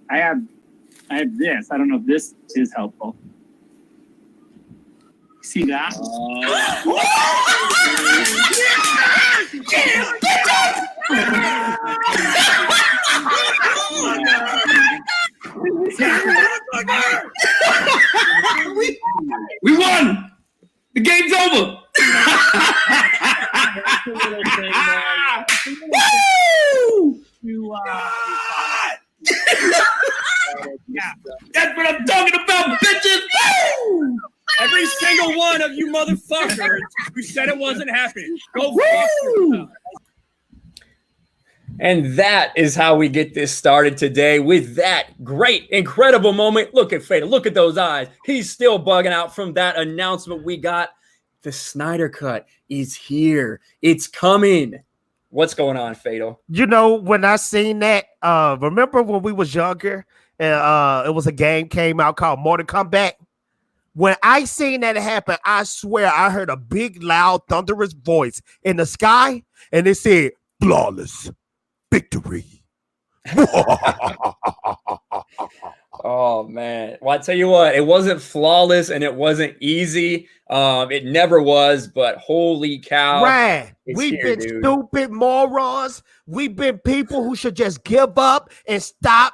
I have this. I don't know if this is helpful. See that? We won. The game's over. Woo! That's what I'm talking about, bitches. Woo! Every single one of you motherfuckers who said it wasn't happening. Go fuck yourself. And that is how we get this started today with that great, incredible moment. Look at Fatal. Look at those eyes. He's still bugging out from that announcement we got. The Snyder Cut is here. It's coming. What's going on, Fatal? You know, when I seen that, remember when we was younger and it was a game came out called Mortal Kombat? When I seen that happen, I swear I heard a big, loud, thunderous voice in the sky, and it said, "Flawless victory." Oh, man. Well, I tell you what, it wasn't flawless and it wasn't easy. It never was, but holy cow. Right. We've been stupid morons. We've been people who should just give up and stop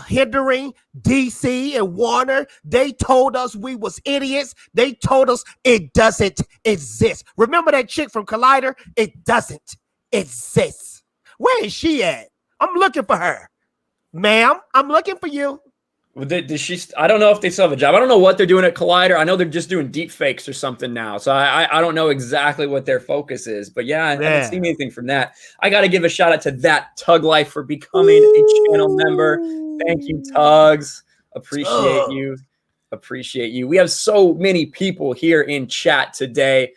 hindering DC and Warner. They told us we was idiots. They told us it doesn't exist. Remember that chick from Collider? It doesn't exist. Where is she at? I'm looking for her. Ma'am, I'm looking for you. Does she? I don't know if they still have a job. I don't know what they're doing at Collider. I know they're just doing deep fakes or something now. So I don't know exactly what their focus is. But yeah, I haven't seen anything from that. I got to give a shout out to That Tug Life for becoming a channel member. Thank you, Tugs. Appreciate you. Appreciate you. We have so many people here in chat today.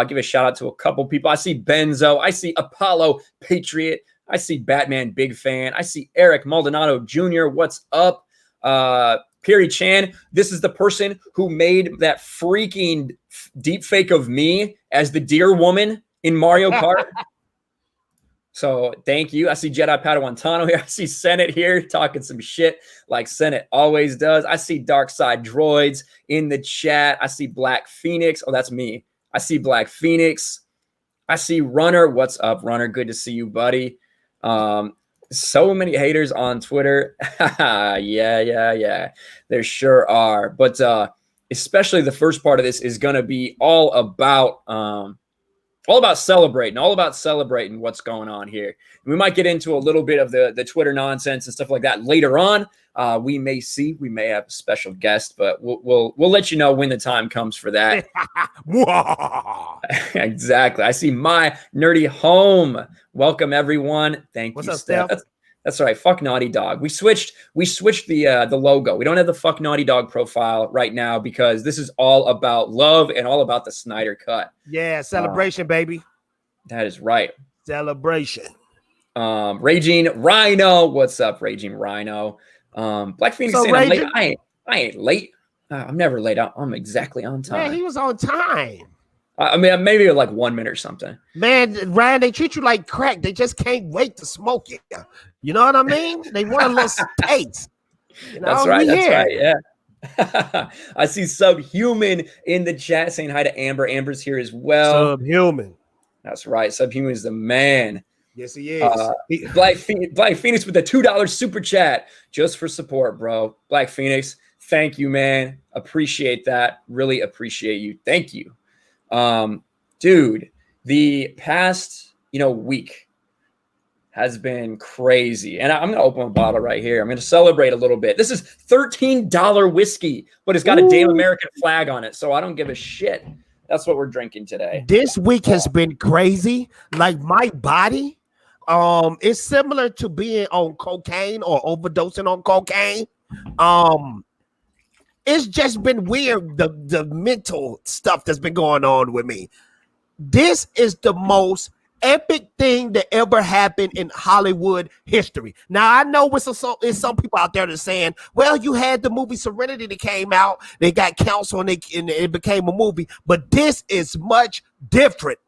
Give a shout out to a couple people. I see Benzo. I see Apollo Patriot. I see Batman Big Fan. I see Eric Maldonado Jr. What's up? Perry Chan. This is the person who made that freaking deep fake of me as the deer woman in Mario Kart. So thank you. I see Jedi Padawan Tano here. I see Senate here talking some shit like Senate always does. I see Dark Side Droids in the chat. I see Black Phoenix. Oh, that's me. I see Black Phoenix. I see Runner. What's up, Runner? Good to see you, buddy. So many haters on Twitter. yeah. There sure are. But especially the first part of this is going to be all about celebrating what's going on here. We might get into a little bit of the Twitter nonsense and stuff like that later on. We may have a special guest, but we'll let you know when the time comes for that. Exactly. I see My Nerdy Home. Welcome everyone. Thank you, Steph. That's right. Fuck Naughty Dog. We switched the logo. We don't have the Fuck Naughty Dog profile right now because this is all about love and all about the Snyder Cut. Yeah, celebration, baby. That is right. Celebration. Raging Rhino. What's up, Raging Rhino? Black Phoenix saying I'm late. I ain't late. I'm never late. I'm exactly on time. Man, he was on time. I mean, maybe like 1 minute or something. Man, Ryan, they treat you like crack. They just can't wait to smoke it. You know what I mean? They want a little taste. You know, that's right. That's right. Yeah. I see Subhuman in the chat saying hi to Amber. Amber's here as well. Subhuman. That's right. Subhuman is the man. Yes, he is. Black Phoenix with a $2 super chat just for support, bro. Black Phoenix, thank you, man. Appreciate that. Really appreciate you. Thank you. Dude, the past, week has been crazy. And I'm going to open a bottle right here. I'm going to celebrate a little bit. This is $13 whiskey, but it's got a damn American flag on it. So I don't give a shit. That's what we're drinking today. This week has been crazy. Like my body, it's similar to being on cocaine or overdosing on cocaine. It's just been weird, the mental stuff that's been going on with me. This is the most epic thing that ever happened in Hollywood history. Now, I know it's some people out there that's saying, well, you had the movie Serenity that came out. They got canceled and it became a movie. But this is much different.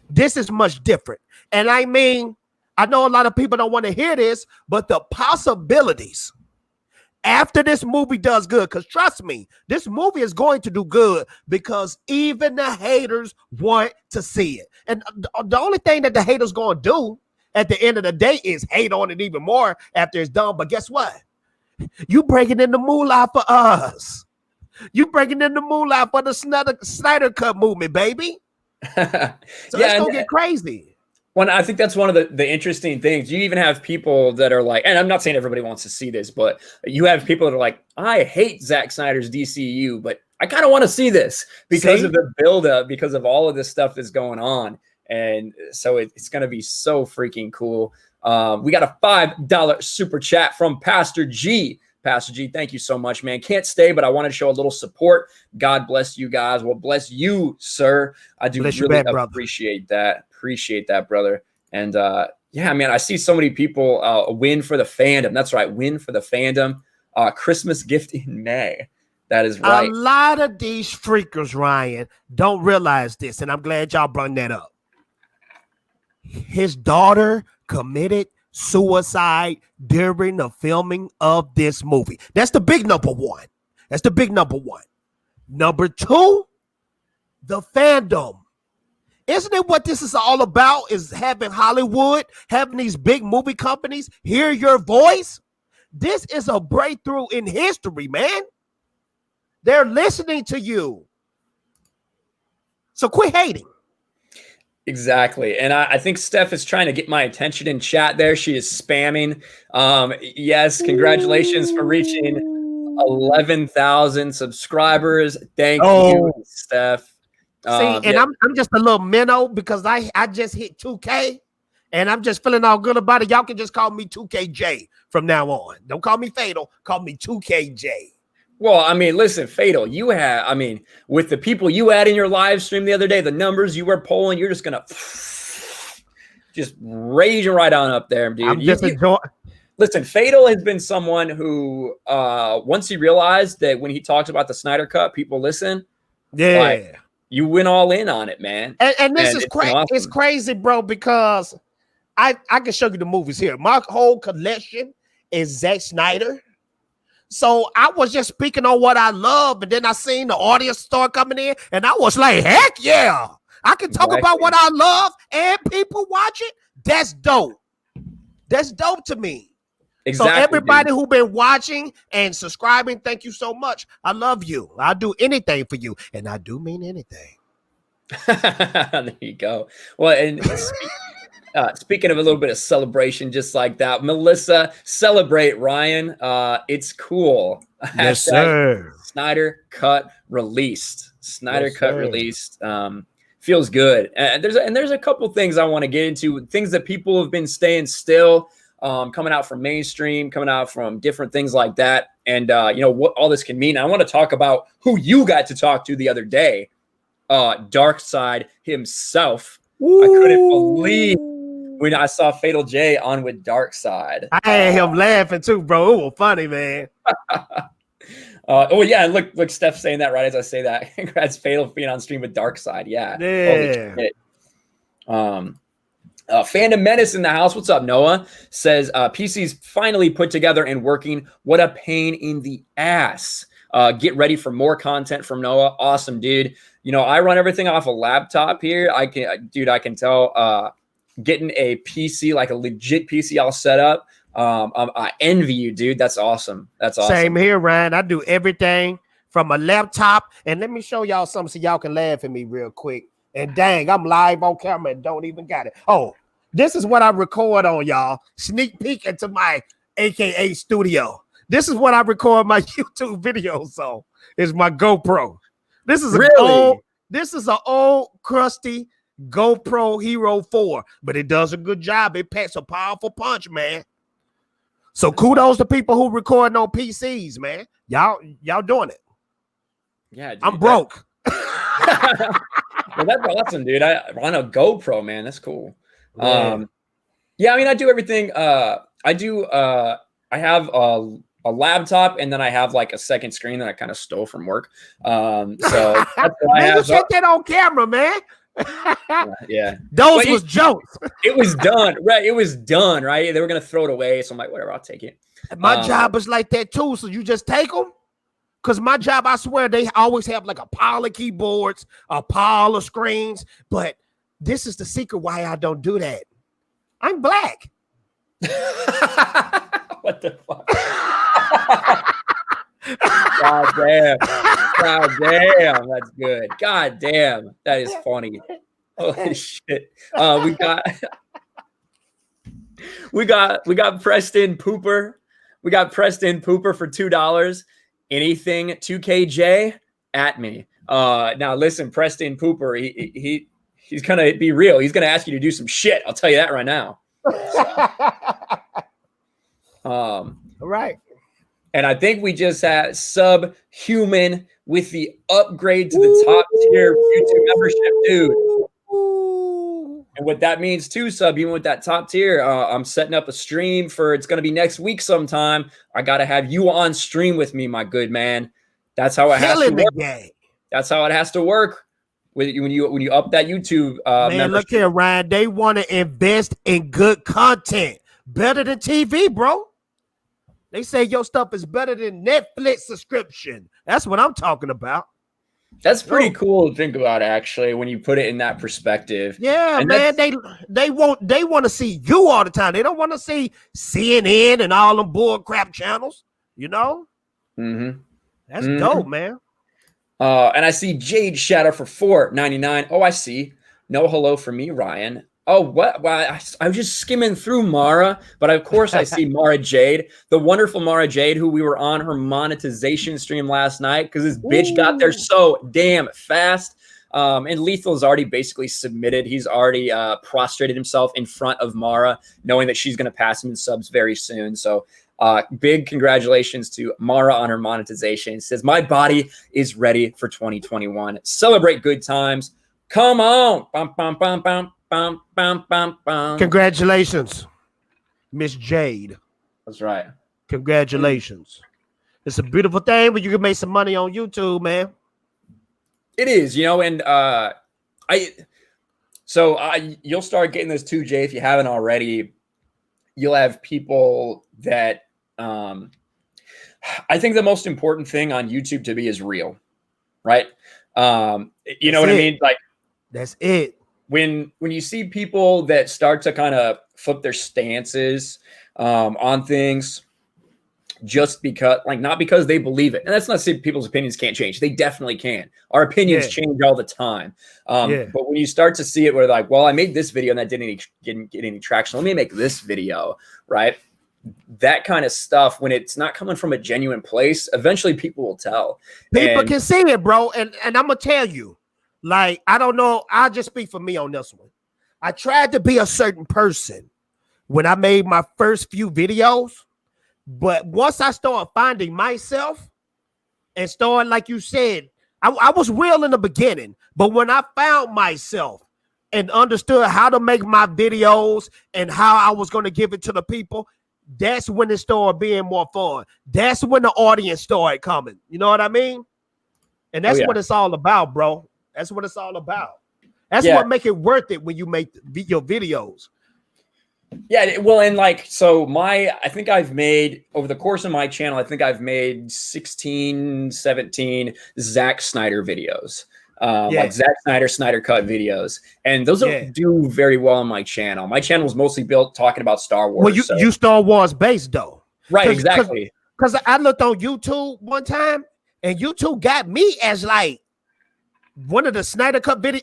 This is much different. And I mean, I know a lot of people don't want to hear this, but the possibilities after this movie does good, because trust me, this movie is going to do good because even the haters want to see it. And the only thing that the haters going to do at the end of the day is hate on it even more after it's done. But guess what? You breaking in the moolah for us. You breaking in the moolah for the Snyder Cut movement, baby. So it's going to get crazy. I think that's one of the interesting things. You even have people that are like, and I'm not saying everybody wants to see this, but you have people that are like, I hate Zack Snyder's DCU, but I kind of want to see this because of the buildup, because of all of this stuff that's going on. And so it's going to be so freaking cool. We got a $5 super chat from Pastor G. Pastor G, thank you so much, man. Can't stay, but I want to show a little support. God bless you guys. Well, bless you, sir. I do really appreciate that. Appreciate that, brother. And yeah, man, I see so many people win for the fandom. That's right. Win for the fandom. Christmas gift in May. That is right. A lot of these freakers, Ryan, don't realize this. And I'm glad y'all brought that up. His daughter committed suicide during the filming of this movie. That's the big number one. That's the big number one. Number two, the fandom. Isn't it what this is all about? Is having Hollywood, having these big movie companies hear your voice? This is a breakthrough in history, man. They're listening to you. So quit hating. Exactly. And I think Steph is trying to get my attention in chat there. She is spamming. Yes, congratulations for reaching 11,000 subscribers. Thank you, Steph. And I'm just a little minnow because I just hit 2K and I'm just feeling all good about it. Y'all can just call me 2KJ from now on. Don't call me Fatal. Call me 2KJ. Well, I mean, listen, Fatal, you have, I mean, with the people you had in your live stream the other day, the numbers you were polling, you're just going to just raging right on up there, dude. I'm just enjoying. Listen, Fatal has been someone who, once he realized that when he talks about the Snyder Cut, people listen. Yeah. Like, you went all in on it, man. And this is crazy. Awesome. It's crazy, bro, because I can show you the movies here. My whole collection is Zack Snyder. So I was just speaking on what I love, and then I seen the audience start coming in, and I was like, heck yeah. I can talk about what I love and people watch it. That's dope. That's dope to me. Exactly. So everybody who been watching and subscribing, thank you so much. I love you. I'll do anything for you, and I do mean anything. There you go. Well, and speaking of a little bit of celebration, just like that, Melissa, celebrate Ryan. It's cool. Yes, sir. Snyder Cut released. Snyder Cut released. Feels good. And there's a couple things I want to get into. Things that people have been staying still. Coming out from mainstream, coming out from different things like that. And, you know, what all this can mean. I want to talk about who you got to talk to the other day. Darkseid himself. Ooh. I couldn't believe when I saw Fatal J on with Darkseid. I had him laughing too, bro. It was funny, man. Oh, yeah. Look, Steph saying that right as I say that. Congrats, Fatal, for being on stream with Darkseid. Yeah. Fandom Menace in the house. What's up, Noah? Says PC's finally put together and working. What a pain in the ass. Get ready for more content from Noah. Awesome, dude. You know, I run everything off a laptop here. I can tell getting a PC, like a legit PC all set up. I envy you, dude. That's awesome. That's awesome. Same here, Ryan. I do everything from a laptop. And let me show y'all something so y'all can laugh at me real quick. And dang, I'm live on camera and don't even got it. Oh, this is what I record on, y'all. Sneak peek into my AKA studio. This is what I record my YouTube videos on. Is my GoPro. This is an old crusty GoPro Hero 4, but it does a good job. It packs a powerful punch, man. So kudos to people who record on PCs, man. Y'all doing it. Yeah, dude, I'm broke. Well, that's awesome, dude. I on a GoPro, man. That's cool. Yeah, I mean, I do everything. I have a laptop, and then I have like a second screen that I kind of stole from work. So that's what I have. You check that on camera, man. Yeah. Those was jokes. It was done, right? It was done, right? They were gonna throw it away, so I'm like, whatever, I'll take it. My job is like that too. So you just take them. Cause my job, I swear, they always have like a pile of keyboards, a pile of screens. But this is the secret why I don't do that. I'm black. What the fuck? God damn. God damn. That's good. God damn. That is funny. Holy shit. We got Preston Pooper. We got Preston Pooper for $2. Anything 2KJ at me. Now listen, Preston Pooper, he's gonna be real. He's gonna ask you to do some shit. I'll tell you that right now. All right. And I think we just had Subhuman with the upgrade to the top tier YouTube membership, dude. And what that means too, Subhuman, with that top tier, I'm setting up a stream for, it's going to be next week sometime. I got to have you on stream with me, my good man. That's how it has to work. That's how it has to work when you up that YouTube man, membership. Look here, Ryan. They want to invest in good content. Better than TV, bro. They say your stuff is better than Netflix subscription. That's what I'm talking about. That's pretty cool to think about, actually, when you put it in that perspective. Yeah, and man. They want to see you all the time. They don't want to see CNN and all them bull crap channels. You know? Mm-hmm. That's dope, man. And I see Jade Shadow for $4.99. Oh, I see. No hello for me, Ryan. Oh, what? Well, I was just skimming through Mara, but of course I see Mara Jade, the wonderful Mara Jade, who we were on her monetization stream last night because this bitch got there so damn fast. And Lethal's already basically submitted. He's already prostrated himself in front of Mara, knowing that she's going to pass him in subs very soon. So big congratulations to Mara on her monetization. It says, my body is ready for 2021. Celebrate good times. Come on. Bum, bum, bum, bum. Bum, bum, bum, bum. Congratulations, Miss Jade. That's right. Congratulations. It's a beautiful thing, but you can make some money on YouTube, man. It is, and you'll start getting this too, Jay, if you haven't already. You'll have people that I think the most important thing on YouTube to be is real, right? You know what I mean? Like, that's it. When you see people that start to kind of flip their stances on things just because, like, not because they believe it. And that's not to say people's opinions can't change. They definitely can. Our opinions change all the time. But when you start to see it where like, well, I made this video and that didn't get any traction. Let me make this video, right? That kind of stuff, when it's not coming from a genuine place, eventually people will tell. People can see it, bro. And I'm going to tell you. Like, I don't know. I'll just speak for me on this one. I tried to be a certain person when I made my first few videos. But once I started finding myself and started, like you said, I was real in the beginning. But when I found myself and understood how to make my videos and how I was going to give it to the people, that's when it started being more fun. That's when the audience started coming. You know what I mean? And that's what it's all about, bro. That's what it's all about. That's what make it worth it when you make your videos. Yeah, well, and like, so I think I've made, over the course of my channel, I think I've made 16, 17 Zack Snyder videos. Like Zack Snyder Cut videos. And those don't do very well on my channel. My channel was mostly built talking about Star Wars. Well, you Star Wars based, though. Right, exactly. Because I looked on YouTube one time, and YouTube got me as, like, one of the Snyder Cut video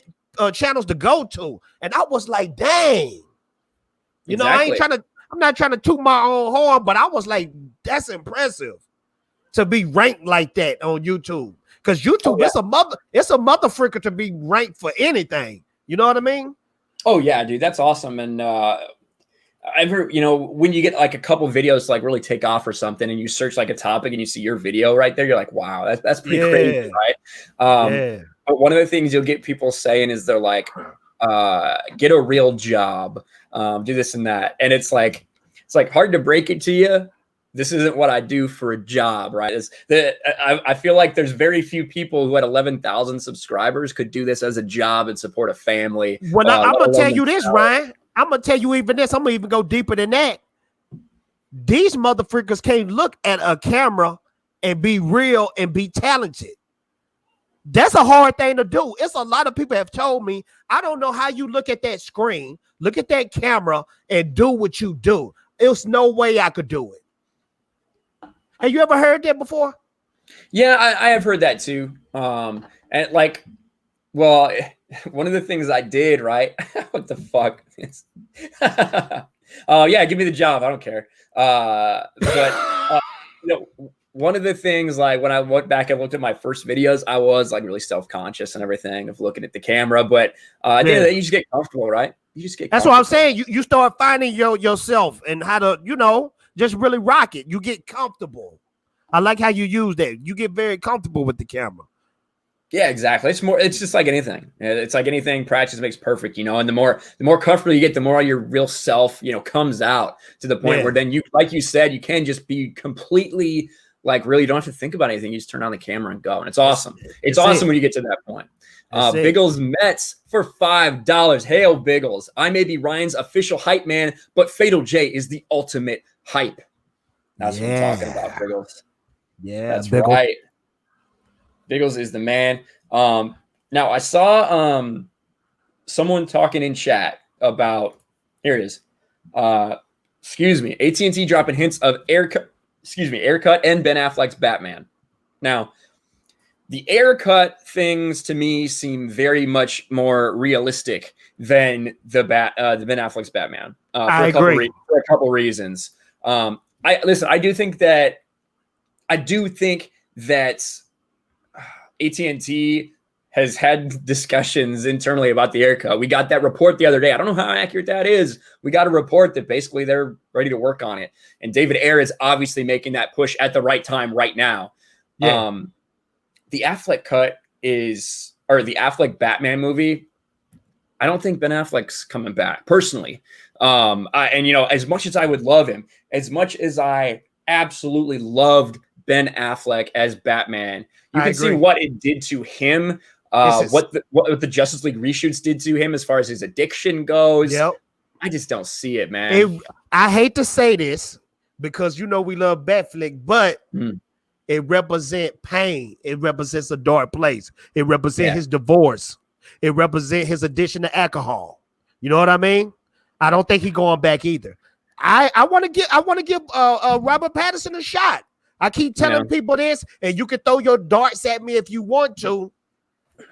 channels to go to, and I was like, dang, you know, I'm not trying to toot my own horn, but I was like, that's impressive to be ranked like that on YouTube, because YouTube it's a mother freaker to be ranked for anything. You know what I mean? Oh yeah, dude, that's awesome. And I've heard, when you get like a couple videos like really take off or something, and you search like a topic and you see your video right there, you're like, wow, that's pretty crazy, right? But one of the things you'll get people saying is they're like, get a real job, do this and that. And it's like hard to break it to you this isn't what I do for a job, right? I feel like there's very few people who at 11,000 subscribers could do this as a job and support a family. Well, I'm gonna tell you this, Ryan. I'm gonna tell you even this. I'm gonna even go deeper than that. These motherfuckers can't look at a camera and be real and be talented. That's a hard thing to do. It's a lot of people have told me, I don't know how you look at that screen, look at that camera, and do what you do. There's no way I could do it. Have you ever heard that before? Yeah, I have heard that too. And like, well, one of the things I did, right? What the fuck? Yeah, give me the job. I don't care. One of the things, like when I went back and looked at my first videos, I was like really self-conscious and everything of looking at the camera. But at the end of the day, you just get comfortable, right? You just get. That's what I'm saying. You start finding yourself and how to, just really rock it. You get comfortable. I like how you use that. You get very comfortable with the camera. Yeah, exactly. It's just like anything. It's like anything. Practice makes perfect, and the more comfortable you get, the more your real self, comes out to the point where then you, like you said, you can just be completely like, really, you don't have to think about anything. You just turn on the camera and go. And it's awesome. It's awesome when you get to that point. Biggles Mets for $5. Hail Biggles. I may be Ryan's official hype man, but Fatal J is the ultimate hype. That's what I'm talking about, Biggles. Yeah, that's right. Biggles is the man. Now I saw someone talking in chat about, here it is. AT&T dropping hints of Aircut and Ben Affleck's Batman. Now, the Aircut things to me seem very much more realistic than the Ben Affleck's Batman. I agree. For a couple reasons. I do think that AT&T has had discussions internally about the Aircut. We got that report the other day. I don't know how accurate that is. We got a report that basically they're ready to work on it. And David Ayer is obviously making that push at the right time right now. Yeah. The Affleck cut or the Affleck Batman movie, I don't think Ben Affleck's coming back personally. As much as I would love him, as much as I absolutely loved Ben Affleck as Batman, you can see what it did to him. What the Justice League reshoots did to him as far as his addiction goes. Yep. I just don't see it, man. I hate to say this because we love Batfleck, but it represents pain. It represents a dark place. It represents his divorce. It represents his addiction to alcohol. You know what I mean? I don't think he's going back either. I want to give Robert Pattinson a shot. I keep telling people this, and you can throw your darts at me if you want to.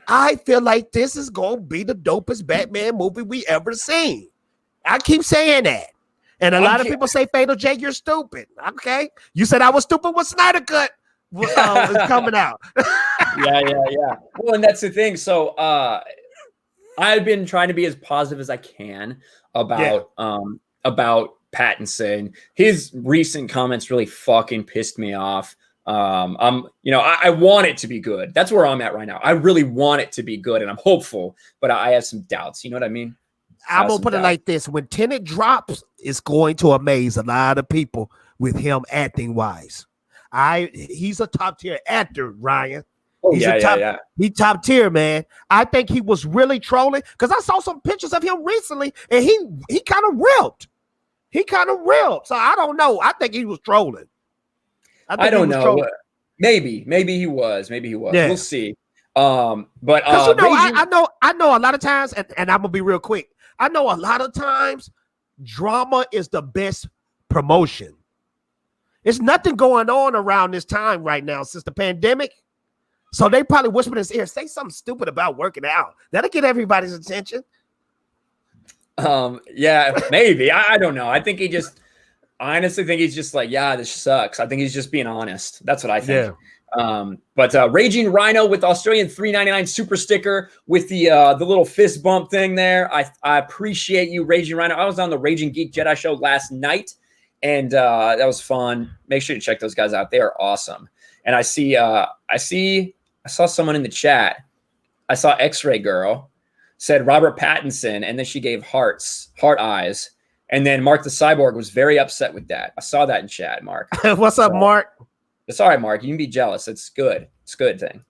I feel like this is going to be the dopest Batman movie we ever seen. I keep saying that. And a lot of people say, Fatal J, you're stupid. Okay. You said I was stupid when Snyder Cut was coming out. Yeah. Well, and that's the thing. So I've been trying to be as positive as I can about Pattinson. His recent comments really fucking pissed me off. I want it to be good. That's where I'm at right now. I really want it to be good, and I'm hopeful, but I have some doubts. You know what I mean? I'm gonna put it like this: when Tenet drops, it's going to amaze a lot of people with him acting wise. He's a top tier actor, Ryan. He's top tier, man. I think he was really trolling because I saw some pictures of him recently, and he kind of ripped. So I don't know. I think he was trolling. I don't know. Maybe he was. Yeah. We'll see. I know a lot of times, and I'm gonna be real quick. I know a lot of times drama is the best promotion. There's nothing going on around this time right now since the pandemic. So they probably whispered in his ear, say something stupid about working out. That'll get everybody's attention. Yeah, maybe. I don't know. I honestly think he's just like, yeah, this sucks. I think he's just being honest. That's what I think. Yeah. But Raging Rhino with Australian $3.99 super sticker with the little fist bump thing there. I appreciate you, Raging Rhino. I was on the Raging Geek Jedi show last night, and that was fun. Make sure you check those guys out. They are awesome. And I saw someone in the chat. I saw X-Ray Girl said Robert Pattinson, and then she gave heart eyes. And then Mark the Cyborg was very upset with that. I saw that in chat, Mark. What's up, Mark? It's all right, Mark. You can be jealous. It's good. It's a good thing.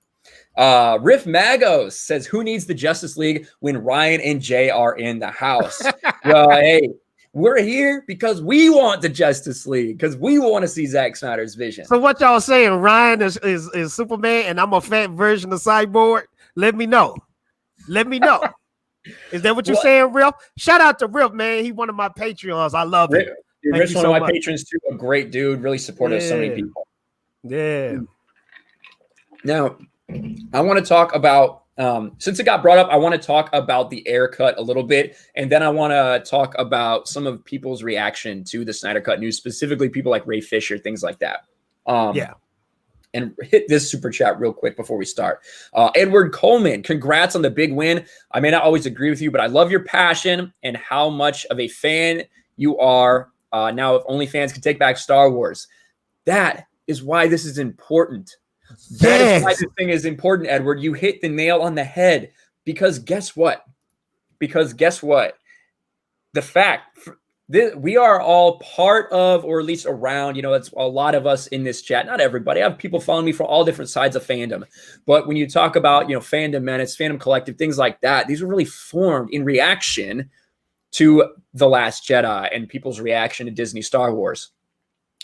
Riff Magos says, who needs the Justice League when Ryan and Jay are in the house? Well, hey, we're here because we want the Justice League, because we want to see Zack Snyder's vision. So what y'all saying? Ryan is Superman and I'm a fat version of Cyborg? Let me know. Let me know. Is that what you're saying, Riff? Shout out to Riff, man. He's one of my Patreons. I love him. Riff's one of my patrons too. A great dude. Really supportive of so many people. Yeah. Now, I want to talk about, since it got brought up, I want to talk about the Air Cut a little bit. And then I want to talk about some of people's reaction to the Snyder Cut news, specifically people like Ray Fisher, things like that. And hit this super chat real quick before we start. Edward Coleman, congrats on the big win. I may not always agree with you, but I love your passion and how much of a fan you are. Now, if only fans can take back Star Wars. That is why this is important. That is why this thing is important, Edward. You hit the nail on the head. Because guess what? The fact we are all part of, or at least around, that's a lot of us in this chat. Not everybody. I have people following me from all different sides of fandom. But when you talk about, Fandom Menace, Fandom Collective, things like that, these were really formed in reaction to The Last Jedi and people's reaction to Disney Star Wars.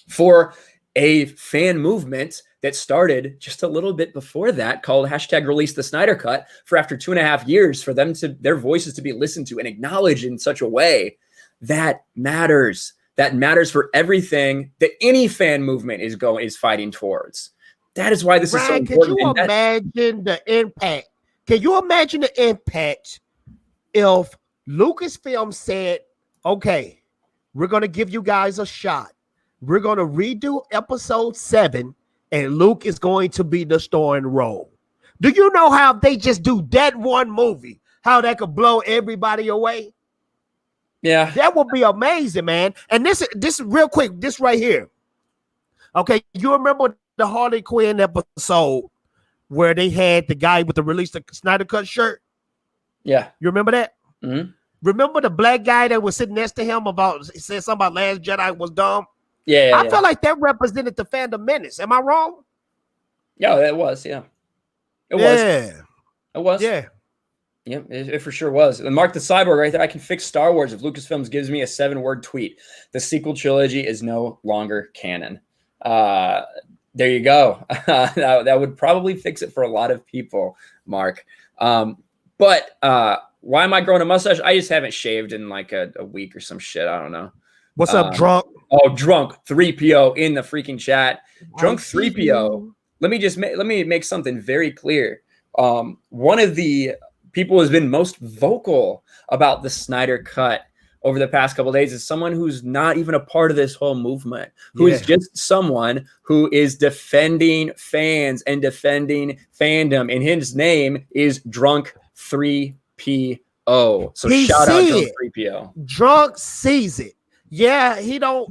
For a fan movement that started just a little bit before that, called #Release the Snyder Cut, for after 2.5 years, for them to their voices to be listened to and acknowledged in such a way that matters. That matters for everything that any fan movement is fighting towards. That is why this is so important. Can you imagine the impact? Can you imagine the impact if Lucasfilm said, okay, we're going to give you guys a shot. We're going to redo episode 7 and Luke is going to be the starring role. Do you know how they just do that one movie, how that could blow everybody away? Yeah. That would be amazing, man. And this real quick, this right here. Okay, you remember the Harley Quinn episode where they had the guy with the release the Snyder Cut shirt? Yeah. You remember that? Mm-hmm. Remember the black guy that was sitting next to him said something about Last Jedi was dumb? Yeah. I feel like that represented the Fandom Menace. Am I wrong? Yeah, it was. Yeah. It was. Yeah. Yeah, it for sure was. And Mark the Cyborg right there. I can fix Star Wars if Lucasfilms gives me a 7-word tweet. The sequel trilogy is no longer canon. There you go. that would probably fix it for a lot of people, Mark. But why am I growing a mustache? I just haven't shaved in like a week or some shit. I don't know. What's up, Drunk? Oh, Drunk 3PO in the freaking chat. Drunk 3PO. Let me make something very clear. One of the people who has been most vocal about the Snyder Cut over the past couple of days is someone who's not even a part of this whole movement, who is just someone who is defending fans and defending fandom. And his name is Drunk 3PO. So shout out Drunk 3PO. Drunk sees it. Yeah, he's not,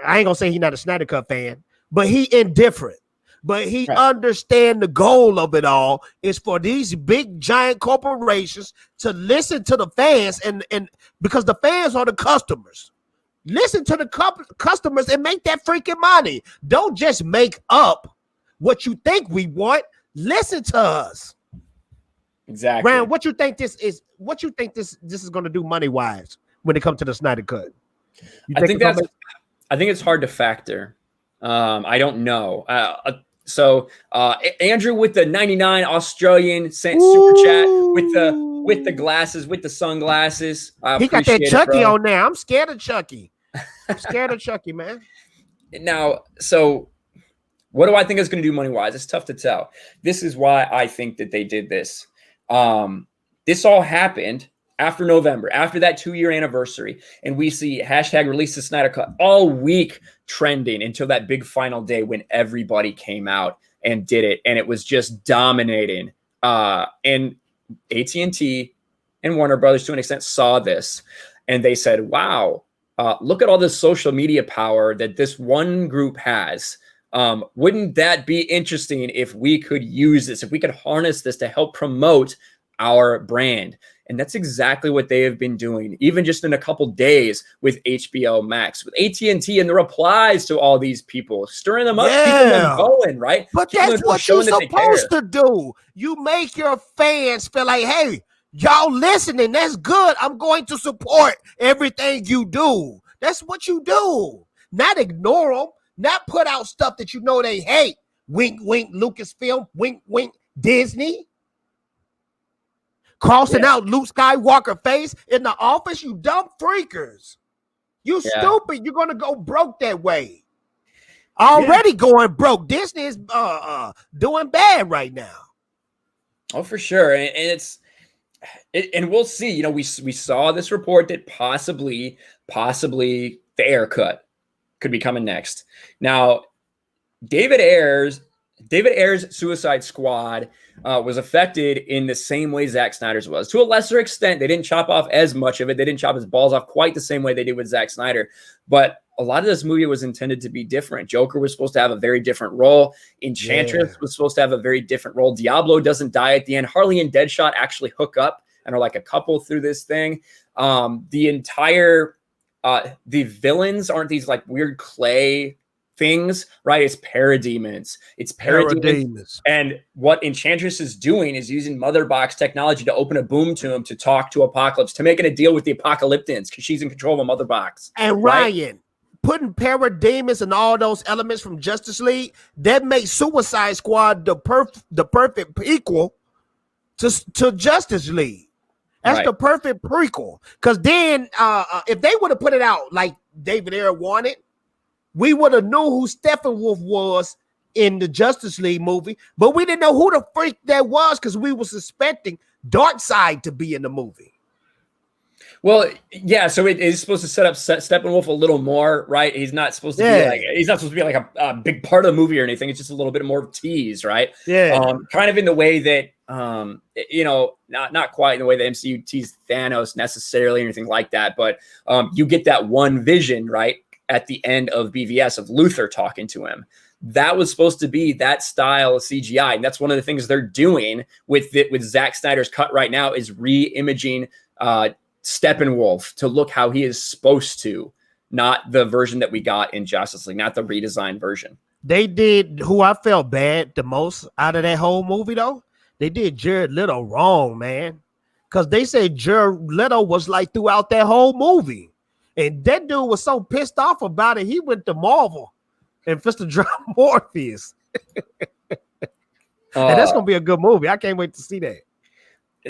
I ain't gonna say he's not a Snyder Cut fan, but he indifferent. But he understand the goal of it all is for these big giant corporations to listen to the fans, and because the fans are the customers. Listen to the customers and make that freaking money. Don't just make up what you think we want. Listen to us. Exactly. Ryan, what you think this is going to do money wise when it comes to the Snyder Cut? I think it's hard to factor. I don't know. So Andrew with the 99 Australian cent super chat with the glasses, with the sunglasses. He got that Chucky on there. I'm scared of Chucky. I'm scared of Chucky, man. Now, so what do I think is going to do money wise? It's tough to tell. This is why I think that they did this. This all happened after November, after that 2-year anniversary, and we see #Release the Snyder Cut all week trending until that big final day when everybody came out and did it, and it was just dominating. And AT&T and Warner Brothers, to an extent, saw this, and they said, wow, look at all this social media power that this one group has. Wouldn't that be interesting if we could use this, if we could harness this to help promote our brand? And that's exactly what they have been doing, even just in a couple days with HBO Max, with AT&T and the replies to all these people, stirring them up, keeping them going, right? But keeping that's what you're supposed to do. You make your fans feel like, hey, y'all listening, that's good. I'm going to support everything you do. That's what you do. Not ignore them, not put out stuff that you know they hate. Wink, wink, Lucasfilm, wink, wink, Disney. Crossing out Luke Skywalker face in the office, you dumb freakers. You stupid. You're going to go broke that way. Already going broke. Disney is doing bad right now. Oh, for sure. And and we'll see. You know, we saw this report that possibly the Air Cut could be coming next. Now, David Ayer's Suicide Squad was affected in the same way Zack Snyder's was. To a lesser extent, they didn't chop off as much of it. They didn't chop his balls off quite the same way they did with Zack Snyder. But a lot of this movie was intended to be different. Joker was supposed to have a very different role. Enchantress was supposed to have a very different role. Diablo doesn't die at the end. Harley and Deadshot actually hook up and are like a couple through this thing. The villains aren't these like weird clay things, right? It's parademons. It's parademons. And what Enchantress is doing is using Mother Box technology to open a boom tomb to talk to Apocalypse, to make it a deal with the Apocalyptians, because she's in control of a Mother Box. And Ryan, putting parademons and all those elements from Justice League, that makes Suicide Squad the perfect prequel to Justice League. That's the perfect prequel. Because then if they would have put it out like David Ayer wanted, we would have knew who Steppenwolf was in the Justice League movie, but we didn't know who the freak that was because we were suspecting Darkseid to be in the movie. Well, yeah, so it is supposed to set up Steppenwolf a little more, right? He's not supposed to be like a big part of the movie or anything. It's just a little bit more tease, right? Yeah. Kind of in the way that you know, not quite in the way the MCU teased Thanos necessarily or anything like that, but you get that one vision, right, at the end of BVS of Luthor talking to him. That was supposed to be that style of CGI, and that's one of the things they're doing with Zack Snyder's cut right now is re-imaging Steppenwolf to look how he is supposed to, not the version that we got in Justice League, not the redesigned version. They did who I felt bad the most out of that whole movie, though. They did Jared Leto wrong, man, because they said Jared Leto was like throughout that whole movie. And that dude was so pissed off about it, he went to Marvel and Fist of Drum Morpheus. And that's going to be a good movie. I can't wait to see that.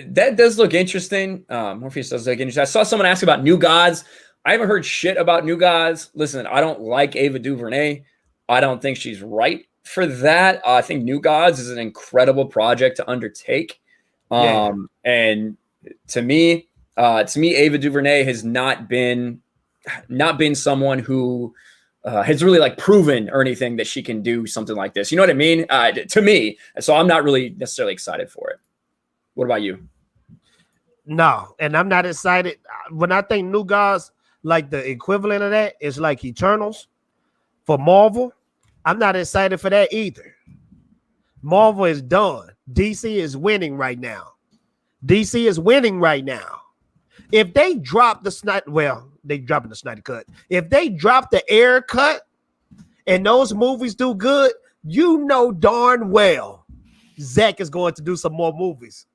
That does look interesting. Morpheus does look interesting. I saw someone ask about New Gods. I haven't heard shit about New Gods. Listen, I don't like Ava DuVernay. I don't think she's right for that. I think New Gods is an incredible project to undertake. And to me, Ava DuVernay has not been someone who has really like proven or anything that she can do something like this. You know what I mean? To me. So I'm not really necessarily excited for it. What about you? No, and I'm not excited. When I think New Gods, like the equivalent of that is like Eternals for Marvel. I'm not excited for that either. Marvel is done. DC is winning right now. DC is winning right now. If they drop the Snyder, they dropping the Snyder Cut. If they drop the Air Cut and those movies do good, you know darn well Zack is going to do some more movies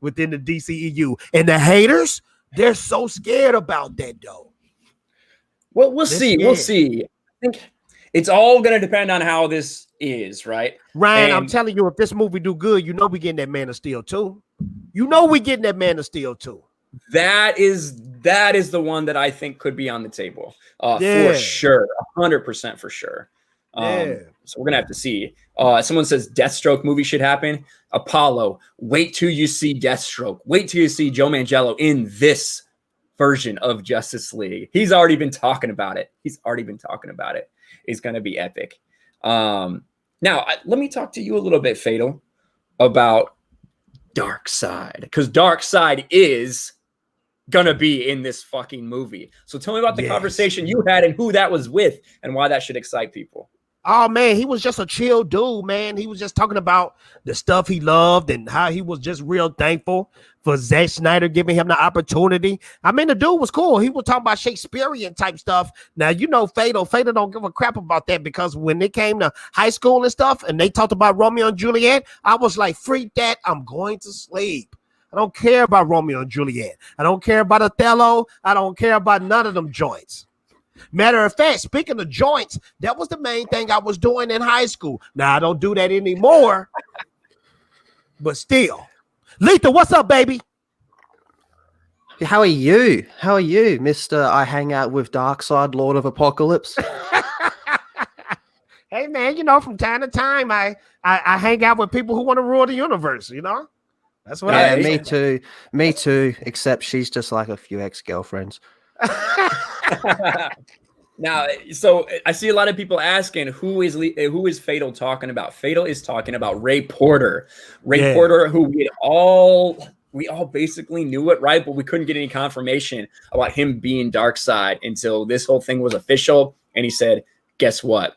within the DCEU. And the haters, they're so scared about that, though. Well, we'll see. We'll see. I think it's all going to depend on how this is, right? Ryan, I'm telling you, if this movie do good, you know we getting that Man of Steel too. You know we getting that Man of Steel too. That is the one that I think could be on the table for sure, 100% for sure. So we're gonna have to see. Someone says Deathstroke movie should happen. Apollo, wait till you see Deathstroke. Wait till you see Joe Manganiello in this version of Justice League. He's already been talking about it. It's gonna be epic. Now let me talk to you a little bit, Fatal, about Darkseid, because Darkseid is gonna be in this fucking movie. So tell me about the conversation you had and who that was with and why that should excite people. Oh man, he was just a chill dude, man. He was just talking about the stuff he loved and how he was just real thankful for Zack Snyder giving him the opportunity. I mean, the dude was cool. He was talking about Shakespearean type stuff. Now, you know, Fatal don't give a crap about that, because when it came to high school and stuff and they talked about Romeo and Juliet, I was like, freak that, I'm going to sleep. I don't care about Romeo and Juliet. I don't care about Othello. I don't care about none of them joints. Matter of fact, speaking of joints, that was the main thing I was doing in high school. Now, I don't do that anymore, but still. Letha, what's up, baby? How are you? How are you, Mr. I hang out with Darkseid, Lord of Apocalypse? Hey, man, you know, from time to time, I hang out with people who want to rule the universe, you know? That's what I me too. Me too, except she's just like a few ex-girlfriends. Now, so I see a lot of people asking who is Fatal talking about. Fatal is talking about Ray Porter. Ray Porter, who we all basically knew it, right? But we couldn't get any confirmation about him being Darkseid until this whole thing was official. And he said, guess what?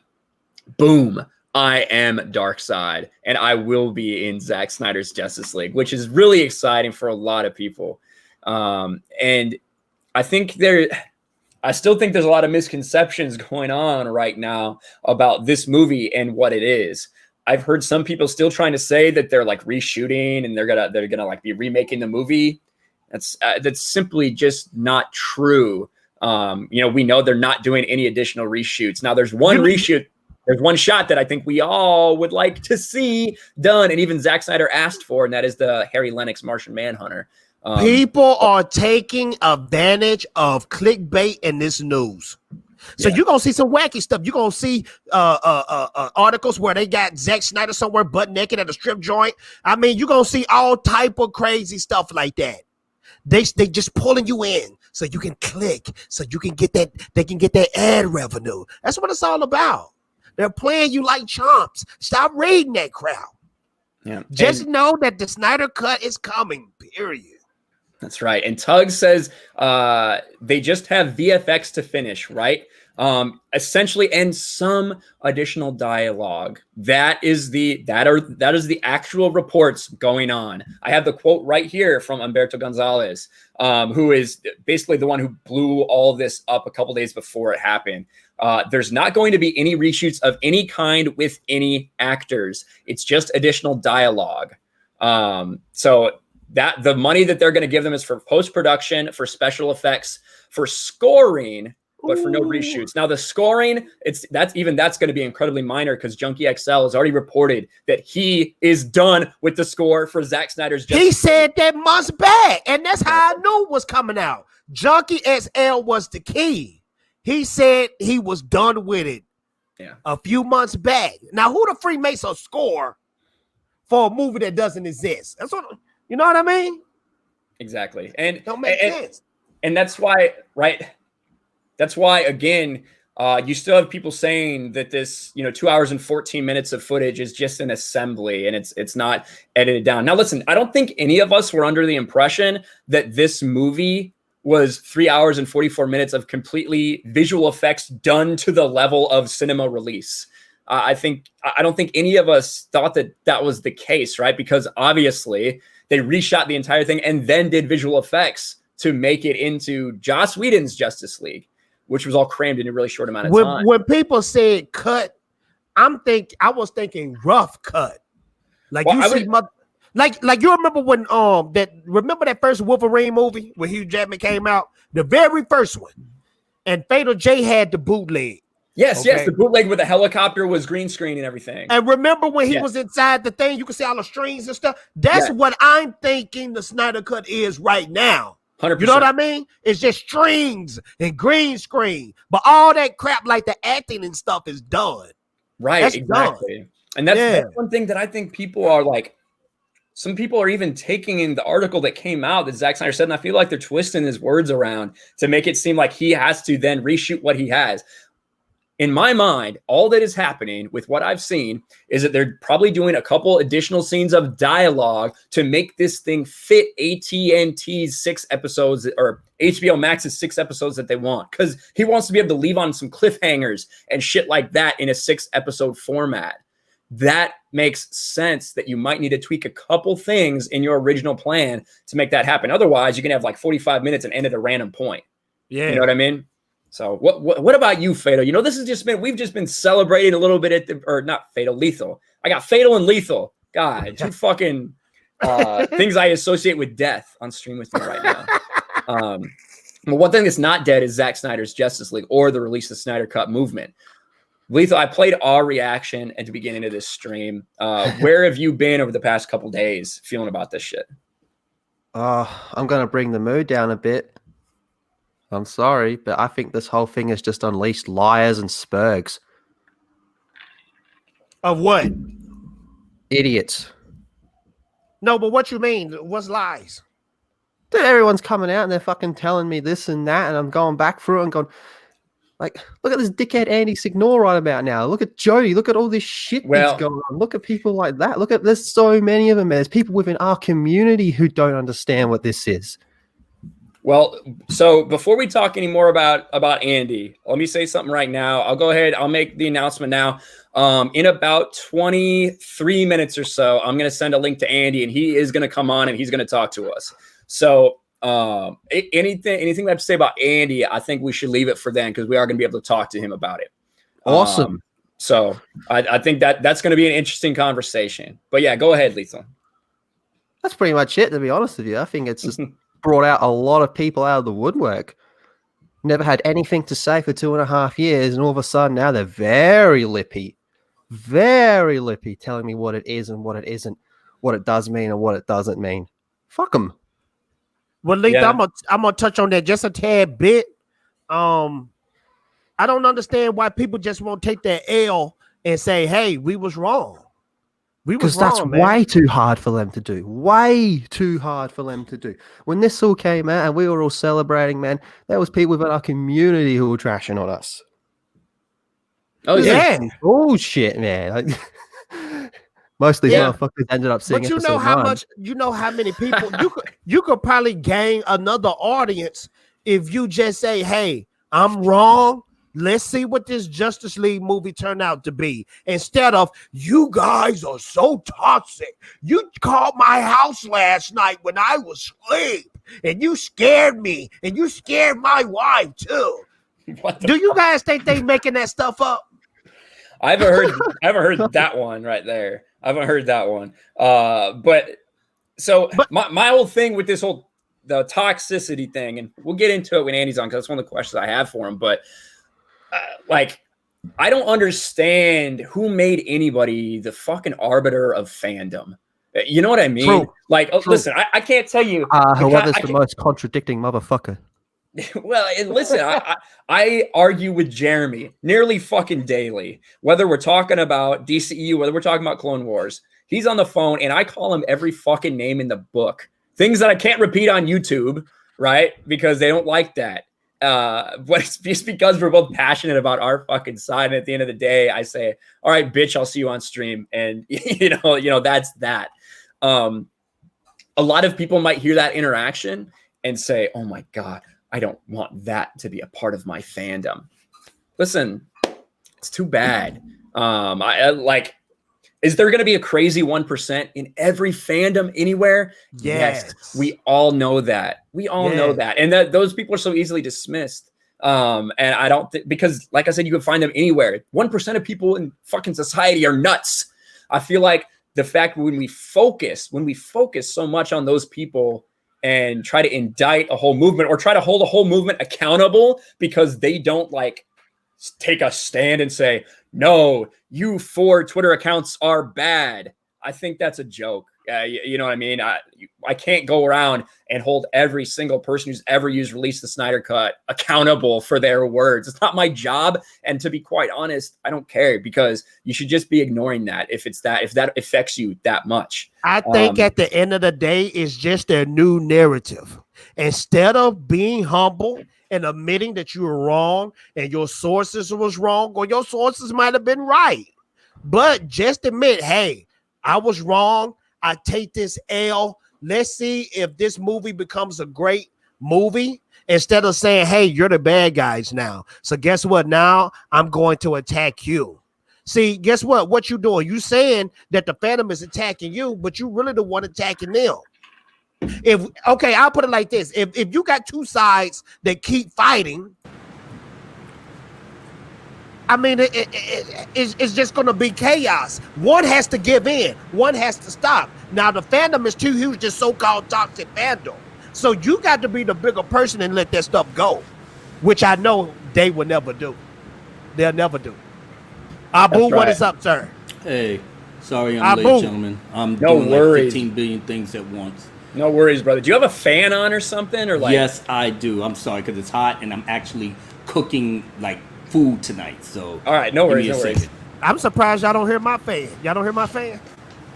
Boom. I am Darkseid, and I will be in Zack Snyder's Justice League, which is really exciting for a lot of people. And I still think there's a lot of misconceptions going on right now about this movie and what it is. I've heard some people still trying to say that they're like reshooting and they're gonna like be remaking the movie. That's simply just not true. You know, we know they're not doing any additional reshoots. Now there's one reshoot. There's one shot that I think we all would like to see done, and even Zack Snyder asked for, and that is the Harry Lennox Martian Manhunter. People are taking advantage of clickbait in this news. So you're going to see some wacky stuff. You're going to see articles where they got Zack Snyder somewhere butt naked at a strip joint. I mean, you're going to see all type of crazy stuff like that. They just pulling you in so you can click, so you can get that, they can get that ad revenue. That's what it's all about. They're playing you like chumps. Stop reading that crowd. Yeah. Just know that the Snyder Cut is coming, period. That's right. And Tug says they just have VFX to finish, right? Essentially, and some additional dialogue. That is the actual reports going on. I have the quote right here from Humberto Gonzalez, who is basically the one who blew all this up a couple days before it happened. There's not going to be any reshoots of any kind with any actors. It's just additional dialogue. So that the money that they're going to give them is for post-production, for special effects, for scoring, but for no reshoots. Now the scoring, that's going to be incredibly minor, because Junkie XL has already reported that he is done with the score for Zack Snyder's Justice League. He said that months back, and that's how I knew it was coming out. Junkie XL was the key. He said he was done with it a few months back. Now, who the freak makes a score for a movie that doesn't exist? That's what, you know what I mean? Exactly. And don't make sense. And that's why, right? That's why, again, you still have people saying that this, 2 hours and 14 minutes of footage is just an assembly and it's not edited down. Now, listen, I don't think any of us were under the impression that this movie was 3 hours and 44 minutes of completely visual effects done to the level of cinema release. I don't think any of us thought that that was the case, right? Because obviously they reshot the entire thing and then did visual effects to make it into Joss Whedon's Justice League, which was all crammed in a really short amount of time. When people said cut, I was thinking rough cut. Like, well, like you remember when remember that first Wolverine movie when Hugh Jackman came out, the very first one, and Fatal J had the bootleg. Yes, the bootleg with the helicopter was green screen and everything. And remember when he was inside the thing, you can see all the strings and stuff. That's what I'm thinking the Snyder Cut is right now. 100%. You know what I mean? It's just strings and green screen, but all that crap like the acting and stuff is done. Right, that's exactly. done. And that's one thing that I think people are like, some people are even taking in the article that came out that Zack Snyder said, and I feel like they're twisting his words around to make it seem like he has to then reshoot what he has. in my mind, all that is happening with what I've seen is that they're probably doing a couple additional scenes of dialogue to make this thing fit AT&T's 6 episodes or HBO Max's 6 episodes that they want. Because he wants to be able to leave on some cliffhangers and shit like that in a 6-episode format. That makes sense that you might need to tweak a couple things in your original plan to make that happen. Otherwise, you can have like 45 minutes and end at a random point. Yeah. You know what I mean? So what about you, Fatal? You know, this has just been, we've just been celebrating a little bit at the, or not Fatal, Lethal. I got Fatal and Lethal. God, two fucking things I associate with death on stream with me right now. Well, one thing that's not dead is Zack Snyder's Justice League or the release of the Snyder Cut movement. Lethal, I played our reaction at the beginning of this stream. Where have you been over the past couple days feeling about this shit? I'm going to bring the mood down a bit. I'm sorry, but I think this whole thing has just unleashed liars and spurgs. Of what? Idiots. No, but what you mean? What's lies? Dude, everyone's coming out and they're fucking telling me this and that, and I'm going back through it and going, like, look at this dickhead Andy Signore right about now. Look at Jody. Look at all this shit that's going on. Look at people like that. Look at, there's so many of them. There's people within our community who don't understand what this is. Well, so before we talk any more about Andy, let me say something right now. I'll go ahead. I'll make the announcement now. In about 23 minutes or so, I'm going to send a link to Andy, and he is going to come on and he's going to talk to us. So anything I have to say about Andy, I think we should leave it for then because we are going to be able to talk to him about it. Awesome. So I think that's going to be an interesting conversation. But yeah, go ahead, Lethal. That's pretty much it, to be honest with you. I think it's just brought out a lot of people out of the woodwork. Never had anything to say for 2.5 years, and all of a sudden now they're very lippy, telling me what it is and what it isn't, what it does mean and what it doesn't mean. Fuck them. Well, Lethal, yeah. I'm gonna touch on that just a tad bit. I don't understand why people just won't take that L and say, "Hey, we was wrong." Because that's way too hard for them to do. Way too hard for them to do. When this all came out and we were all celebrating, man, there was people within our community who were trashing on us. Oh yeah. Oh shit, man. Like, most of these motherfuckers ended up seeing. But you know how much, you know how many people you could probably gain another audience if you just say, "Hey, I'm wrong. Let's see what this Justice League movie turned out to be." Instead of, "You guys are so toxic. You called my house last night when I was asleep, and you scared me, and you scared my wife too." Do you guys think they making that stuff up? I haven't heard that one right there. I haven't heard that one. But my whole thing with this whole the toxicity thing, and we'll get into it when Andy's on because that's one of the questions I have for him. But like, I don't understand who made anybody the fucking arbiter of fandom. You know what I mean? True. Like, listen, I can't tell you. Whoever's the most contradicting motherfucker. Well, and listen, I argue with Jeremy nearly fucking daily, whether we're talking about DCEU, whether we're talking about Clone Wars. He's on the phone, and I call him every fucking name in the book. Things that I can't repeat on YouTube, right? Because they don't like that. But it's just because we're both passionate about our fucking side. And at the end of the day, I say, "All right, bitch, I'll see you on stream." And you know, that's that. A lot of people might hear that interaction and say, "Oh my God, I don't want that to be a part of my fandom." Listen, it's too bad. Is there going to be a crazy 1% in every fandom anywhere? Yes. We all know that. We all know that. And that those people are so easily dismissed. And I don't think, because like I said, you can find them anywhere. 1% of people in fucking society are nuts. I feel like the fact when we focus so much on those people and try to indict a whole movement or try to hold a whole movement accountable because they don't like take a stand and say, "No, you 4 Twitter accounts are bad." I think that's a joke. You know what I mean? I can't go around and hold every single person who's ever released the Snyder Cut accountable for their words. It's not my job. And to be quite honest, I don't care, because you should just be ignoring that if that affects you that much. I think at the end of the day, it's just their new narrative. Instead of being humble and admitting that you were wrong and your sources was wrong, or your sources might have been right. But just admit, hey, I was wrong. I take this L. Let's see if this movie becomes a great movie instead of saying, hey, you're the bad guys now. So guess what? Now I'm going to attack you. See, guess what? What you doing? You saying that the Phantom is attacking you, but you really the one attacking them. Okay, I'll put it like this. If you got two sides that keep fighting, I mean, it's just going to be chaos. One has to give in. One has to stop. Now, the fandom is too huge, this so-called toxic fandom. So you got to be the bigger person and let that stuff go, which I know they will never do. They'll never do. Abu, what is up, sir? Hey, sorry I'm late, gentlemen. I'm doing like 15 billion things at once. No worries, brother. Do you have a fan on or something? Or like? Yes, I do. I'm sorry because it's hot and I'm actually cooking like food tonight. So all right, no worries, no worries. I'm surprised y'all don't hear my fan. Y'all don't hear my fan?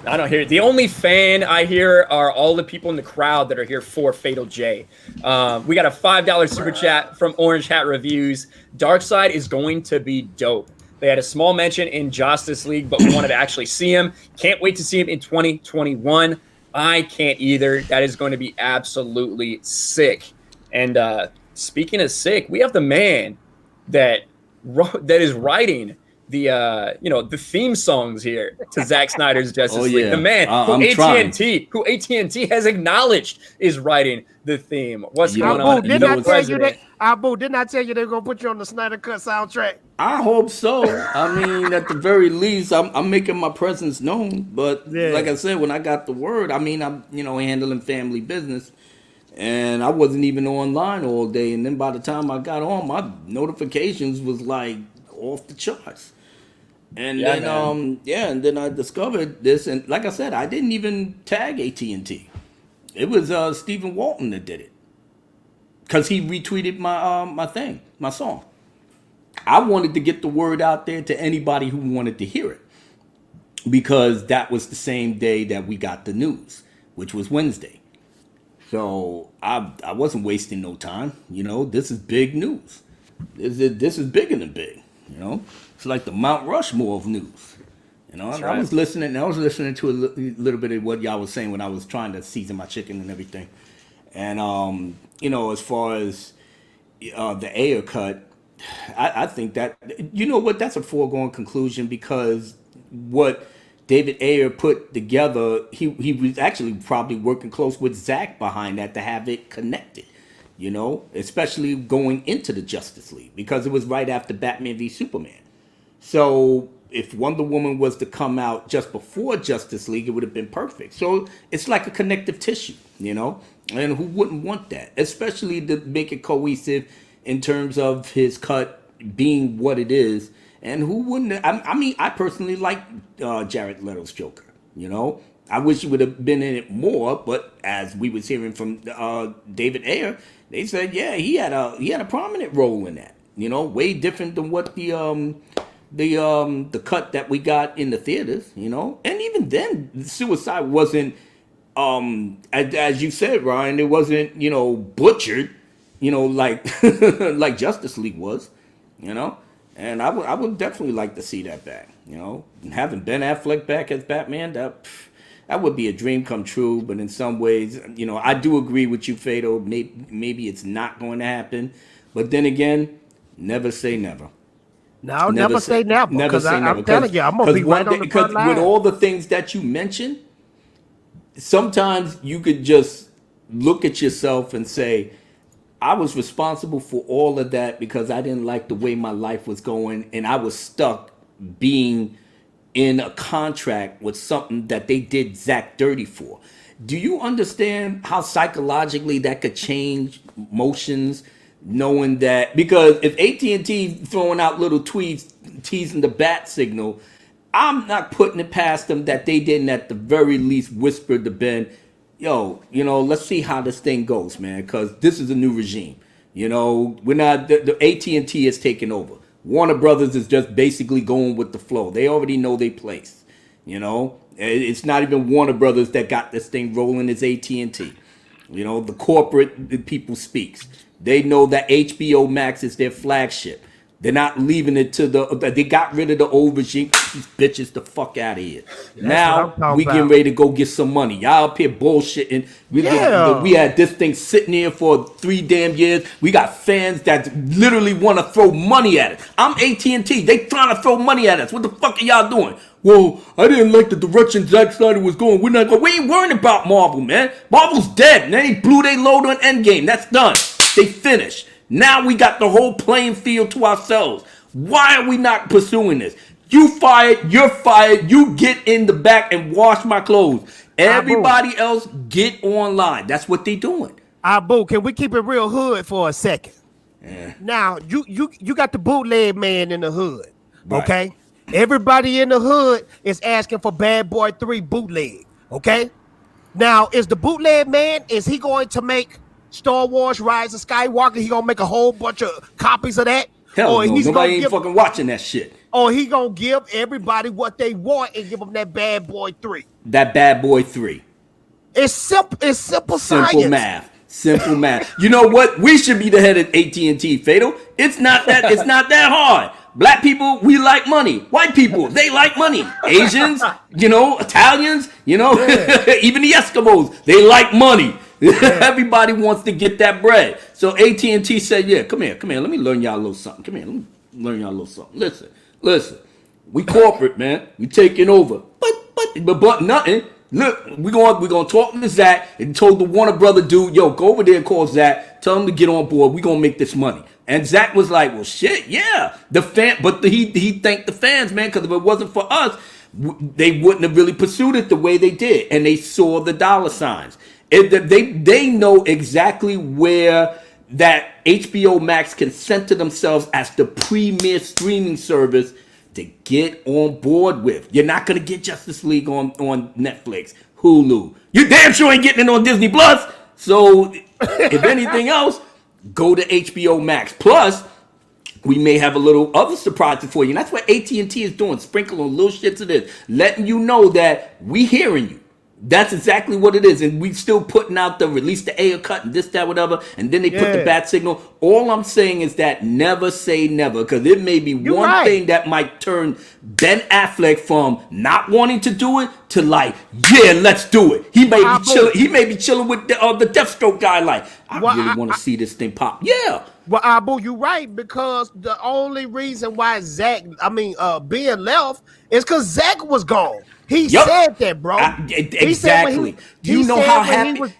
I don't hear it. The only fan I hear are all the people in the crowd that are here for Fatal J. We got a $5 super chat from Orange Hat Reviews. Darkseid is going to be dope. They had a small mention in Justice League, but we wanted to actually see him. Can't wait to see him in 2021. I can't either. That is going to be absolutely sick. And speaking of sick, we have the man that is writing the the theme songs here to Zack Snyder's Justice League. The man who AT&T has acknowledged is writing the theme. What's going on? Didn't I tell you they're gonna put you on the Snyder Cut soundtrack? I hope so. I mean, at the very least, I'm making my presence known. But like I said, when I got the word, I mean, I'm handling family business, and I wasn't even online all day. And then by the time I got on, my notifications was like off the charts. And and then I discovered this, and like I said, I didn't even tag AT&T. It was Stephen Walton that did it, because he retweeted my song. I wanted to get the word out there to anybody who wanted to hear it, because that was the same day that we got the news, which was Wednesday. So I wasn't wasting no time. This is big news. This is bigger than big. It's like the Mount Rushmore of news. I was listening to a little bit of what y'all was saying when I was trying to season my chicken and everything. And as far as the Ayer cut, I think that that's a foregone conclusion, because what David Ayer put together, he was actually probably working close with Zack behind that to have it connected. Especially going into the Justice League, because it was right after Batman v Superman. So if Wonder Woman was to come out just before Justice League, it would have been perfect. So it's like a connective tissue, and who wouldn't want that? Especially to make it cohesive in terms of his cut being what it is. And who wouldn't? I mean, I personally like Jared Leto's Joker, I wish he would have been in it more, but as we was hearing from David Ayer, they said, he had a prominent role in that. Way different than what the cut that we got in the theaters. And even then, Suicide wasn't, as you said, Ryan, it wasn't butchered, like like Justice League was, And I would definitely like to see that back. Having Ben Affleck back as Batman, that would be a dream come true. But in some ways, I do agree with you, Fatal. Maybe it's not going to happen. But then again, never say never. No, never say never. Because I'm telling you, I'm going to be right on the front line. With all the things that you mentioned, sometimes you could just look at yourself and say, I was responsible for all of that because I didn't like the way my life was going, and I was stuck being in a contract with something that they did Zack dirty for. Do you understand how psychologically that could change motions, knowing that? Because if AT&T throwing out little tweets teasing the bat signal, I'm not putting it past them that they didn't at the very least whisper to Ben, let's see how this thing goes, man, because this is a new regime. We're not, the AT&T has taken over. Warner Brothers is just basically going with the flow. They already know their place. It's not even Warner Brothers that got this thing rolling, it's AT&T. You know, the corporate people speaks. They know that HBO Max is their flagship. They're not leaving it to they got rid of the old regime. These bitches the fuck out of here. Now we getting ready to go get some money. Y'all up here bullshitting. We had this thing sitting here for 3 damn years. We got fans that literally want to throw money at it. I'm AT&T. They trying to throw money at us. What the fuck are y'all doing? Well, I didn't like the direction Zack Snyder was going. We ain't worrying about Marvel, man. Marvel's dead. And they blew their load on Endgame. That's done. They finished. Now we got the whole playing field to ourselves. Why are we not pursuing this? You fired, you're fired. You get in the back and wash my clothes. Everybody else get online. That's what they doing. Boo, can we keep it real hood for a second? Yeah. Now, you got the bootleg man in the hood, okay? Right. Everybody in the hood is asking for Bad Boy 3 bootleg, okay? Now, is the bootleg man, is he going to make Star Wars Rise of Skywalker? He gonna make a whole bunch of copies of that? Hell no, nobody ain't fucking watching that shit. Or he gonna give everybody what they want and give them that Bad Boy 3. That Bad Boy 3. It's simple. It's simple science. Simple math. Simple math. You know what? We should be the head of AT&T, Fatal. It's not that hard. Black people, we like money. White people, they like money. Asians, Italians, even the Eskimos, they like money. Everybody wants to get that bread. So AT&T said, yeah, come here. Let me learn y'all a little something. Come here, let me learn y'all a little something. Listen. We corporate, man. We taking over. But nothing. Look, we're gonna talk to Zach and told the Warner Brother dude, yo, go over there and call Zach. Tell him to get on board. We're gonna make this money. And Zach was like, well, shit, yeah. He thanked the fans, man, because if it wasn't for us, they wouldn't have really pursued it the way they did. And they saw the dollar signs. They know exactly where that HBO Max can center themselves as the premier streaming service to get on board with. You're not going to get Justice League on Netflix, Hulu. You damn sure ain't getting it on Disney Plus. So if anything else, go to HBO Max. Plus, we may have a little other surprises for you. And that's what AT&T is doing, sprinkling little shits of this, letting you know that we hearing you. That's exactly what it is. And we still putting out the release the air cut and this, that, whatever. And then they put the bat signal. All I'm saying is that never say never. Because it may be one thing that might turn Ben Affleck from not wanting to do it to like, yeah, let's do it. He may be chilling with the Deathstroke guy like, I really want to see this thing pop. Yeah. Well, Abu, you're right, because the only reason why being left is because Zach was gone. He said that, bro. Exactly. Do you know how happy?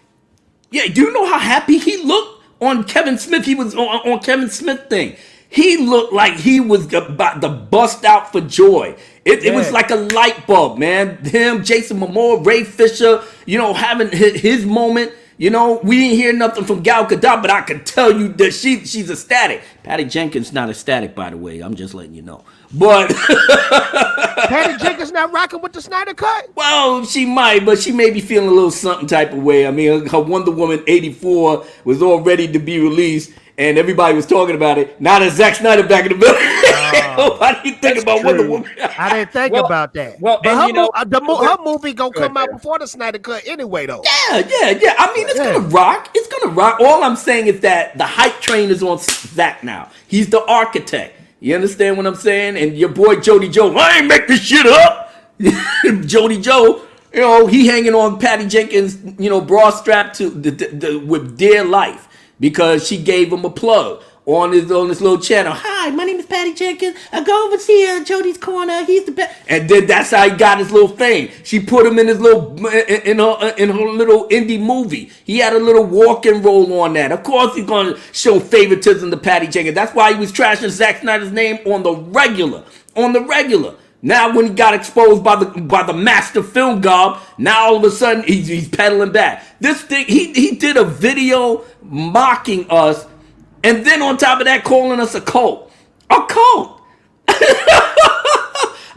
Do you know how happy he looked on Kevin Smith? He was on Kevin Smith thing. He looked like he was about to bust out for joy. It was like a light bulb, man. Him, Jason Momoa, Ray Fisher, having his moment. We didn't hear nothing from Gal Gadot, but I can tell you that she's ecstatic. Patty Jenkins not ecstatic, by the way. I'm just letting you know. But Patty Jenkins not rocking with the Snyder Cut? Well, she might, but she may be feeling a little something type of way. I mean, her Wonder Woman 84 was all ready to be released, and everybody was talking about it. Now that Zack Snyder back in the building, nobody think about Wonder Woman. I didn't think about that. Well, but her movie gonna come out before the Snyder Cut anyway, though. Yeah. I mean, it's gonna rock. It's gonna rock. All I'm saying is that the hype train is on Zack now. He's the architect. You understand what I'm saying? And your boy Jody Joe, I ain't make this shit up. Jody Joe, he hanging on Patty Jenkins, bra strap to with dear life because she gave him a plug on this little channel. Hi, my name is Patty Jenkins. I go over to Jody's corner. He's the best. And then that's how he got his little thing. She put him in his little in her little indie movie. He had a little walk and roll on that. Of course, he's gonna show favoritism to Patty Jenkins. That's why he was trashing Zack Snyder's name on the regular. Now, when he got exposed by the master film gob, now all of a sudden he's pedaling back. This thing, he did a video mocking us. And then on top of that, calling us a cult. A cult.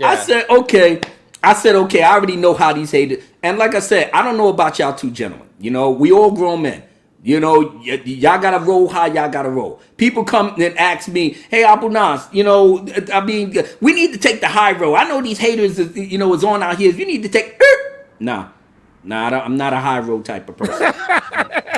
I said, okay. I already know how these haters. And like I said, I don't know about y'all two gentlemen. We all grown men. Y'all got to roll how y'all got to roll. People come and ask me, hey, Abu Nas, we need to take the high road. I know these haters, is on out here. You need to take... Nah, I'm not a high road type of person.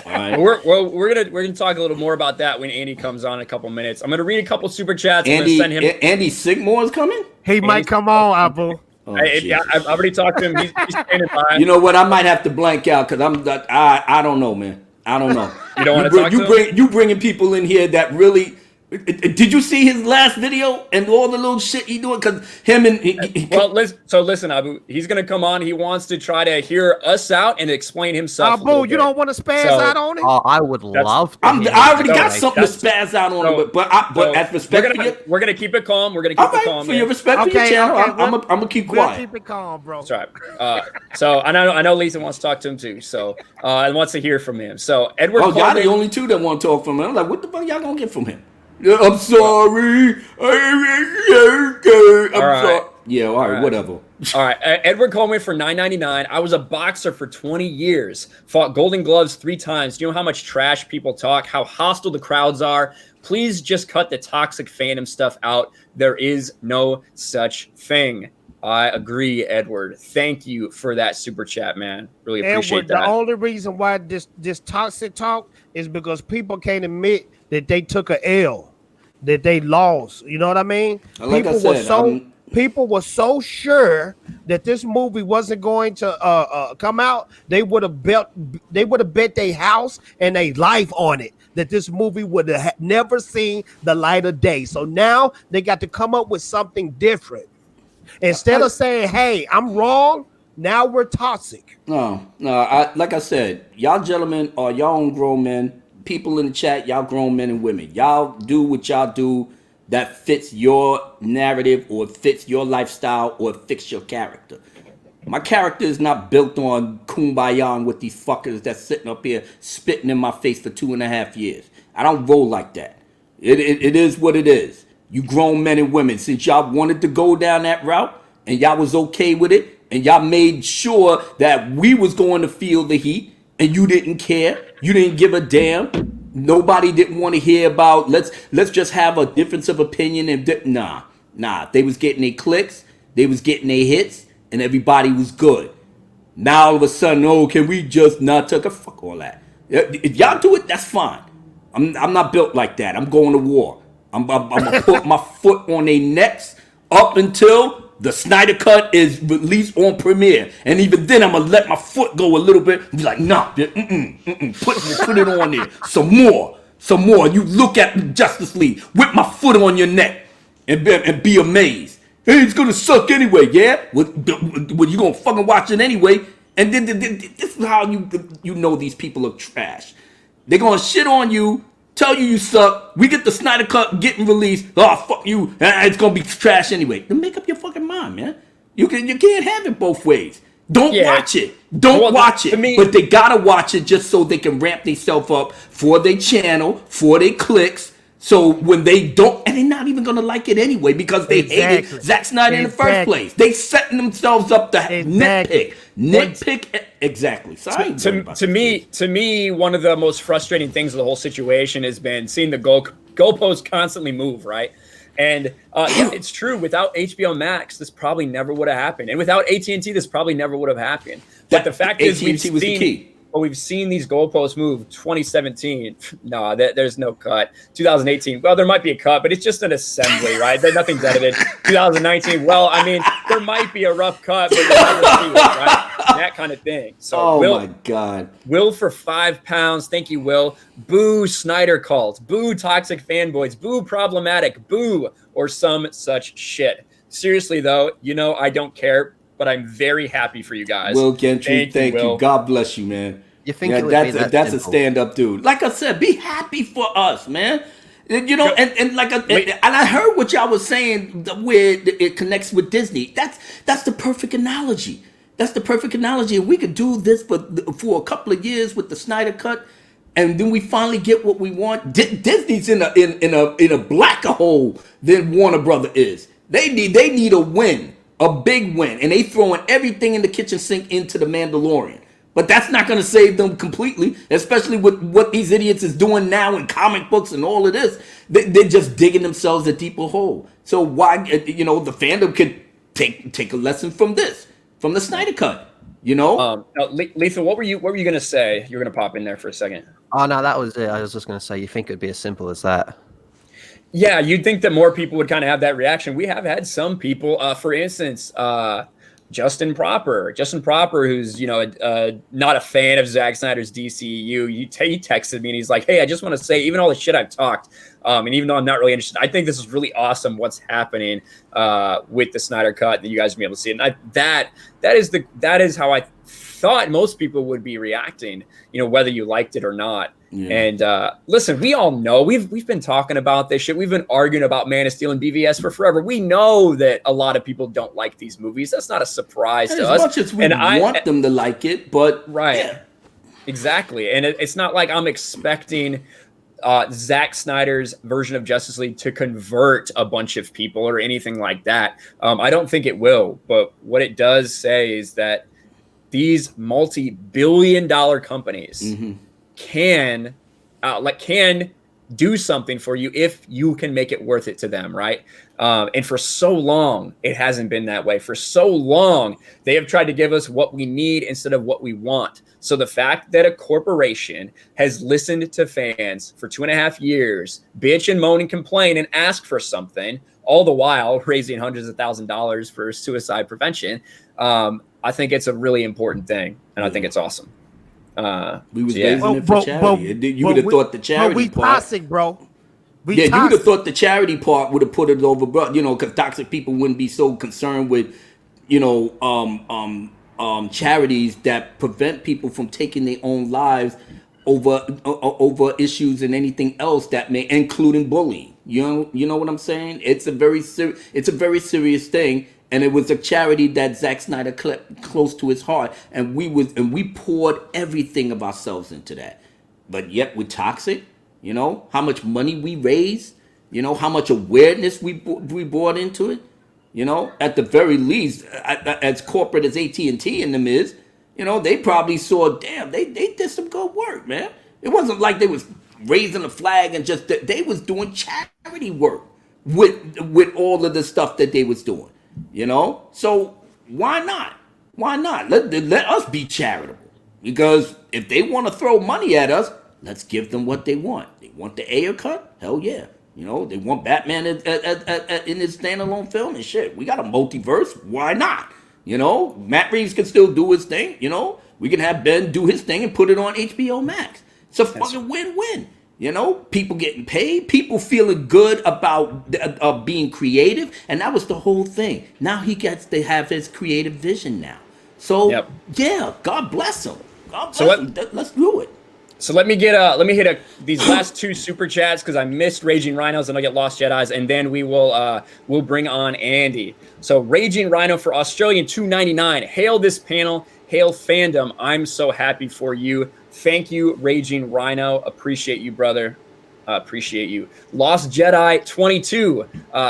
All right. We're gonna talk a little more about that when Andy comes on in a couple minutes. I'm gonna read a couple super chats. I'm gonna send him. Andy Sigmore is coming. He might come on, Apple. Oh, I've already talked to him. He's standing by. You know what? I might have to blank out because I don't know, man. I don't know. You don't want to talk to him? You bringing people in here that really. Did you see his last video and all the little shit he doing? Because him and listen, Abu. He's gonna come on. He wants to try to hear us out and explain himself. Abu, you don't want to spaz out on it? Oh, I would love to. I already got something to spaz out on him, but as respect for you, we're gonna keep it calm. We're gonna keep it calm. For your respect for your channel, I'm gonna keep quiet. Keep it calm, bro. That's right. So I know Lisa wants to talk to him too. So and wants to hear from him. So Edward. Oh, y'all the only two that want to talk from him. I'm like, what the fuck y'all gonna get from him? I'm sorry. I'm sorry. Yeah, all right, whatever. All right, Edward Coleman for $9.99. I was a boxer for 20 years. Fought Golden Gloves 3 times. Do you know how much trash people talk? How hostile the crowds are? Please just cut the toxic fandom stuff out. There is no such thing. I agree, Edward. Thank you for that super chat, man. Really appreciate Edward, that. The only reason why this toxic talk is because people can't admit that they took a L, that they lost. You know what I mean? Like People were so sure that this movie wasn't going to come out. They would have bet their house and their life on it that this movie would have never seen the light of day. So now they got to come up with something different. Instead of saying, "Hey, I'm wrong," now we're toxic. No. Like I said, y'all gentlemen are y'all own grown men. People in the chat, y'all grown men and women. Y'all do what y'all do that fits your narrative or fits your lifestyle or fits your character. My character is not built on kumbaya with these fuckers that's sitting up here spitting in my face for 2.5 years. I don't roll like that. It is what it is. You grown men and women, since y'all wanted to go down that route and y'all was okay with it and y'all made sure that we was going to feel the heat and you didn't care, you didn't give a damn, nobody didn't want to hear about let's just have a difference of opinion and nah. They was getting their clicks, they was getting their hits, and everybody was good. Now all of a sudden, oh, can we just not take a fuck all that? If y'all do it, that's fine. I'm not built like that. I'm going to war. I'm gonna put my foot on their necks up until the Snyder Cut is released on Premiere, and even then I'm gonna let my foot go a little bit and be like, nah, put it on there some more. You look at Justice League, whip my foot on your neck, and be amazed. Hey, it's gonna suck anyway, yeah? Well, you gonna fucking watch it anyway, and then this is how you know these people are trash. They're gonna shit on you. Tell you suck. We get the Snyder Cut getting released. Oh, fuck you. It's going to be trash anyway. Then make up your fucking mind, man. You can't have it both ways. Don't watch it. Don't watch it. But they got to watch it just so they can ramp themselves up for their channel, for their clicks. So when they don't, and they're not even going to like it anyway because they hated Zack Snyder in the first place. They setting themselves up to nitpick. Exactly. So to me, one of the most frustrating things of the whole situation has been seeing the goalposts constantly move, right? And yeah, it's true. Without HBO Max, this probably never would have happened, and without AT&T, this probably never would have happened. But the fact is, we've seen these goalposts move. 2017, no, there's no cut. 2018, well, there might be a cut, but it's just an assembly, right? Nothing's edited. 2019, well, I mean, there might be a rough cut, but you'll never see it, right? That kind of thing. So, my God. Will for £5. Thank you, Will. Boo Snyder cult. Boo toxic fanboys. Boo problematic. Boo or some such shit. Seriously, though, I don't care, but I'm very happy for you guys. Will Gentry, thank you. God bless you, man. You think that's a stand-up dude. Like I said, be happy for us, man. And I heard what y'all was saying where it connects with Disney. That's the perfect analogy. That's the perfect analogy. If we could do this for a couple of years with the Snyder Cut, and then we finally get what we want. Disney's in a blacker hole than Warner Brother is. They need a win, a big win, and they throwing everything in the kitchen sink into the Mandalorian. But that's not going to save them completely, especially with what these idiots is doing now in comic books and all of this. They're just digging themselves a deeper hole. So why, the fandom could take a lesson from this, from the Snyder Cut. You know. Lethal, what were you gonna say? You were gonna pop in there for a second. Oh no, that was it. I was just gonna say, you think it'd be as simple as that? Yeah, you'd think that more people would kind of have that reaction. We have had some people, for instance, Justin Proper, who's not a fan of Zack Snyder's DCEU. He texted me and he's like, "Hey, I just want to say, even all the shit I've talked, and even though I'm not really interested, I think this is really awesome. What's happening with the Snyder Cut that you guys will be able to see it." And that is how I thought most people would be reacting. Whether you liked it or not. Yeah. And listen, we all know we've been talking about this shit. We've been arguing about Man of Steel and BVS for forever. We know that a lot of people don't like these movies. That's not a surprise to us. As much as we want them to like it, but right, yeah. Exactly. And it's not like I'm expecting Zack Snyder's version of Justice League to convert a bunch of people or anything like that. I don't think it will. But what it does say is that these multi-billion-dollar companies. Mm-hmm. can do something for you if you can make it worth it to them, right? And for so long, it hasn't been that way. For so long, they have tried to give us what we need instead of what we want. So the fact that a corporation has listened to fans for 2.5 years, bitch and moan and complain and ask for something, all the while raising hundreds of $1,000s for suicide prevention, I think it's a really important thing, and I think it's awesome. We was raising it for charity. You would have thought the charity part. Toxic, bro. You would have thought the charity part would have put it over, bro. Because toxic people wouldn't be so concerned with, charities that prevent people from taking their own lives over issues and anything else that may, including bullying. You know what I'm saying? It's a very serious thing. And it was a charity that Zack Snyder kept close to his heart, and we poured everything of ourselves into that. But yet we're toxic. How much money we raised. How much awareness we brought into it. At the very least, as corporate as AT&T and them is, they probably saw, damn, they did some good work, man. It wasn't like they was raising a flag and just they was doing charity work with all of the stuff that they was doing. So why not? Let us be charitable, because if they want to throw money at us, let's give them what they want. They want the Ayer cut? Hell yeah. They want Batman in his standalone film and shit. We got a multiverse. Why not? Matt Reeves can still do his thing. We can have Ben do his thing and put it on HBO Max. It's a fucking win-win. People getting paid, people feeling good about being creative, and that was the whole thing. Now he gets to have his creative vision now. So yeah, God bless him. God bless him. Let's do it. So let me hit these last two super chats because I missed Raging Rhinos and I get Lost Jedis, and then we'll bring on Andy. So Raging Rhino for Australian $2.99. Hail this panel, hail fandom. I'm so happy for you. Thank you, Raging Rhino. Appreciate you, brother. Appreciate you. Lost Jedi 22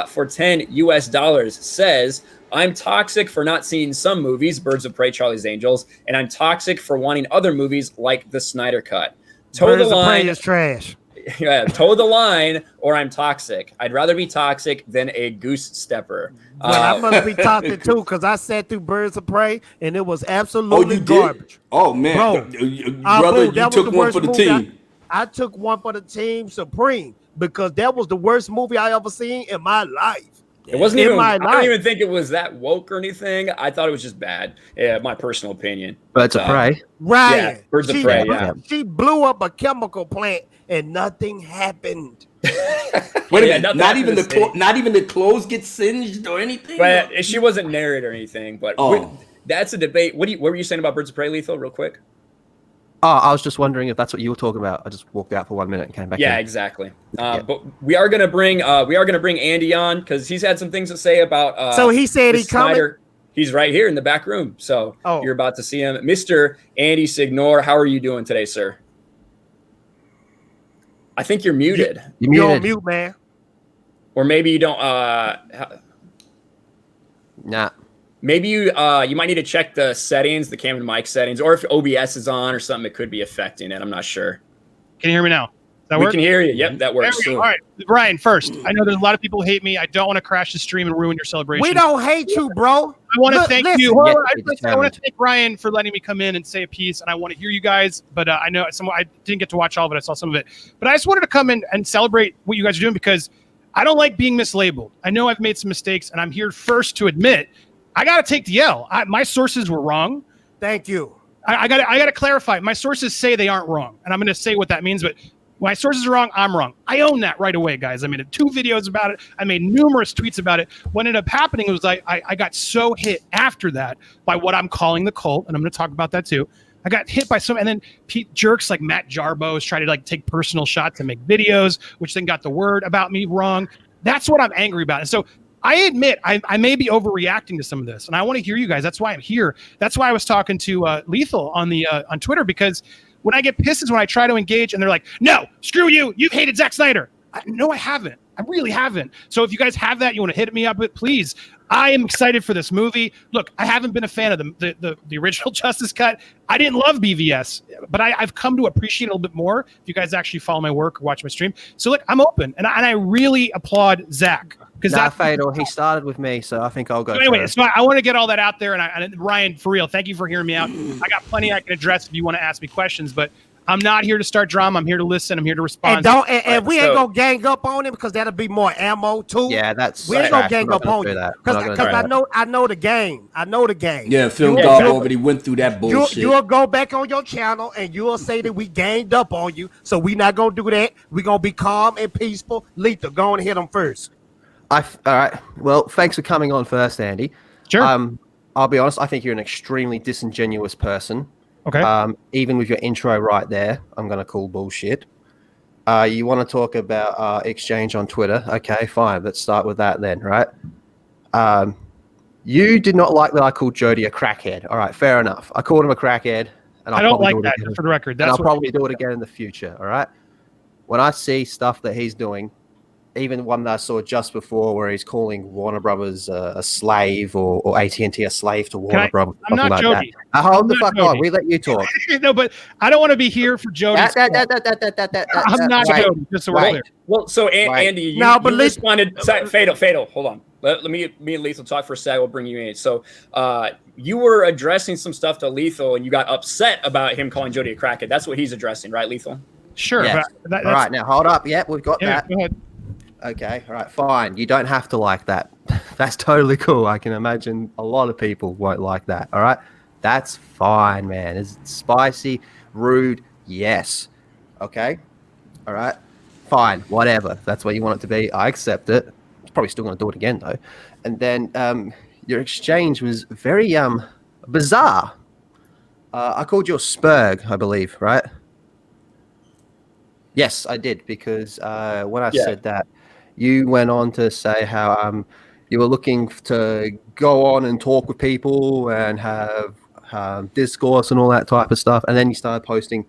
for $10 says, I'm toxic for not seeing some movies, Birds of Prey, Charlie's Angels, and I'm toxic for wanting other movies like the Snyder Cut. Toe the line. Birds of Prey is trash. Yeah, toe the line, or I'm toxic. I'd rather be toxic than a goose stepper. Well, I must be toxic too, because I sat through Birds of Prey and it was absolutely garbage. Oh man, brother, you took one for the team. I took one for the team, Supreme, because that was the worst movie I ever seen in my life. It wasn't even. I don't even think it was that woke or anything. I thought it was just bad. Yeah, my personal opinion. Birds of Prey. Right. Yeah, Birds of Prey. Yeah. She blew up a chemical plant and nothing happened. Wait a minute. Not even the clothes get singed or anything. But she wasn't narrated or anything. But that's a debate. What were you saying about Birds of Prey, Lethal? Real quick. Oh, I was just wondering if that's what you were talking about. I just walked out for 1 minute and came back. Yeah, exactly. But we are gonna bring Andy on because he's had some things to say about. So he said he's coming. He's right here in the back room. So you're about to see him, Mr. Andy Signore. How are you doing today, sir? I think you're muted. You're on mute, man. Or maybe you don't. Nah. Maybe you might need to check the settings, the camera and mic settings, or if OBS is on or something, it could be affecting it. I'm not sure. Can you hear me now? We can hear you. Yep, that works. All right, Brian. First, I know there's a lot of people who hate me. I don't want to crash the stream and ruin your celebration. We don't hate you, bro. want to thank you. Yet Well, to be I want determined. to thank Ryan for letting me come in and say a piece, and I want to hear you guys. But I know I didn't get to watch all of it. I saw some of it, but I just wanted to come in and celebrate what you guys are doing because I don't like being mislabeled. I know I've made some mistakes, and I'm here first to admit I got to take the L. My sources were wrong. Thank you. I got to clarify. My sources say they aren't wrong, and I'm going to say what that means. But my sources are wrong. I'm wrong. I own that right away, guys. I made 2 videos about it. I made numerous tweets about it. What ended up happening was I got so hit after that by what I'm calling the cult, and I'm going to talk about that too. I got hit by some, and then jerks like Matt Jarbo's tried to take personal shots and make videos, which then got the word about me wrong. That's what I'm angry about. And so I admit I may be overreacting to some of this, and I want to hear you guys. That's why I'm here. That's why I was talking to Lethal on Twitter, because when I get pissed is when I try to engage, and they're like, "No, screw you. You've hated Zack Snyder." No, I haven't. I really haven't. So if you guys have that, you want to hit me up with, please. I am excited for this movie. Look, I haven't been a fan of the original Justice Cut. I didn't love BVS, but I've come to appreciate it a little bit more if you guys actually follow my work or watch my stream. So look, I'm open, and I really applaud Zach. Nah, Fatal, he started with me, so I think I'll go. So anyway, first. so I want to get all that out there, and Ryan, for real, thank you for hearing me out. I got plenty I can address if you want to ask me questions, but I'm not here to start drama. I'm here to listen. I'm here to respond. And we ain't gonna gang up on him because that'll be more ammo too. Yeah, that's. We ain't gonna gang up on you because I know the game. I know the game. Yeah, Film Dog already went through that bullshit. You'll go back on your channel and you'll say that we ganged up on you. So we not gonna do that. We gonna be calm and peaceful. Lethal, go and hit them first. All right. Well, thanks for coming on first, Andy. Sure. I'll be honest. I think you're an extremely disingenuous person. Okay. Even with your intro right there, I'm going to call bullshit. You want to talk about exchange on Twitter? Okay, fine. Let's start with that then, right? You did not like that I called Jody a crackhead. All right, fair enough. I called him a crackhead, and I don't like that, for the record. I'll probably do it again in the future. All right. When I see stuff that he's doing, even one that I saw just before where he's calling Warner Brothers a slave or AT&T a slave to Warner Brothers. I'm not like Jody. That. Hold the fuck on. We let you talk. No, but I don't want to be here for Jody. I'm not Jody, just so we're clear. Well, so Andy, you responded. Fatal. Hold on. Let me and Lethal talk for a sec. We'll bring you in. So you were addressing some stuff to Lethal, and you got upset about him calling Jody a crackhead. That's what he's addressing, right, Lethal? Sure. Yes. But all right, now hold up. Yeah, we've got that. Go ahead. Okay, all right, fine. You don't have to like that. That's totally cool. I can imagine a lot of people won't like that. All right, that's fine, man. It's spicy, rude, yes. Okay, all right, fine, whatever. That's what you want it to be. I accept it. I'm probably still going to do it again though. And then your exchange was very bizarre. I called you a spurg, I believe, right? Yes, I did, because when I said that, you went on to say how you were looking to go on and talk with people and have discourse and all that type of stuff. And then you started posting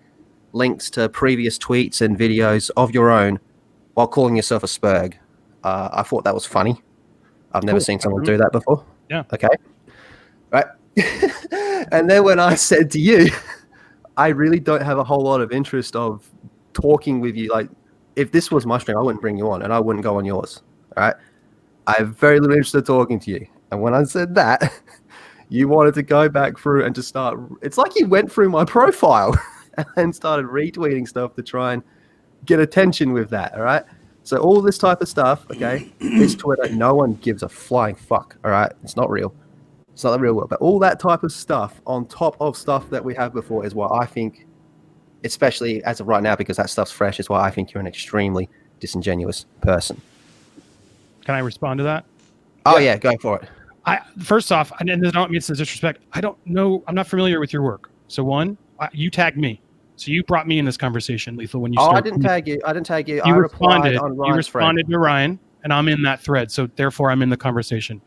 links to previous tweets and videos of your own while calling yourself a spurg. I thought that was funny. I've never seen someone do that before. Yeah. Okay. Right. And then when I said to you, I really don't have a whole lot of interest of talking with you. Like, if this was my stream, I wouldn't bring you on and I wouldn't go on yours. All right. I have very little interest in talking to you. And when I said that, you wanted to go back through and just start. It's like you went through my profile and then started retweeting stuff to try and get attention with that. All right. So all this type of stuff, okay, this Twitter, no one gives a flying fuck. All right. It's not real. It's not the real world. But all that type of stuff on top of stuff that we have before is what I think, especially as of right now, because that stuff's fresh, is why I think you're an extremely disingenuous person. Can I respond to that? Oh yeah, go for it. First off, and I don't mean this as disrespect, I don't know, I'm not familiar with your work. So one, you tagged me. So you brought me in this conversation, Lethal, when you started. I didn't tag you. I didn't tag you. You I responded. On you responded to Ryan, and I'm in that thread. So therefore, I'm in the conversation.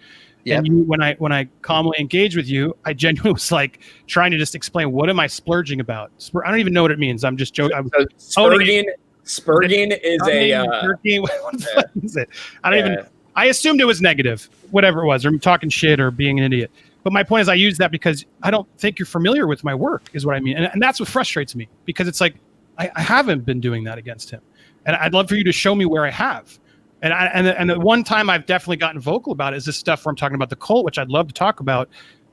Yep. And you, when I calmly engaged with you, I genuinely was like trying to just explain, what am I splurging about? I don't even know what it means. I'm just joking. Spurging is what is it? I don't even. I assumed it was negative, whatever it was, or I'm talking shit or being an idiot. But my point is, I use that because I don't think you're familiar with my work, is what I mean. And that's what frustrates me, because it's like I haven't been doing that against him. And I'd love for you to show me where I have. And the one time I've definitely gotten vocal about it is this stuff where I'm talking about the cult, which I'd love to talk about,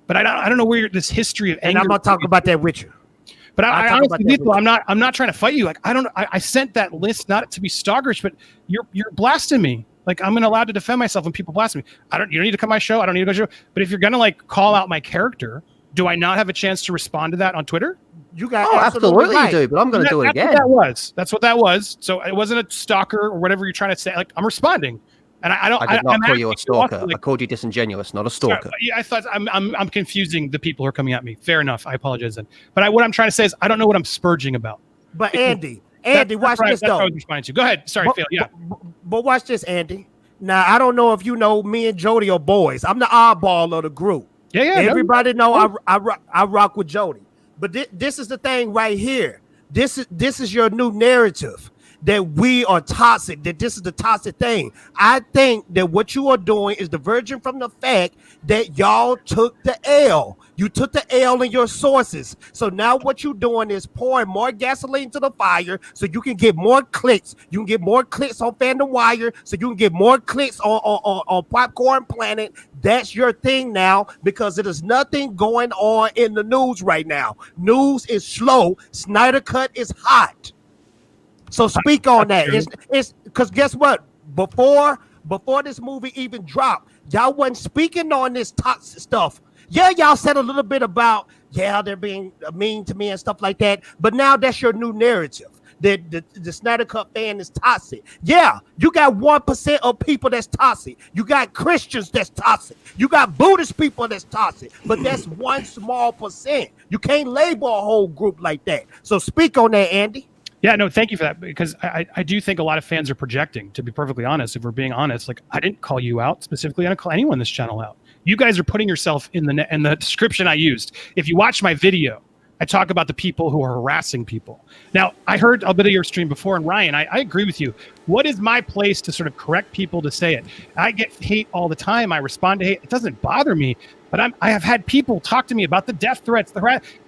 but I don't know where this history of anger. And I'm gonna talk about that with you. But I honestly, Lethal, I'm not trying to fight you. Like I sent that list not to be stalkerish, but you're blasting me. Like I'm allowed to defend myself when people blast me. You don't need to come to my show. I don't need to go to your show. But if you're gonna like call out my character, do I not have a chance to respond to that on Twitter? You got absolutely right. you do, but I'm going to do it again. That's what that was. So it wasn't a stalker or whatever you're trying to say. Like I'm responding, and I did not call you a stalker. I called you disingenuous, not a stalker. I thought I'm confusing the people who are coming at me. Fair enough. I apologize then. But what I'm trying to say is I don't know what I'm spurging about. But Andy, watch this though. That's what I was responding to. Go ahead. Sorry, Phil. Yeah. But watch this, Andy. Now I don't know if you know me and Jody are boys. I'm the oddball of the group. Yeah. Everybody know I rock with Jody. But this is the thing right here. This is your new narrative that we are toxic, that this is the toxic thing. I think that what you are doing is diverging from the fact that y'all took the L. You took the L in your sources. So now what you're doing is pouring more gasoline to the fire so you can get more clicks. You can get more clicks on Fandom Wire so you can get more clicks on Popcorn Planet. That's your thing now because there is nothing going on in the news right now. News is slow. Snyder Cut is hot. So speak on that. It's because guess what? Before this movie even dropped, y'all wasn't speaking on this toxic stuff. Yeah, y'all said a little bit about they're being mean to me and stuff like that. But now that's your new narrative. The Snyder Cut fan is toxic. Yeah, you got 1% of people that's toxic. You got Christians that's toxic. You got Buddhist people that's toxic. But that's one small percent. You can't label a whole group like that. So speak on that, Andy. Yeah, no, thank you for that, because I do think a lot of fans are projecting, to be perfectly honest. If we're being honest, like I didn't call you out specifically. I didn't call anyone in this channel out. You guys are putting yourself in the description I used. If you watch my video, I talk about the people who are harassing people. Now, I heard a bit of your stream before, and Ryan, I agree with you. What is my place to sort of correct people to say it? I get hate all the time. I respond to hate. It doesn't bother me, but I have had people talk to me about the death threats.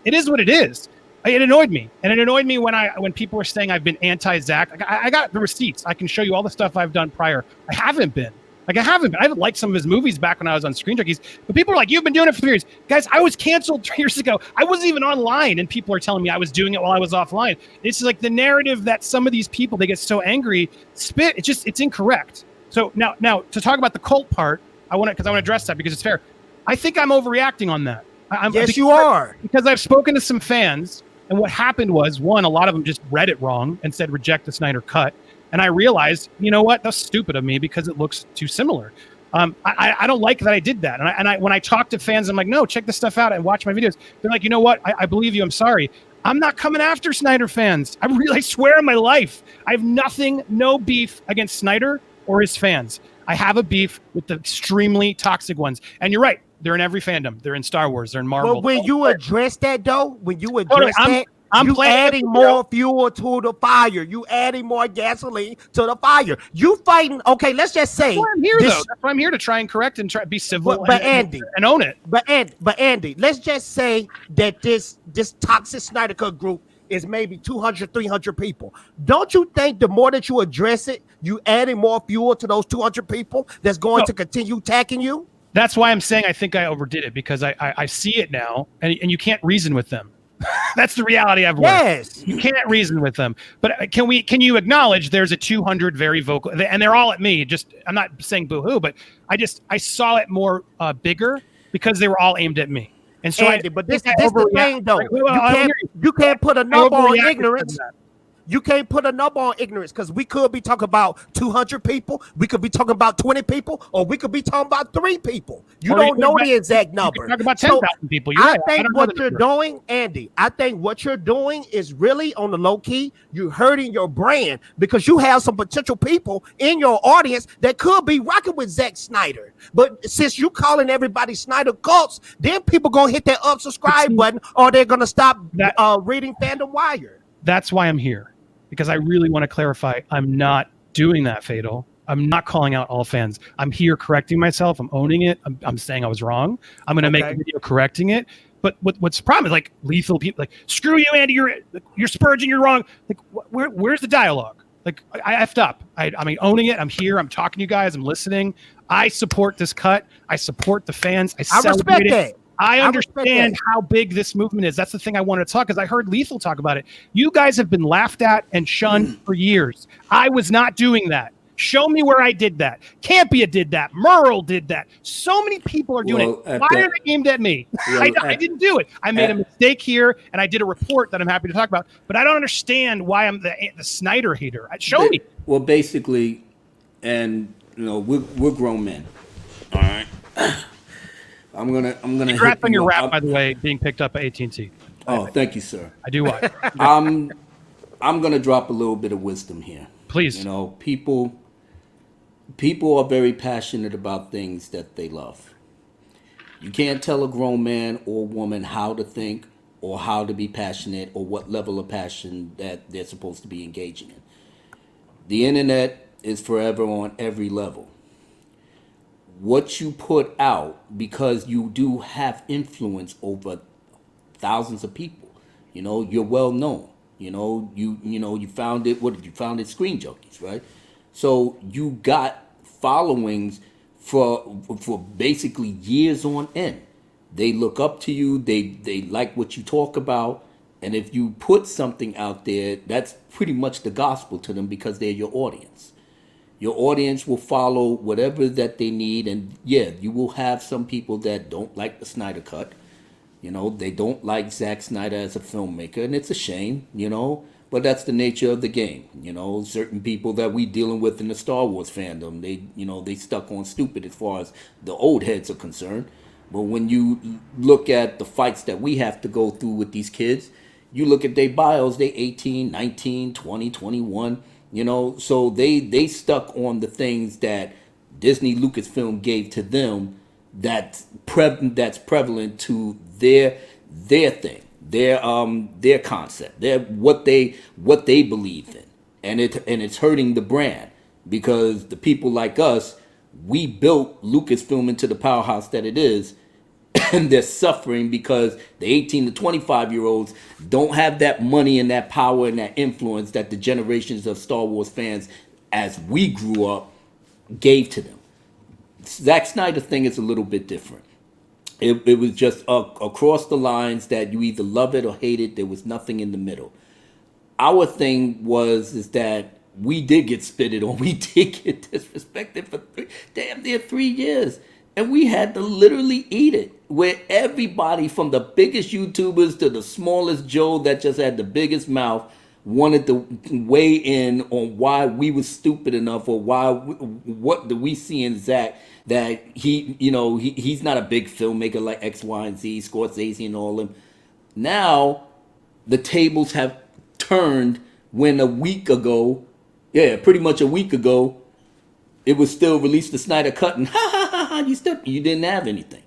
It is what it is. It annoyed me, and it annoyed me when people were saying I've been anti-Zack. I got the receipts. I can show you all the stuff I've done prior. I haven't been. I haven't liked some of his movies back when I was on Screen Junkies, but people are like, you've been doing it for 3 years. Guys, I was canceled 3 years ago. I wasn't even online, and people are telling me I was doing it while I was offline. It's like the narrative that some of these people, they get so angry, it's incorrect. So now to talk about the cult part, I want to address that because it's fair. I think I'm overreacting on that. Yes, you are. Because I've spoken to some fans, and what happened was, one, a lot of them just read it wrong and said reject the Snyder Cut. And I realized, you know what? That's stupid of me because it looks too similar. I don't like that I did that. And when I talk to fans, I'm like, no, check this stuff out and watch my videos. They're like, you know what? I believe you. I'm sorry. I'm not coming after Snyder fans. I swear on my life. I have no beef against Snyder or his fans. I have a beef with the extremely toxic ones. And you're right. They're in every fandom. They're in Star Wars. They're in Marvel. But when you address that, though, you adding more fuel to the fire. You adding more gasoline to the fire. You fighting. Okay, let's just say. That's why I'm here, though. That's why I'm here to try and correct and try be civil. But Andy, and own it. But Andy, let's just say that this toxic Snyder Cut group is maybe 200, 300 people. Don't you think the more that you address it, you adding more fuel to those 200 people that's going to continue attacking you? That's why I'm saying I think I overdid it because I see it now, and you can't reason with them. That's the reality I've learned. Yes, you can't reason with them. But can you acknowledge there's a 200 very vocal, and they're all at me. Just I'm not saying boo-hoo, but I saw it more bigger because they were all aimed at me. And so, Andy, but this the thing though. You can't put a number on ignorance. You can't put a number on ignorance because we could be talking about 200 people, we could be talking about 20 people, or we could be talking about 3 people. You don't know the exact number. Talk about 10,000 people. You're I right. think what you're doing, Andy, I think what you're doing is really on the low key. You're hurting your brand because you have some potential people in your audience that could be rocking with Zack Snyder. But since you calling everybody Snyder cults, then people gonna hit that unsubscribe button, or they're gonna stop reading Fandom Wire. That's why I'm here. Because I really want to clarify, I'm not doing that, Fatal. I'm not calling out all fans. I'm here correcting myself. I'm owning it. I'm saying I was wrong. I'm going to make a video correcting it. But what's the problem is like lethal people, like screw you, Andy. You're spurging. You're wrong. Like where's the dialogue? Like I effed up. I mean, owning it. I'm here. I'm talking to you guys. I'm listening. I support this cut. I support the fans. I celebrate it. that. I understand how big this movement is. That's the thing I wanted to talk, because I heard Lethal talk about it. You guys have been laughed at and shunned for years. I was not doing that. Show me where I did that. Campia did that. Merle did that. So many people are doing it. Why are they aimed at me? I didn't do it. I made a mistake here, and I did a report that I'm happy to talk about. But I don't understand why I'm the Snyder hater. Show me. Well, basically, and we're grown men. All right. I'm gonna. Congrats on your rap, by the way, being picked up by at&t. Oh, thank you, sir. I do watch. I'm gonna drop a little bit of wisdom here. Please. People are very passionate about things that they love. You can't tell a grown man or woman how to think or how to be passionate or what level of passion that they're supposed to be engaging in. The internet is forever on every level. What you put out, because you do have influence over thousands of people, you're well known. You found it. What did you found it? Screen Junkies, right? So you got followings for basically years on end. They look up to you. They like what you talk about, and if you put something out there, that's pretty much the gospel to them, because they're your audience. Your audience will follow whatever that they need, and yeah, you will have some people that don't like the Snyder Cut. They don't like Zack Snyder as a filmmaker, and it's a shame, but that's the nature of the game. Certain people that we dealing with in the Star Wars fandom, they stuck on stupid as far as the old heads are concerned. But when you look at the fights that we have to go through with these kids, you look at their bios, they 18, 19, 20, 21, so they stuck on the things that Disney Lucasfilm gave to them that's prevalent to their thing, their concept, what they believe in, and it's hurting the brand, because the people like us, we built Lucasfilm into the powerhouse that it is, and they're suffering because the 18 to 25-year-olds don't have that money and that power and that influence that the generations of Star Wars fans, as we grew up, gave to them. Zack Snyder thing is a little bit different. It was just across the lines that you either love it or hate it. There was nothing in the middle. Our thing is that we did get spitted on. We did get disrespected for damn near 3 years. And we had to literally eat it, where everybody from the biggest YouTubers to the smallest Joe that just had the biggest mouth wanted to weigh in on why we were stupid enough, or what do we see in Zack that he's not a big filmmaker like X, Y, and Z, Scorsese and all them. Now the tables have turned, when pretty much a week ago, it was still released the Snyder Cut, and you didn't have anything.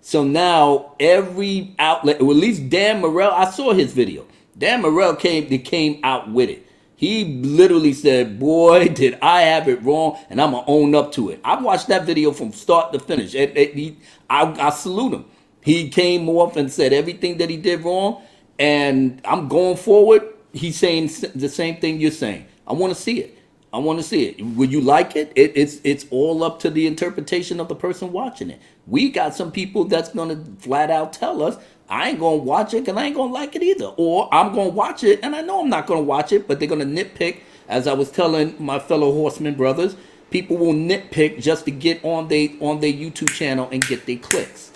So now every outlet, or at least Dan Morrell, I saw his video. Dan Morrell came out with it. He literally said, boy, did I have it wrong, and I'm going to own up to it. I watched that video from start to finish. I salute him. He came off and said everything that he did wrong, and I'm going forward. He's saying the same thing you're saying. I want to see it. Would you like it? It's all up to the interpretation of the person watching it. We got some people that's going to flat out tell us, I ain't going to watch it because I ain't going to like it either. Or I'm going to watch it and I know I'm not going to watch it, but they're going to nitpick. As I was telling my fellow horsemen brothers, people will nitpick just to get on their YouTube channel and get their clicks.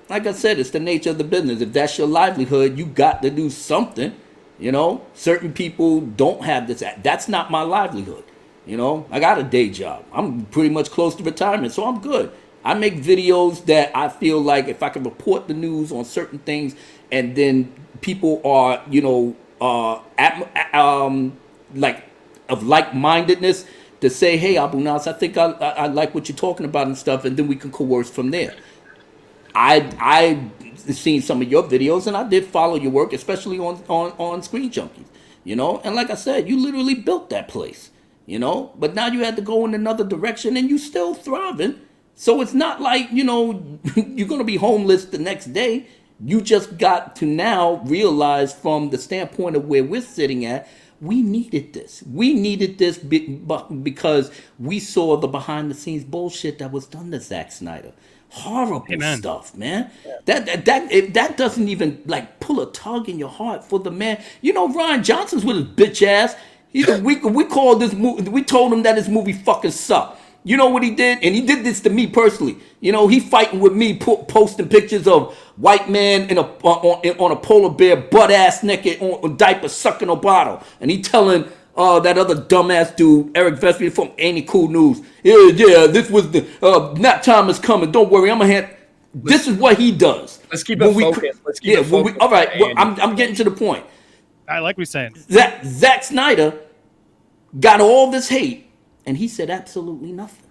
Like I said, it's the nature of the business. If that's your livelihood, you got to do something. Certain people don't have this. That's not my livelihood. I got a day job. I'm pretty much close to retirement, so I'm good. I make videos that I feel like if I can report the news on certain things, and then people are, of like-mindedness, to say, hey, Abu Nas, I think I like what you're talking about and stuff, and then we can coerce from there. I seen some of your videos, and I did follow your work, especially on Screen Junkies, and like I said, you literally built that place, but now you had to go in another direction, and you still thriving. So it's not like, you're going to be homeless the next day. You just got to now realize, from the standpoint of where we're sitting at, we needed this. We needed this because we saw the behind the scenes bullshit that was done to Zack Snyder. Horrible stuff, man. That doesn't even like pull a tug in your heart for the man. You know, Ryan Johnson's with his bitch ass. We called this movie. We told him that this movie fucking sucked. You know what he did? And he did this to me personally. You know, he fighting with me, posting pictures of white man on a polar bear, butt ass naked on diaper, sucking a bottle, and he telling that other dumbass dude, Eric Vespi from Ain't Cool News, yeah, this was the nap time is coming. Don't worry, I'm gonna hand. This is what he does. Let's keep it focused. Let's keep it focused. All right, well, I'm getting to the point. I like what you're saying. Zack Snyder got all this hate, and he said absolutely nothing.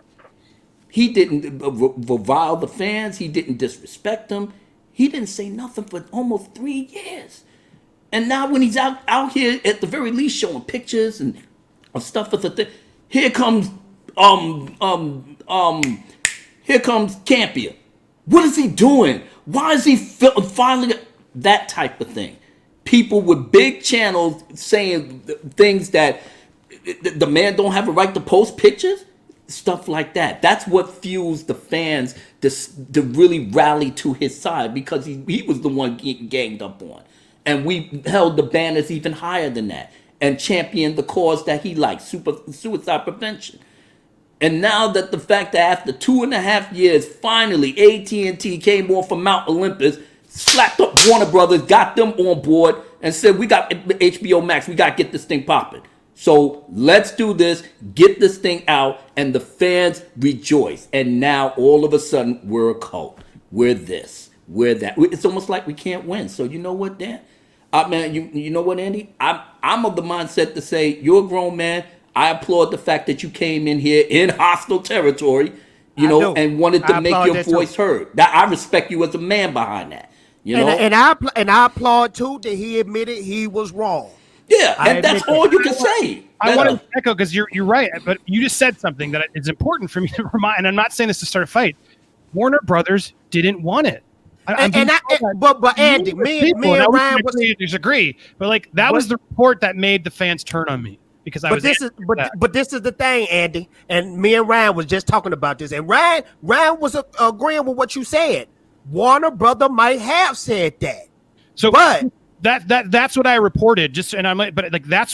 He didn't revile the fans. He didn't disrespect them. He didn't say nothing for almost 3 years. And now when he's out here at the very least showing pictures and of stuff with the thing, here comes Campia. What is he doing? Why is he finally that type of thing? People with big channels saying things that the man don't have a right to post pictures, stuff like that. That's what fuels the fans to really rally to his side, because he was the one getting ganged up on. And we held the banners even higher than that and championed the cause that he liked, suicide prevention. And now that the fact that after 2.5 years, finally at&t came off from Mount Olympus, slapped up Warner Brothers, got them on board, and said, we got HBO Max, we got to get this thing popping. So let's do this, get this thing out, and the fans rejoice. And now all of a sudden, we're a cult. We're this, we're that. It's almost like we can't win. So you know what, Dan? Man, you know what, Andy? I'm of the mindset to say, you're a grown man. I applaud the fact that you came in here in hostile territory, and wanted to make your voice heard. That I respect you as a man behind that. You know, and I applaud too that he admitted he was wrong. Yeah, and that's all you can say. I want to echo, because you're right, but you just said something that is important for me to remind. And I'm not saying this to start a fight. Warner Brothers didn't want it. But Andy, me and Ryan disagree. But like that was the report that made the fans turn on me, because I was. But this is the thing, Andy, and me and Ryan was just talking about this, and Ryan was agreeing with what you said. Warner Brother might have said that. So, but that's what I reported. That's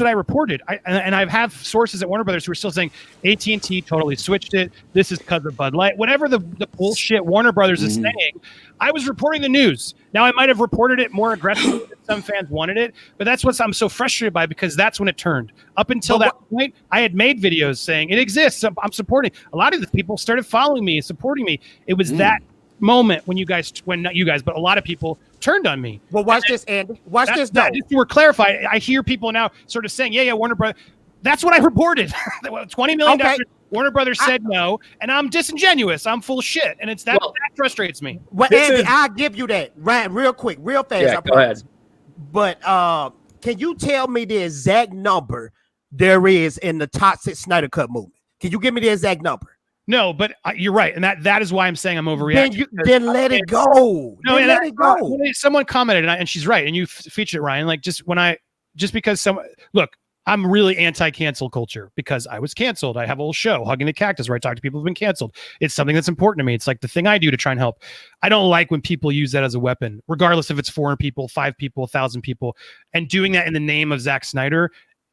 what I reported. I have sources at Warner Brothers who are still saying at&t totally switched it. This is because of Bud Light. Whatever the bullshit Warner Brothers is saying, I was reporting the news. Now I might have reported it more aggressively than some fans wanted it, but that's what I'm so frustrated by, because that's when it turned. Up until that point, I had made videos saying it exists. I'm supporting. A lot of the people started following me, supporting me. It was that moment when not you guys, but a lot of people turned on me. Well, watch this, Andy. Watch this, though. Just to clarify, I hear people now sort of saying, yeah, Warner Brothers. That's what I reported. $20 million. Okay. Warner Brothers said no, and I'm disingenuous. I'm full of shit, and that frustrates me. Well, Andy, I'll give you that. Ryan, real quick, real fast. Yeah, go ahead. But can you tell me the exact number there is in the toxic Snyder Cut movement? Can you give me the exact number? No, but you're right, and that is why I'm saying I'm overreacting. Then let it go. No, let it go. Someone commented, and she's right, and you featured it, Ryan. Like I'm really anti-cancel culture because I was canceled. I have a whole show, Hugging the Cactus, where I talk to people who've been canceled. It's something that's important to me. It's like the thing I do to try and help. I don't like when people use that as a weapon, regardless if it's 4 people, 5 people, 1,000 people, and doing that in the name of Zack Snyder.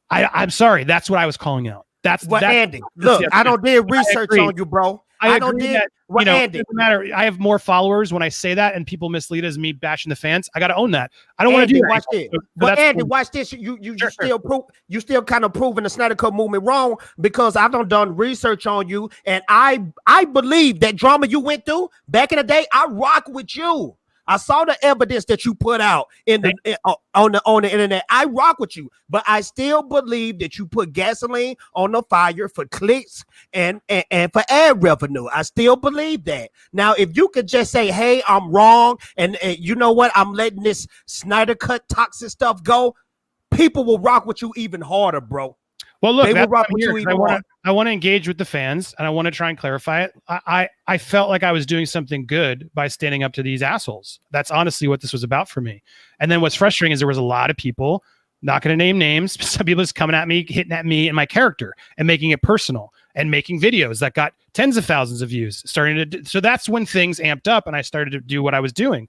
I'm sorry, that's what I was calling out. Andy, look, I don't did research on you, bro. I don't did. Andy, it doesn't matter. I have more followers when I say that, and people mislead as me bashing the fans. I got to own that. I don't want to do that. Watch this. But Andy, watch this. You still kind of proving the Snyder Cut movement wrong, because I've done research on you, and I believe that drama you went through back in the day. I rock with you. I saw the evidence that you put out on the internet. I rock with you, but I still believe that you put gasoline on the fire for clicks and for ad revenue. I still believe that. Now, if you could just say, "Hey, I'm wrong," and you know what, I'm letting this Snyder Cut toxic stuff go, people will rock with you even harder, bro. Well, look, I want to engage with the fans, and I want to try and clarify it. I felt like I was doing something good by standing up to these assholes. That's honestly what this was about for me. And then what's frustrating is there was a lot of people not going to name names. Some people just coming at me, hitting at me and my character and making it personal and making videos that got tens of thousands of views. So that's when things amped up and I started to do what I was doing.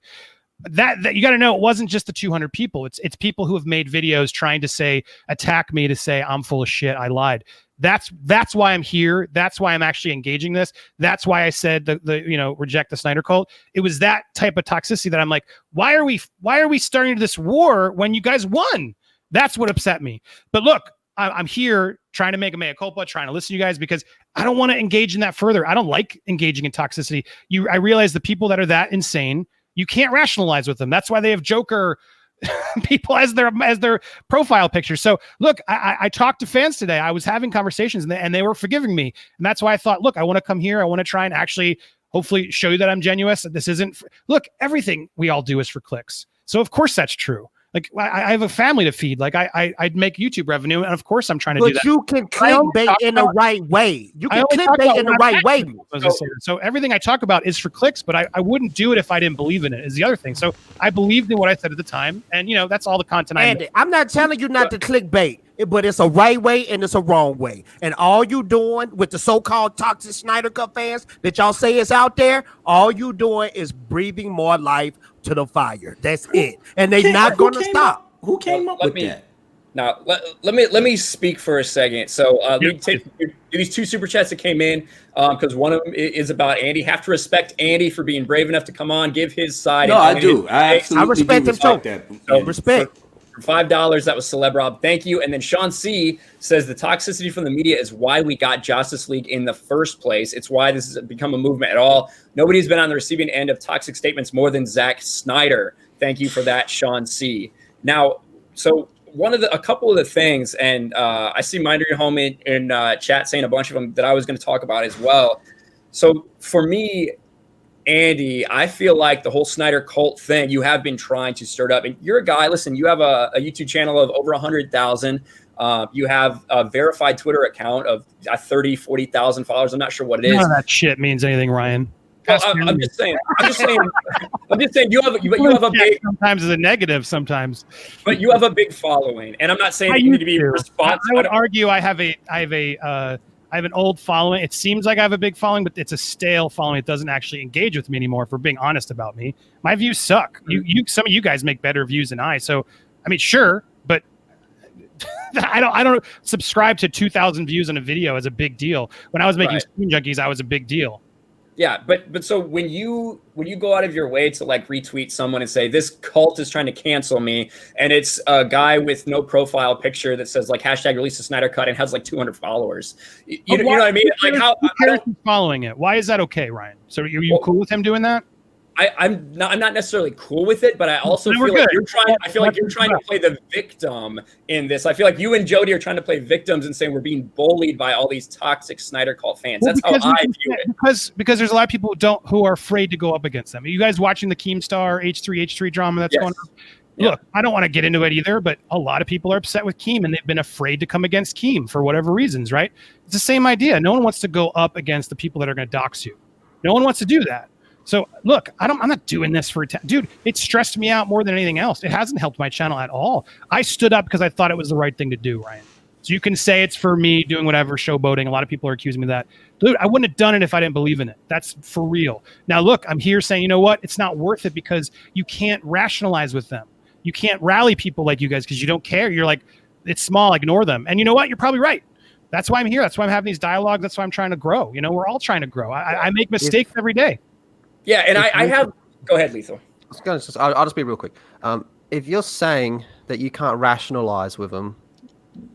That you got to know, it wasn't just the 200 people. It's people who have made videos trying to attack me, to say I'm full of shit, I lied. That's why I'm here. That's why I'm actually engaging this. That's why I said the reject the Snyder cult. It was that type of toxicity that I'm like, why are we starting this war when you guys won? That's what upset me. But look, I'm here trying to make a mea culpa, trying to listen to you guys because I don't want to engage in that further. I don't like engaging in toxicity. I realize the people that are that insane, you can't rationalize with them. That's why they have Joker people as their profile picture. So look, I talked to fans today. I was having conversations and they were forgiving me. And that's why I thought, look, I want to come here. I want to try and actually hopefully show you that I'm genuine. This isn't look, everything we all do is for clicks. So of course that's true. Like I have a family to feed. Like I'd make YouTube revenue, and of course I'm trying to do that. But you can clickbait in the right way. You can clickbait in the right way. So everything I talk about is for clicks, but I wouldn't do it if I didn't believe in it. Is the other thing. So I believed in what I said at the time, and that's all the content I made. I'm not telling you not to clickbait, but it's a right way and it's a wrong way. And all you doing with the so-called toxic Snyder Cut fans that y'all say is out there, all you doing is breathing more life to the fire. That's it. And they're not going to stop. Who came up with that? Now, let me speak for a second. So let me take these two super chats that came in because one of them is about Andy. Have to respect Andy for being brave enough to come on, give his side. No, I do. I respect him too. So respect. For $5, that was Celeb Rob. Thank you. And then Sean C says the toxicity from the media is why we got Justice League in the first place. It's why this has become a movement at all. Nobody's been on the receiving end of toxic statements more than Zack Snyder. Thank you for that, Sean C. Now, so a couple of the things, and I see Minder home in chat saying a bunch of them that I was going to talk about as well. So for me, Andy, I feel like the whole Snyder cult thing, you have been trying to stir it up. And you're a guy, listen, you have a YouTube channel of over 100,000. You have a verified Twitter account of 30, 40,000 followers. I'm not sure what it is. None of that shit means anything, Ryan. Well, I'm just saying you have a big, sometimes is a negative sometimes, but you have a big following. And I'm not saying that you need to be responsible. I would argue I have an old following. It seems like I have a big following, but it's a stale following. It doesn't actually engage with me anymore. If we're being honest about me, my views suck. Some of you guys make better views than I. So, I mean, sure, but I don't subscribe to 2,000 views on a video as a big deal. When I was making Screen Junkies, I was a big deal. Yeah, but so when you go out of your way to like retweet someone and say this cult is trying to cancel me, and it's a guy with no profile picture that says like hashtag release the Snyder Cut and has like 200 followers, you know what I mean? Like how following it? Why is that okay, Ryan? So are you cool with him doing that? I'm not necessarily cool with it, but I also feel like you're trying. I feel like you're trying to play the victim in this. I feel like you and Jody are trying to play victims and saying we're being bullied by all these toxic Snyder Cult fans. That's how I view it. Because there's a lot of people who are afraid to go up against them. Are you guys watching the Keemstar H3 drama that's going on? Yeah. Look, I don't want to get into it either, but a lot of people are upset with Keem and they've been afraid to come against Keem for whatever reasons, right? It's the same idea. No one wants to go up against the people that are going to dox you. No one wants to do that. So look, I'm not doing this for dude. It stressed me out more than anything else. It hasn't helped my channel at all. I stood up because I thought it was the right thing to do, Ryan. So you can say it's for me doing whatever, showboating. A lot of people are accusing me of that. Dude, I wouldn't have done it if I didn't believe in it. That's for real. Now look, I'm here saying, you know what? It's not worth it because you can't rationalize with them. You can't rally people like you guys because you don't care. You're like, it's small, ignore them. And you know what? You're probably right. That's why I'm here. That's why I'm having these dialogues. That's why I'm trying to grow. We're all trying to grow. I make mistakes every day. Yeah, and I have. Go ahead, Lethal. I'll just be real quick. If you're saying that you can't rationalize with them,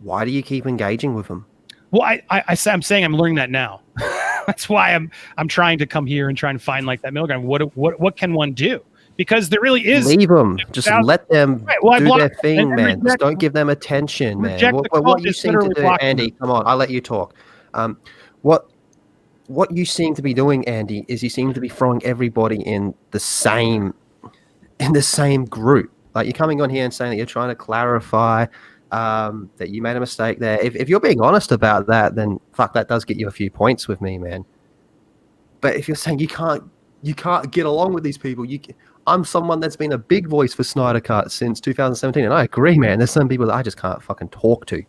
why do you keep engaging with them? Well, I'm saying I'm learning that now. That's why I'm trying to come here and try and find like that middle ground. What can one do? Because there really is. Leave them. Just let them do their thing, man. Just don't give them attention, man. What you seem to do, Andy? Come on, I'll let you talk. What you seem to be doing, Andy, is you seem to be throwing everybody in the same group. Like you're coming on here and saying that you're trying to clarify that you made a mistake there. If you're being honest about that, then fuck, that does get you a few points with me, man. But if you're saying you can't get along with these people, I'm someone that's been a big voice for Snyder Cut since 2017, and I agree, man. There's some people that I just can't fucking talk to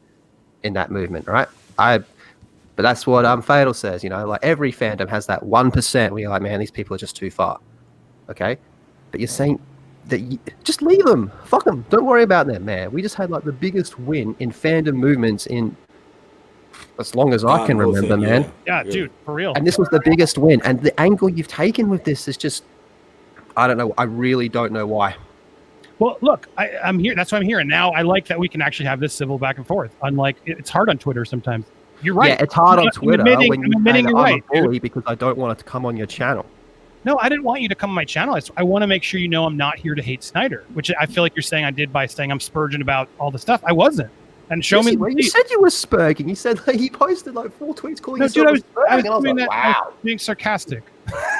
in that movement, right? But that's what Fatal says, you know, like every fandom has that 1% where you're like, man, these people are just too far, okay? But you're saying that just leave them, fuck them, don't worry about them, man. We just had like the biggest win in fandom movements in as long as I can remember, man. Yeah, dude, for real. And this was the biggest win, and the angle you've taken with this is just, I don't know, I really don't know why. Well, look, I'm here. That's why I'm here. And now I like that we can actually have this civil back and forth. Unlike, it's hard on Twitter sometimes. You're right. Yeah, it's hard on Twitter when you say you're I'm a bully because I don't want it to come on your channel. No, I didn't want you to come on my channel. I want to make sure you know I'm not here to hate Snyder, which I feel like you're saying I did by saying I'm spurging about all the stuff. I wasn't. And show me. You said you were spurging. You said he posted like 4 tweets calling you. I was doing that. Wow. I was being sarcastic.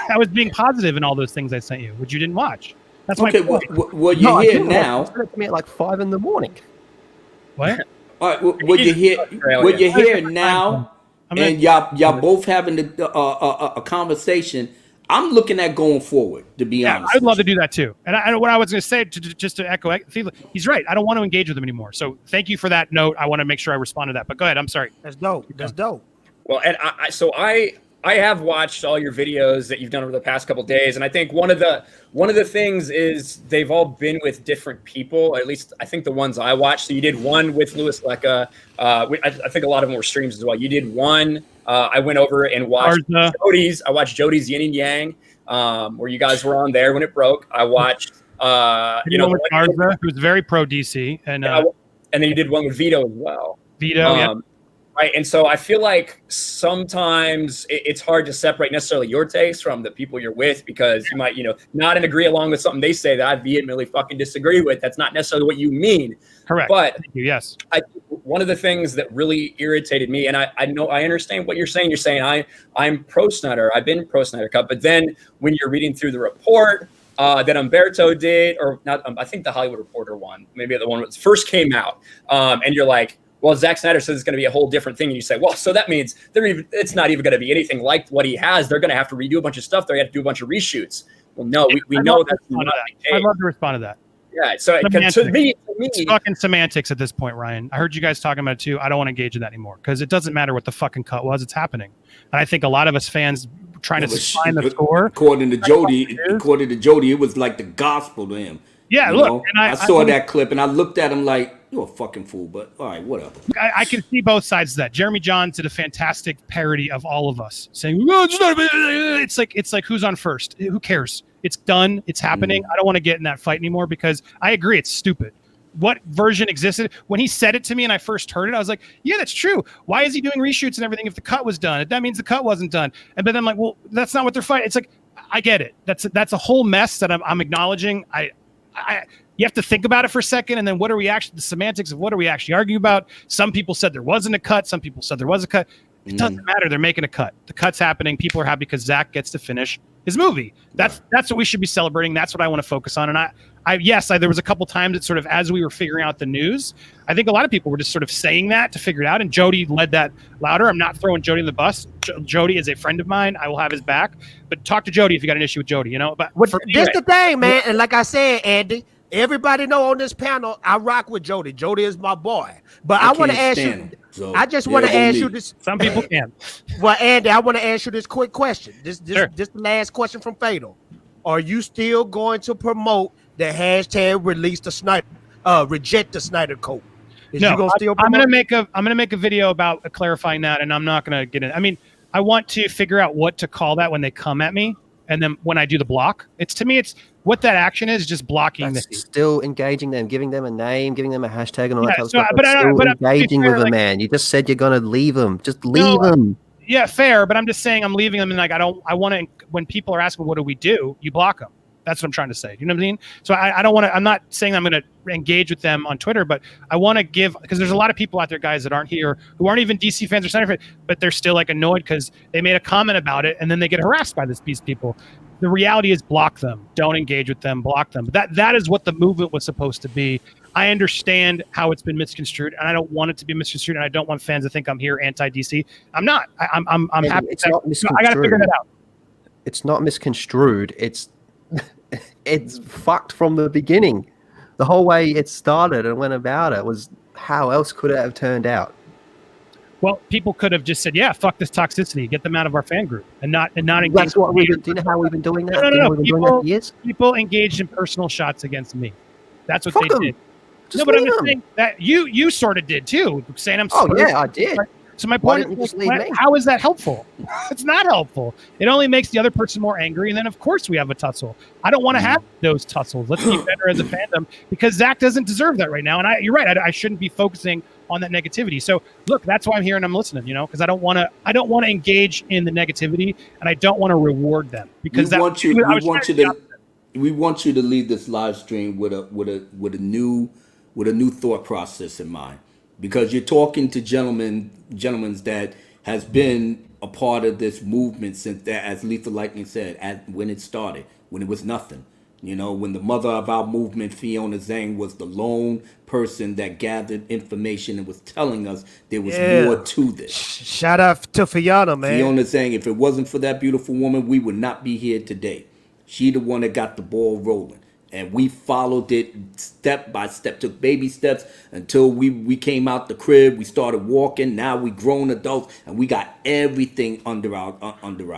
I was being positive in all those things I sent you, which you didn't watch. That's okay. Well, you're here now. You sent it to me at like 5 in the morning. What? All right. Well, you're here. Well, you're here now, and y'all both having a conversation. I'm looking at going forward, to be honest. I'd love to do that too. And what I was going to say, just to echo, he's right. I don't want to engage with him anymore. So thank you for that note. I want to make sure I respond to that. But go ahead. I'm sorry. That's dope. That's dope. Well, and I have watched all your videos that you've done over the past couple of days, and I think one of the things is they've all been with different people. At least I think the ones I watched. So you did one with Louis Lecca. I think a lot of them were streams as well. You did one. I went over and watched Jody's. I watched Jody's Yin and Yang, where you guys were on there when it broke. I watched, with Garza, who's very pro DC, and then you did one with Vito as well. Vito, right. And so I feel like sometimes it's hard to separate necessarily your taste from the people you're with, because you might, not agree along with something they say that I vehemently fucking disagree with. That's not necessarily what you mean. Correct. But yes, one of the things that really irritated me, and I know I understand what you're saying. You're saying I'm pro Snyder. I've been pro Snyder Cut. But then when you're reading through the report that Umberto did, or not, I think the Hollywood Reporter one, maybe the one that first came out, and you're like, well, Zack Snyder says it's going to be a whole different thing. And you say, well, so that means it's not even going to be anything like what he has. They're going to have to redo a bunch of stuff. They're going to have to do a bunch of reshoots. Well, no, we know that's not the case. I'd love to respond to that. Yeah, so to me, it's fucking semantics at this point, Ryan. I heard you guys talking about it too. I don't want to engage in that anymore because it doesn't matter what the fucking cut was. It's happening. And I think a lot of us fans trying to find the score. According to Jody, it was like the gospel to him. Yeah, look. And I saw that clip and I looked at him like, you're a fucking fool, but all right, whatever. I can see both sides of that. Jeremy Johns did a fantastic parody of all of us, saying, "No, it's like who's on first? Who cares? It's done. It's happening. I don't want to get in that fight anymore because I agree, it's stupid. What version existed? When he said it to me and I first heard it, I was like, yeah, that's true. Why is he doing reshoots and everything if the cut was done? That means the cut wasn't done. And but then I'm like, well, that's not what they're fighting. It's like, I get it. That's a whole mess that I'm acknowledging. You have to think about it for a second, and then the semantics of what are we actually arguing about? Some people said there wasn't a cut. Some people said there was a cut. It doesn't matter. They're making a cut. The cut's happening. People are happy because Zack gets to finish his movie. That's what we should be celebrating. That's what I want to focus on. And there was a couple times that sort of as we were figuring out the news, I think a lot of people were just sort of saying that to figure it out. And Jody led that louder. I'm not throwing Jody in the bus. Jody is a friend of mine. I will have his back. But talk to Jody if you got an issue with Jody. But that's the thing, man. And like I said, Andy, everybody know on this panel, I rock with Jody. Jody is my boy. But I want to ask you. So, I just want to ask you this. Some people can. Well, Andy, I want to ask you this quick question. This the last question from Fatal. Are you still going to promote the hashtag reject the Snyder Cut? No, I'm gonna make a video about clarifying that, and I'm not gonna get in. I mean, I want to figure out what to call that when they come at me, and then when I do the block. It's what that action is just blocking. Still engaging them, giving them a name, giving them a hashtag, and all that kind of stuff. But engaging with them, man. You just said you're gonna leave them. Just leave them. Yeah, fair. But I'm just saying I'm leaving them, and like I want to. When people are asking what do we do, you block them. That's what I'm trying to say. You know what I mean? So I don't want to. I'm not saying I'm going to engage with them on Twitter, but I want to give, because there's a lot of people out there, guys, that aren't here who aren't even DC fans or Snyder fans, but they're still like annoyed because they made a comment about it and then they get harassed by these people. The reality is block them. Don't engage with them. Block them. But that is what the movement was supposed to be. I understand how it's been misconstrued, and I don't want it to be misconstrued, and I don't want fans to think I'm here anti-DC. I'm not. I'm happy. It's not misconstrued. I got to figure that out. It's not misconstrued. it's fucked from the beginning. The whole way it started and went about it was how else could it have turned out? Well, people could have just said, "Yeah, fuck this toxicity, get them out of our fan group," and not engage. That's what we've been. Do you know how we've been doing that? No. Do you know we've been doing that for years? People engaged in personal shots against me. That's what Fuck they 'em. did. Just No, but I'm leave just 'em. saying that you sort of did too, saying I'm. Oh yeah, I did. So my Why point didn't you is, just leave me? how is that helpful? It's not helpful. It only makes the other person more angry, and then of course we have a tussle. I don't want to have those tussles. Let's be better as a fandom because Zach doesn't deserve that right now. And you're right. I shouldn't be focusing on that negativity. So look, that's why I'm here and I'm listening. Because I don't want to engage in the negativity, and I don't want to reward them because we want you to leave this live stream with a new thought process in mind, because you're talking to gentlemen that has been a part of this movement since that, as Lethal Lightning said, when it started, when it was nothing. When the mother of our movement, Fiona Zhang, was the lone person that gathered information and was telling us there was more to this. Shout out to Fiona, man. Fiona Zhang, if it wasn't for that beautiful woman, we would not be here today. She the one that got the ball rolling. And we followed it step by step, took baby steps until we came out the crib. We started walking. Now we grown adults, and we got everything under our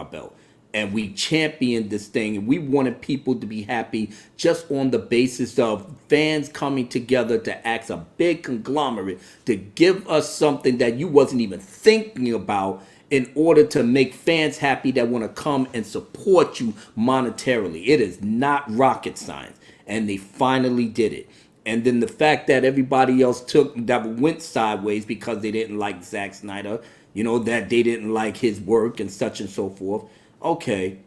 belt. And we championed this thing, and we wanted people to be happy just on the basis of fans coming together to act a big conglomerate to give us something that you wasn't even thinking about, in order to make fans happy that want to come and support you monetarily. It is not rocket science, and they finally did it. And then the fact that everybody else went sideways because they didn't like Zack Snyder, that they didn't like his work and such and so forth. Okay,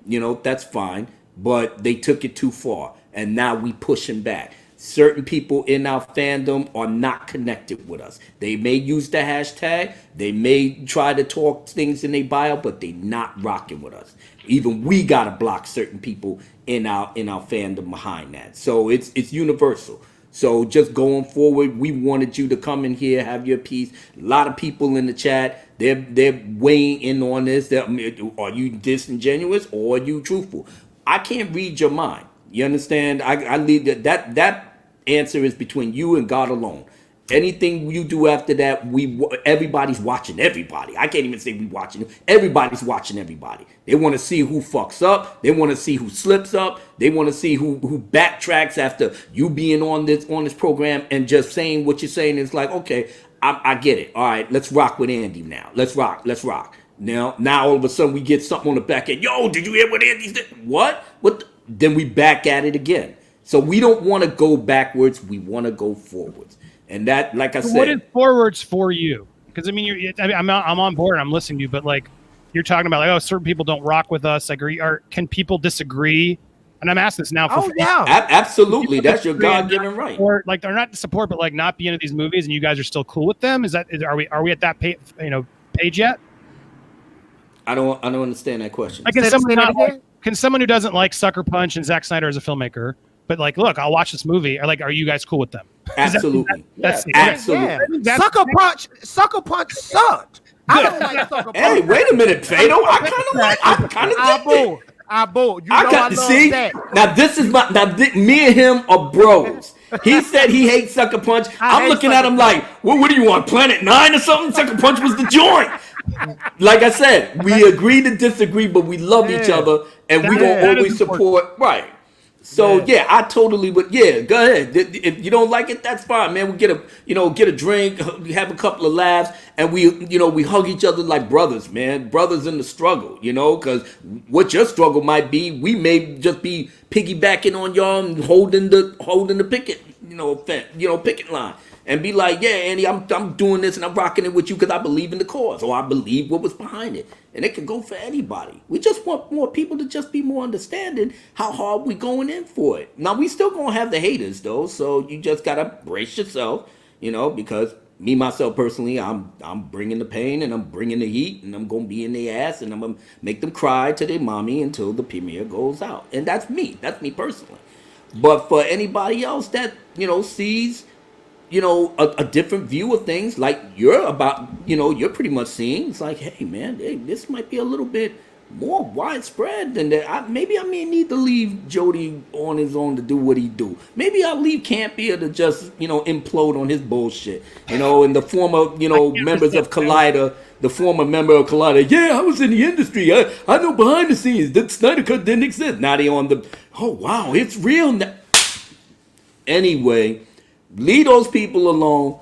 that's fine, but they took it too far, and now we pushing back. Certain people in our fandom are not connected with us. They may use the hashtag, they may try to talk things in their bio, but they not rocking with us. Even we gotta block certain people in our fandom behind that. So it's universal. So just going forward, we wanted you to come in here, have your piece. A lot of people in the chat, they're weighing in on this. Are you disingenuous or are you truthful? I can't read your mind. You understand? I leave that answer is between you and God alone. Anything you do after that, everybody's watching everybody. I can't even say we watching. Everybody's watching everybody. They want to see who fucks up. They want to see who slips up. They want to see who backtracks after you being on this program and just saying what you're saying. It's like, okay, I get it. All right, let's rock with Andy now. Let's rock. Now all of a sudden we get something on the back end. Yo, did you hear what Andy did? What? Then we back at it again. So we don't want to go backwards. We want to go forwards. And that, like I said, what is forwards for you? Because I'm on board and I'm listening to you, but like you're talking about, like, certain people don't rock with us. Like, can people disagree? And I'm asking this now. Absolutely, that's your God-given right. Or like they're not to support, but like not be into these movies, and you guys are still cool with them. Are we at that page yet? I don't understand that question. Like, can someone who doesn't like Sucker Punch and Zack Snyder as a filmmaker, but like, look, I'll watch this movie. Are you guys cool with them? Absolutely. Absolutely. Yeah. Sucker Punch sucked. I don't like Sucker Punch. Hey, wait a minute, Fado. I kind of dig it. I love that. Now this is me and him are bros. He said he hates Sucker Punch. I'm looking at him like, what do you want, Planet 9 or something? Sucker Punch was the joint. Like I said, we agree to disagree, but we love each other, and we gonna always support. Right. So I totally would. Yeah, go ahead. If you don't like it, that's fine, man. We get a drink, have a couple of laughs, and we hug each other like brothers, man. Brothers in the struggle, because what your struggle might be, we may just be piggybacking on y'all and holding the picket, picket line. And be like, yeah, Andy, I'm doing this and I'm rocking it with you because I believe in the cause, or I believe what was behind it. And it can go for anybody. We just want more people to just be more understanding how hard we going in for it. Now, we still going to have the haters, though, so you just got to brace yourself, because me, myself, personally, I'm bringing the pain and I'm bringing the heat and I'm going to be in their ass and I'm going to make them cry to their mommy until the premiere goes out. And that's me. That's me personally. But for anybody else that, sees a different view of things, like you're pretty much seeing, it's like, hey man, this might be a little bit more widespread than that. Maybe I may need to leave Jody on his own to do what he do. Maybe I'll leave Campia to just, implode on his bullshit. And the former, members of Collider, the former member of Collider, yeah, I was in the industry. I know behind the scenes that Snyder Cut didn't exist. Now they on the, oh wow, it's real now. Anyway, leave those people alone.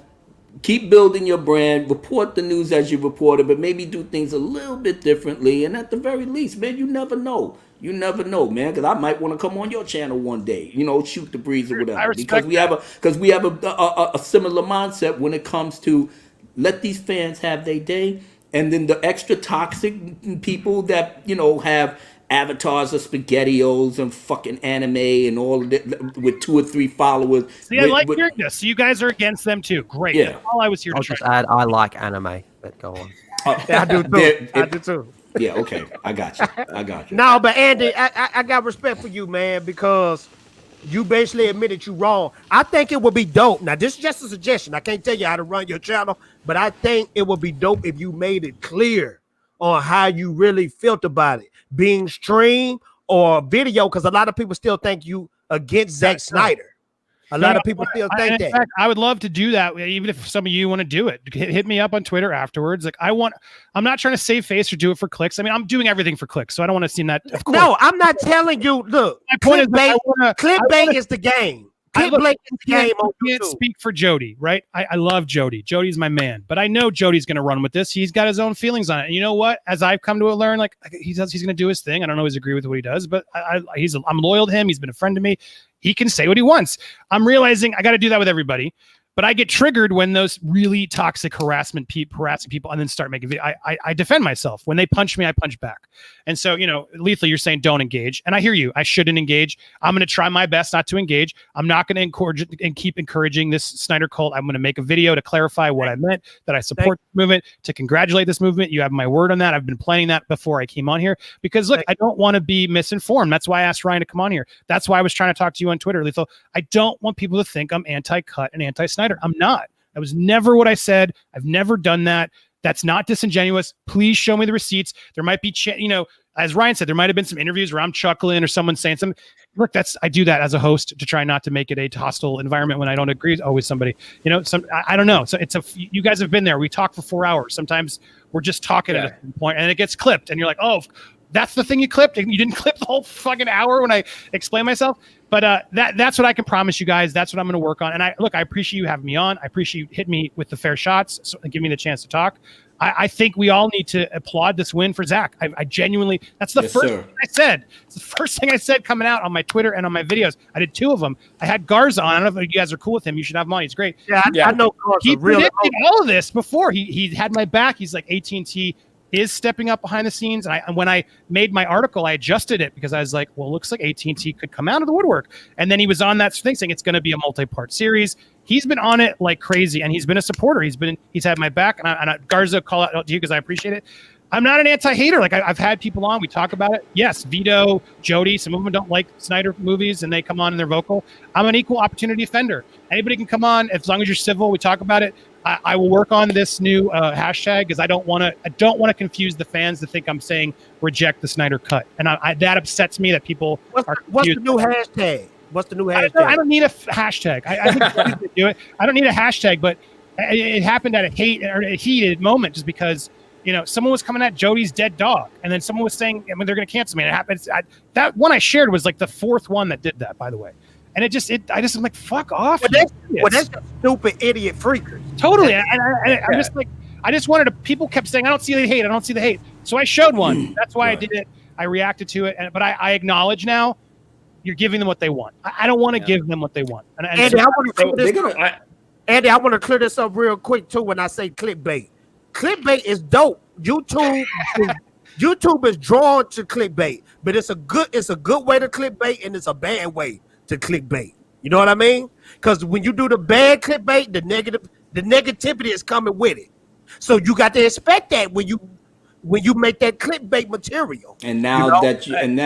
Keep building your brand, report the news as you report it, but maybe do things a little bit differently. And at the very least, man, you never know. You never know, man, because I might want to come on your channel one day, shoot the breeze or whatever. Because we have a similar mindset when it comes to let these fans have their day. And then the extra toxic people that, have avatars of SpaghettiOs and fucking anime and all of that with 2 or 3 followers. See, I like hearing this. So you guys are against them too. Great. Yeah. That's all I was here I'll to just try. add, I like anime, but go on. Yeah, I do too. I do too. Yeah, okay. I got you. No, but Andy, I got respect for you, man, because you basically admitted you wrong. I think it would be dope. Now, this is just a suggestion. I can't tell you how to run your channel, but I think it would be dope if you made it clear on how you really felt about it being streamed or video, because a lot of people still think you against Zack Snyder. A lot of people still think that. In fact, I would love to do that, even if some of you want to do it. Hit me up on Twitter afterwards. Like I'm not trying to save face or do it for clicks. I mean, I'm doing everything for clicks, so I don't want to seem that. No, I'm not telling you. Look, my point is clickbait is the game. I can't speak for Jody, right? I love Jody. Jody's my man, but I know Jody's going to run with this. He's got his own feelings on it. And you know what? As I've come to learn, like he's going to do his thing. I don't always agree with what he does, but I'm loyal to him. He's been a friend to me. He can say what he wants. I'm realizing I got to do that with everybody. But I get triggered when those really toxic harassing people and then start making videos. I defend myself. When they punch me, I punch back. And so, Lethal, you're saying don't engage. And I hear you. I shouldn't engage. I'm going to try my best not to engage. I'm not going to encourage and keep encouraging this Snyder cult. I'm going to make a video to clarify what I meant, that I support the movement, to congratulate this movement. You have my word on that. I've been planning that before I came on here because, look, I don't want to be misinformed. That's why I asked Ryan to come on here. That's why I was trying to talk to you on Twitter, Lethal. I don't want people to think I'm anti-cut and anti-Snyder. I'm not. That was never what I said. I've never done that. That's not disingenuous. Please show me the receipts. There might be, as Ryan said, there might have been some interviews where I'm chuckling or someone saying something. Look, I do that as a host to try not to make it a hostile environment when I don't agree with somebody. I don't know. So you guys have been there. We talk for 4 hours. Sometimes we're just talking at a point and it gets clipped and you're like, oh, that's the thing you clipped, and you didn't clip the whole fucking hour when I explain myself. But that's what I can promise you guys. That's what I'm going to work on. And I appreciate you having me on. I appreciate you hitting me with the fair shots and give me the chance to talk. I think we all need to applaud this win for Zack. I genuinely, that's the first thing I said. It's the first thing I said coming out on my Twitter and on my videos. I did 2 of them. I had Garza on. I don't know if you guys are cool with him. You should have him on. He's great. Yeah, I know Garza. He predicted all of this before. He had my back. He's like, at&t is stepping up behind the scenes. And when I made my article, I adjusted it because I was like, well, it looks like at&t could come out of the woodwork. And then he was on that thing saying it's going to be a multi-part series. He's been on it like crazy, and he's been a supporter. He's had my back, and Garza, call out to you because I appreciate it. I'm not an anti-hater. Like I've had people on, we talk about it. Yes, Vito, Jody, some of them don't like Snyder movies, and they come on and they're vocal. I'm an equal opportunity offender. Anybody can come on as long as you're civil. We talk about it. I will work on this new hashtag because I don't want to confuse the fans to think I'm saying reject the Snyder Cut, and that upsets me that people are. What's the new hashtag? What's the new hashtag? I don't need a hashtag. I think you do it. I don't need a hashtag, but it happened at a heated moment just because someone was coming at Jody's dead dog, and then someone was saying, they're going to cancel me. And it happens. That one I shared was like the 4th one that did that, by the way. And I just am like, fuck off. That's just stupid idiot freakers. Totally. I'm just like, I just wanted to, people kept saying, I don't see the hate. I don't see the hate. So I showed one. That's why I did it. I reacted to it. But I acknowledge now you're giving them what they want. I don't want to give them what they want. Andy, I want to clear this up real quick too when I say clickbait. Clickbait is dope. YouTube is drawn to clickbait, but it's a good way to clickbait and it's a bad way to clickbait. You know what I mean? Because when you do the bad clickbait, the negativity is coming with it. So you got to expect that when you make that clickbait material. And now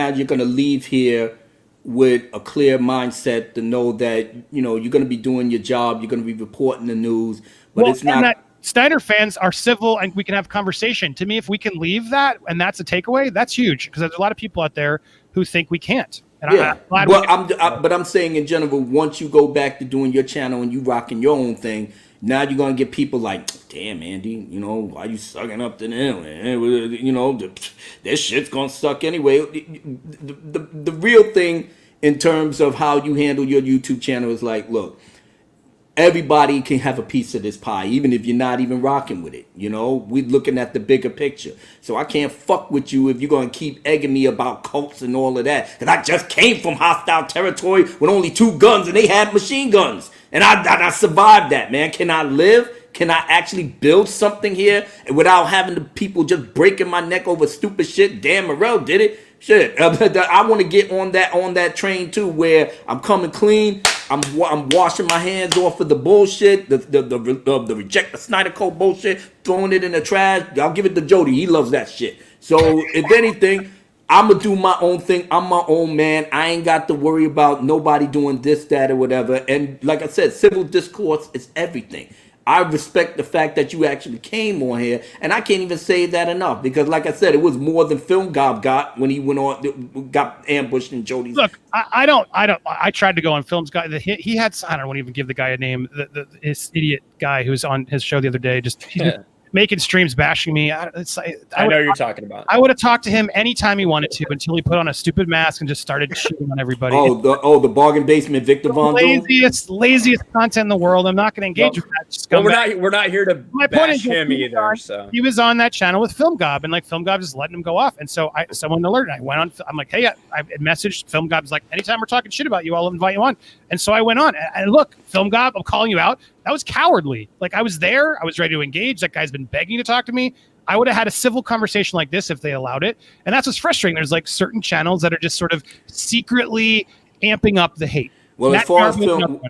you're gonna leave here with a clear mindset to know that you're gonna be doing your job. You're gonna be reporting the news, but it's not. Snyder fans are civil and we can have conversation. To me, if we can leave that and that's a takeaway, that's huge because there's a lot of people out there who think we can't. And yeah, but I'm saying in general, once you go back to doing your channel and you rocking your own thing, now you're gonna get people like, damn, Andy, you know, why you sucking up to them? You know, this shit's gonna suck anyway. The real thing in terms of how you handle your YouTube channel is like, look, everybody can have a piece of this pie, even if you're not even rocking with it. You know, we're looking at the bigger picture. So I can't fuck with you if you're going to keep egging me about cults and all of that. Because I just came from hostile territory with only 2 guns and they had machine guns. And I survived that, man. Can I live? Can I actually build something here without having the people just breaking my neck over stupid shit? Dan Morrell did it. Shit, I want to get on that train too, where I'm coming clean. I'm washing my hands off of the bullshit, the reject the Snyder Cut bullshit, throwing it in the trash. I'll give it to Jody. He loves that shit. So if anything, I'm gonna do my own thing. I'm my own man. I ain't got to worry about nobody doing this, that, or whatever. And like I said, civil discourse is everything. I respect the fact that you actually came on here, and I can't even say that enough because, like I said, it was more than Film Gob got when he went on, got ambushed in Jody's. Look, I tried to go on Film's guy. He had, I don't want to even give the guy a name. This idiot guy who was on his show the other day, just making streams bashing me. I know you're talking about. I would have talked to him anytime he wanted to until he put on a stupid mask and just started shooting on everybody. The bargain basement Victor Von Doom. Laziest content in the world. I'm not going to engage with that. Well, we're not here to bash him either. So he was on that channel with Film Gob, and like Film Gob just letting him go off. And so someone alerted. I went on. I'm like, hey, I messaged Film Gob's like, anytime we're talking shit about you, I'll invite you on. And so I went on. And look, Film Gob, I'm calling you out. That was cowardly. Like I was there. I was ready to engage. That guy's been begging to talk to me. I would have had a civil conversation like this if they allowed it. And that's what's frustrating. There's like certain channels that are just sort of secretly amping up the hate. Well, as far as Film,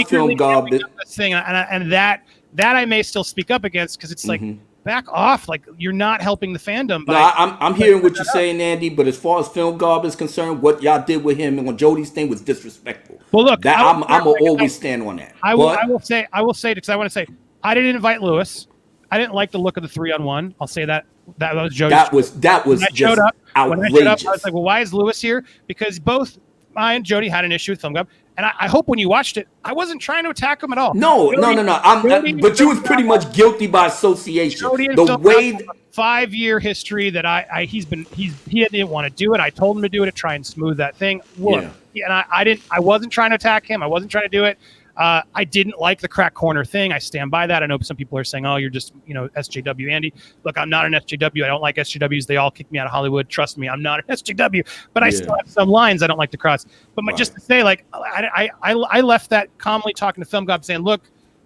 Film Gob, thing, and that I may still speak up against because it's like back off. Like you're not helping the fandom. No, I'm hearing what you're saying, Andy. But as far as Film Gob is concerned, what y'all did with him and on Jody's thing was disrespectful. Well, look, I'm gonna always stand on that. I will say because I want to say I didn't invite Lewis. I didn't like the look of the 3-on-1. I'll say that was Jody. That was just outrageous. When I showed up, I was like, well, why is Lewis here? Because both I and Jody had an issue with Film Gob. And I hope when you watched it, I wasn't trying to attack him at all. No. But you was pretty much guilty by association. Jody and the way 5-year history that he didn't want to do it. I told him to do it to try and smooth that thing. Look, and I wasn't trying to attack him. I wasn't trying to do it. I didn't like the crack corner thing. I stand by that. I know some people are saying, oh, you're just, SJW Andy. Look, I'm not an SJW. I don't like SJWs. They all kick me out of Hollywood. Trust me, I'm not an SJW. But I still have some lines I don't like to cross. But just to say, like, I left that calmly talking to Film Gob saying, look,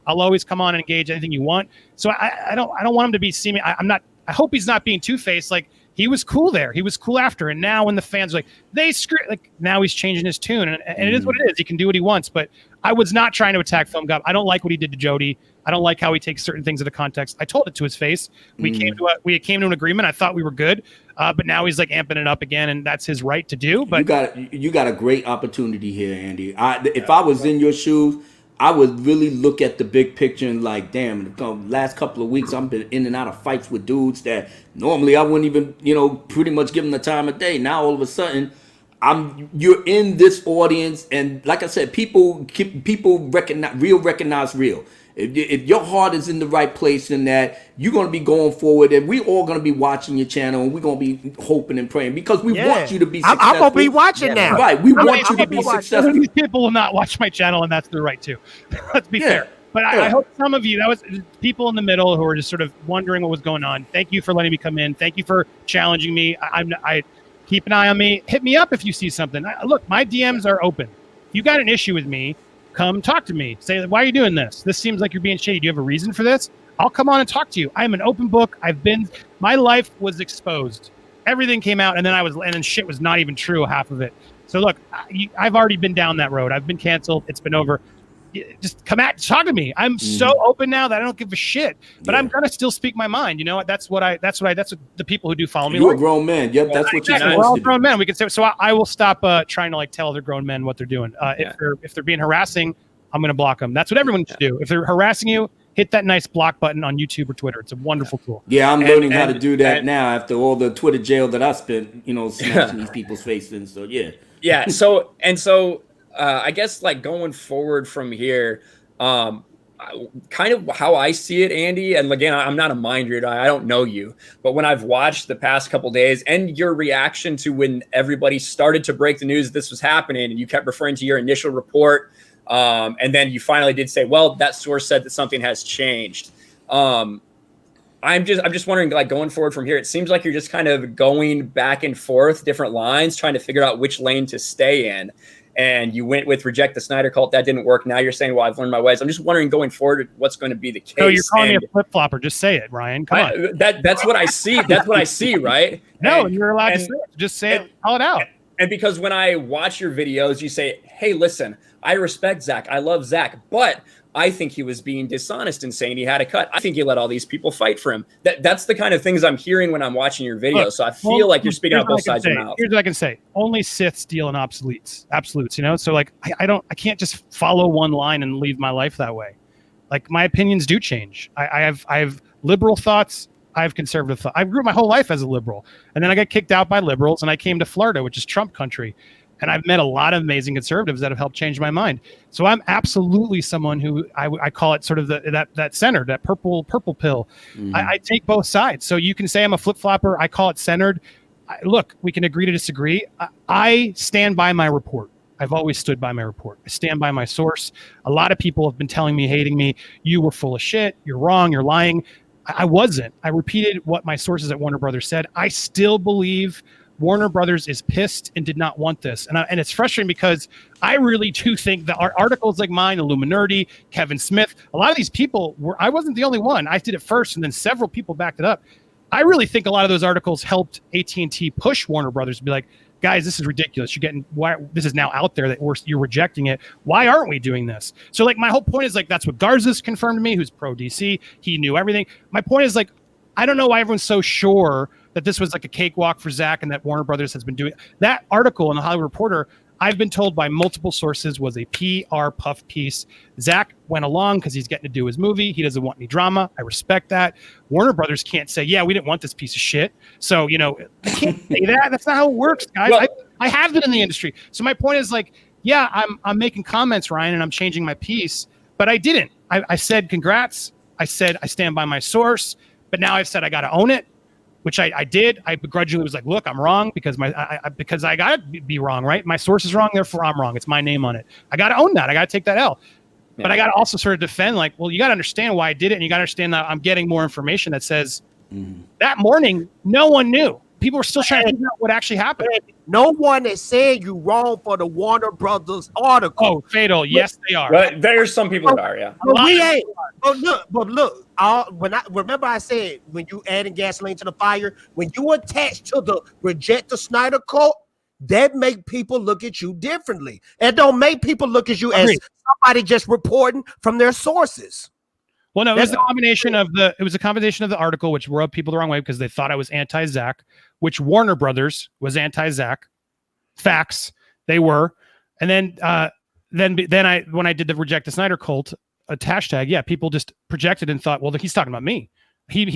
I'll always come on and engage anything you want. So I don't want him to be seeming. I hope he's not being two-faced. Like, he was cool there. He was cool after. And now when the fans are like, they screw, like now he's changing his tune. And it is what it is. He can do what he wants. But I was not trying to attack Film Gob. I don't like what he did to Jody. I don't like how he takes certain things out of context. I told it to his face. We came to an agreement. I thought we were good. But now he's like amping it up again, and that's his right to do. But you got a great opportunity here, Andy. If I was in your shoes, I would really look at the big picture and like, damn, the last couple of weeks I've been in and out of fights with dudes that normally I wouldn't even, pretty much give them the time of day. Now all of a sudden, you're in this audience, and like I said, people recognize real. If your heart is in the right place in that, you're going to be going forward, and we're all going to be watching your channel, and we're going to be hoping and praying because we want you to be successful. I'm going to be watching now. Right. We want you to be successful. These people will not watch my channel, and that's their right too. Let's be fair. But I hope some of you, that was people in the middle who are just sort of wondering what was going on. Thank you for letting me come in. Thank you for challenging me. I keep an eye on me. Hit me up if you see something. Look, my DMs are open. If you got an issue with me, come talk to me. Say, why are you doing this? This seems like you're being shady. Do you have a reason for this? I'll come on and talk to you. I'm an open book. My life was exposed. Everything came out, and then shit was not even true, half of it. So look, I've already been down that road. I've been canceled. It's been over. Just talk to me. I'm so open now that I don't give a shit. But I'm gonna still speak my mind. That's what the people who do follow me. You're a grown man. Yep, that's what you're supposed We're all to grown men. We can say so. I will stop trying to tell other grown men what they're doing. If they're being harassing, I'm gonna block them. That's what everyone should do. If they're harassing you, hit that nice block button on YouTube or Twitter. It's a wonderful tool. Yeah, I'm learning how to do that now after all the Twitter jail that I spent, smashing these people's faces in. So yeah. Yeah. So I guess like going forward from here, kind of how I see it, Andy, and again, I'm not a mind reader. I don't know you, but when I've watched the past couple days and your reaction to when everybody started to break the news this was happening, and you kept referring to your initial report, and then you finally did say, well, that source said that something has changed. I'm just wondering, like, going forward from here, it seems like you're just kind of going back and forth, different lines, trying to figure out which lane to stay in. And you went with reject the Snyder Cult. That didn't work. Now you're saying, well, I've learned my ways. I'm just wondering going forward, what's going to be the case. No, you're calling me a flip-flopper. Just say it, Ryan. Come on. That's what I see. That's what I see, right? No, you're allowed to say it. Just say it. Call it out. And because when I watch your videos, you say, hey, listen, I respect Zack. I love Zack. But I think he was being dishonest in saying he had a cut. I think he let all these people fight for him. That's the kind of things I'm hearing when I'm watching your videos. So I feel like you're speaking out both sides of your mouth. Here's what I can say. Only Siths deal in absolutes, So like, I can't just follow one line and leave my life that way. Like, my opinions do change. I have liberal thoughts. I have conservative thoughts. I grew up my whole life as a liberal. And then I got kicked out by liberals and I came to Florida, which is Trump country. And I've met a lot of amazing conservatives that have helped change my mind. So I'm absolutely someone who I call it sort of that center, that purple pill. Mm-hmm. I take both sides. So you can say I'm a flip flopper. I call it centered. Look, we can agree to disagree. I stand by my report. I've always stood by my report. I stand by my source. A lot of people have been telling me, hating me, you were full of shit. You're wrong. You're lying. I wasn't. I repeated what my sources at Warner Brothers said. I still believe Warner Brothers is pissed and did not want this. And it's frustrating because I really do think that articles like mine, Illuminati, Kevin Smith, a lot of these people I wasn't the only one. I did it first and then several people backed it up. I really think a lot of those articles helped at&t push Warner Brothers to be like, guys, this is ridiculous. This is now out there that you're rejecting it. Why aren't we doing this? So like, my whole point is like, that's what Garza's confirmed to me, who's pro DC. He knew everything. My point is like, I don't know why everyone's so sure that this was like a cakewalk for Zack and that Warner Brothers has been doing that. Article in the Hollywood Reporter, I've been told by multiple sources, was a PR puff piece. Zack went along because he's getting to do his movie. He doesn't want any drama. I respect that. Warner Brothers can't say, yeah, we didn't want this piece of shit. So, I can't say that. That's not how it works, guys. Well, I have been in the industry. So my point is like, yeah, I'm making comments, Ryan, and I'm changing my piece, but I didn't. I said, congrats. I said, I stand by my source, but now I've said I got to own it, which I did. I begrudgingly was like, look, I'm wrong because I got to be wrong, right? My source is wrong, therefore I'm wrong. It's my name on it. I got to own that. I got to take that L. Yeah. But I got to also sort of defend, like, well, you got to understand why I did it, and you got to understand that I'm getting more information that says that morning, no one knew. People were still trying to figure out what actually happened. No one is saying you wrong for the Warner Brothers article. Oh, fatal. Yes, they are. But there's some people that are, yeah. But we ain't. But look. I said when you adding gasoline to the fire, when you attach to the reject the Snyder Cult, that make people look at you differently. And don't make people look at you as somebody just reporting from their sources. Well, no, it was a combination of the article, which rubbed people the wrong way because they thought I was anti-Zack, which Warner Brothers was anti-Zack. Facts, they were. And then when I did the reject the Snyder Cult hashtag, yeah, people just projected and thought, well, he's talking about me.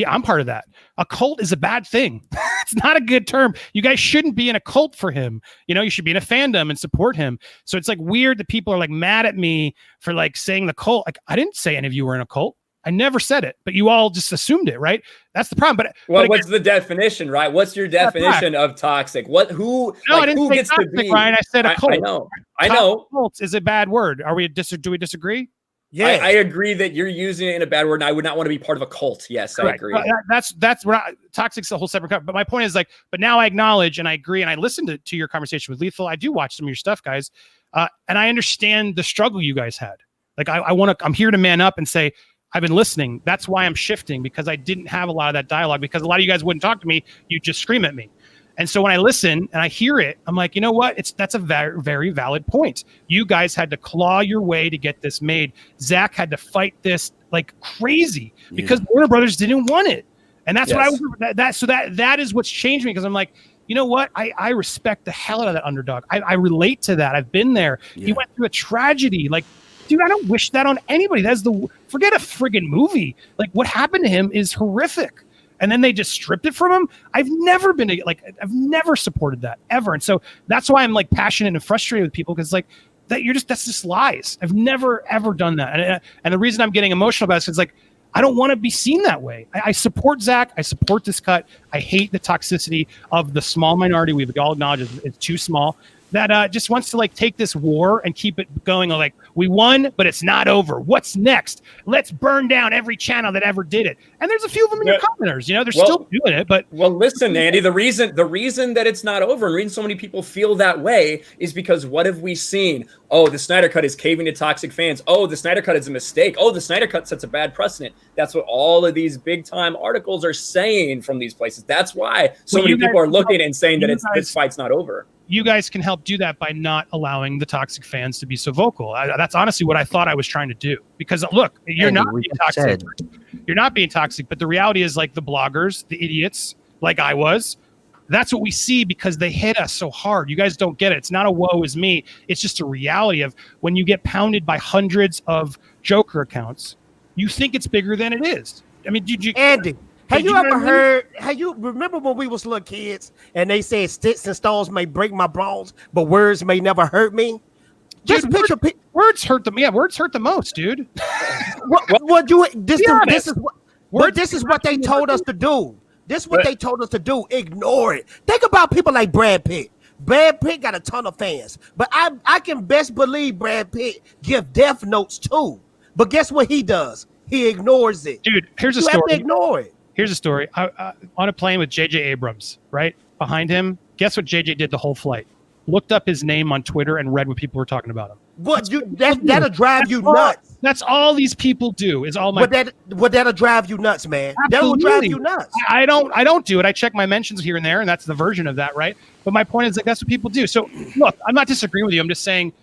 I'm part of that. A cult is a bad thing. It's not a good term. You guys shouldn't be in a cult for him. You should be in a fandom and support him. So it's like weird that people are like mad at me for like saying the cult. Like, I didn't say any of you were in a cult. I never said it, but you all just assumed it, right? That's the problem. But what's the definition, right? What's your definition of toxic? I didn't say gets toxic, to be? Ryan, I said a cult. I know. Cults is a bad word. Do we disagree? Yeah, I agree that you're using it in a bad word, and I would not want to be part of a cult. Yes, correct. I agree. That's toxic's a whole separate cut. But my point is like, but now I acknowledge and I agree, and I listened to your conversation with Lethal. I do watch some of your stuff, guys, and I understand the struggle you guys had. Like, I'm here to man up and say, I've been listening. That's why I'm shifting, because I didn't have a lot of that dialogue, because a lot of you guys wouldn't talk to me. You just scream at me. And so when I listen and I hear it, I'm like, you know what? That's a very, very valid point. You guys had to claw your way to get this made. Zack had to fight this like crazy because Warner Brothers didn't want it. And that's what that is what's changed me, because I'm like, you know what? I respect the hell out of that underdog. I relate to that. I've been there. He went through a tragedy. Like, dude, I don't wish that on anybody. Forget a friggin' movie. Like, what happened to him is horrific. And then they just stripped it from him. I've never supported that ever. And so that's why I'm like passionate and frustrated with people, because like that's just lies. I've never, ever done that. And the reason I'm getting emotional about it is like, I don't want to be seen that way. I support Zack. I support this cut. I hate the toxicity of the small minority. We've all acknowledged it's too small. That just wants to like take this war and keep it going. Like, we won, but it's not over. What's next? Let's burn down every channel that ever did it. And there's a few of them in your commenters. They're still doing it. But listen, Andy, the reason that it's not over and the reason so many people feel that way is because what have we seen? Oh, the Snyder Cut is caving to toxic fans. Oh, the Snyder Cut is a mistake. Oh, the Snyder Cut sets a bad precedent. That's what all of these big time articles are saying from these places. That's why so many people are looking and saying that this fight's not over. You guys can help do that by not allowing the toxic fans to be so vocal. That's honestly what I thought I was trying to do. Because look, you're not being toxic. You're not being toxic, but the reality is like the bloggers, the idiots, like I was, that's what we see because they hit us so hard. You guys don't get it. It's not a woe is me. It's just a reality of when you get pounded by hundreds of Joker accounts, you think it's bigger than it is. I mean, Andy, have you ever heard? You remember when we was little kids and they said sticks and stones may break my bones, but words may never hurt me? Just dude, picture words hurt them. Yeah, words hurt the most, dude. This is what they told us to do. This is what they told us to do. Ignore it. Think about people like Brad Pitt. Brad Pitt got a ton of fans, but I can best believe Brad Pitt give death notes too. But guess what he does? He ignores it. Dude, here's a story. You have to ignore it. Here's a story. On a plane with J.J. Abrams, right? Behind him, guess what J.J. did the whole flight? Looked up his name on Twitter and read what people were talking about him. That'll drive you nuts. That's all these people do. Is all my. That'll drive you nuts, man. Absolutely. That'll drive you nuts. I don't do it. I check my mentions here and there, and that's the version of that, right? But my point is like that's what people do. So look, I'm not disagreeing with you. I'm just saying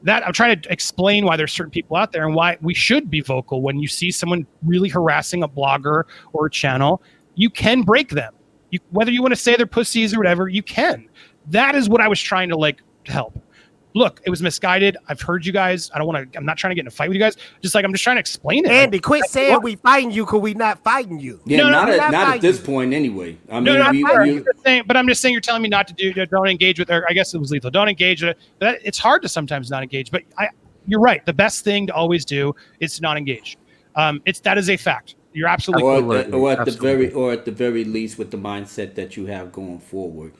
that I'm trying to explain why there's certain people out there and why we should be vocal when you see someone really harassing a blogger or a channel. You can break them. Whether you want to say they're pussies or whatever, you can. That is what I was trying to help. Look, it was misguided. I've heard you guys. I'm not trying to get in a fight with you guys. I'm just trying to explain it. Andy, quit saying we fighting you because we not fighting you. Yeah, not at this point anyway. I mean, but I'm just saying you're telling me not to do. Don't engage with. Or I guess it was lethal. Don't engage with it. But it's hard to sometimes not engage. But you're right. The best thing to always do is to not engage. That is a fact. You're absolutely or at the very least with the mindset that you have going forward.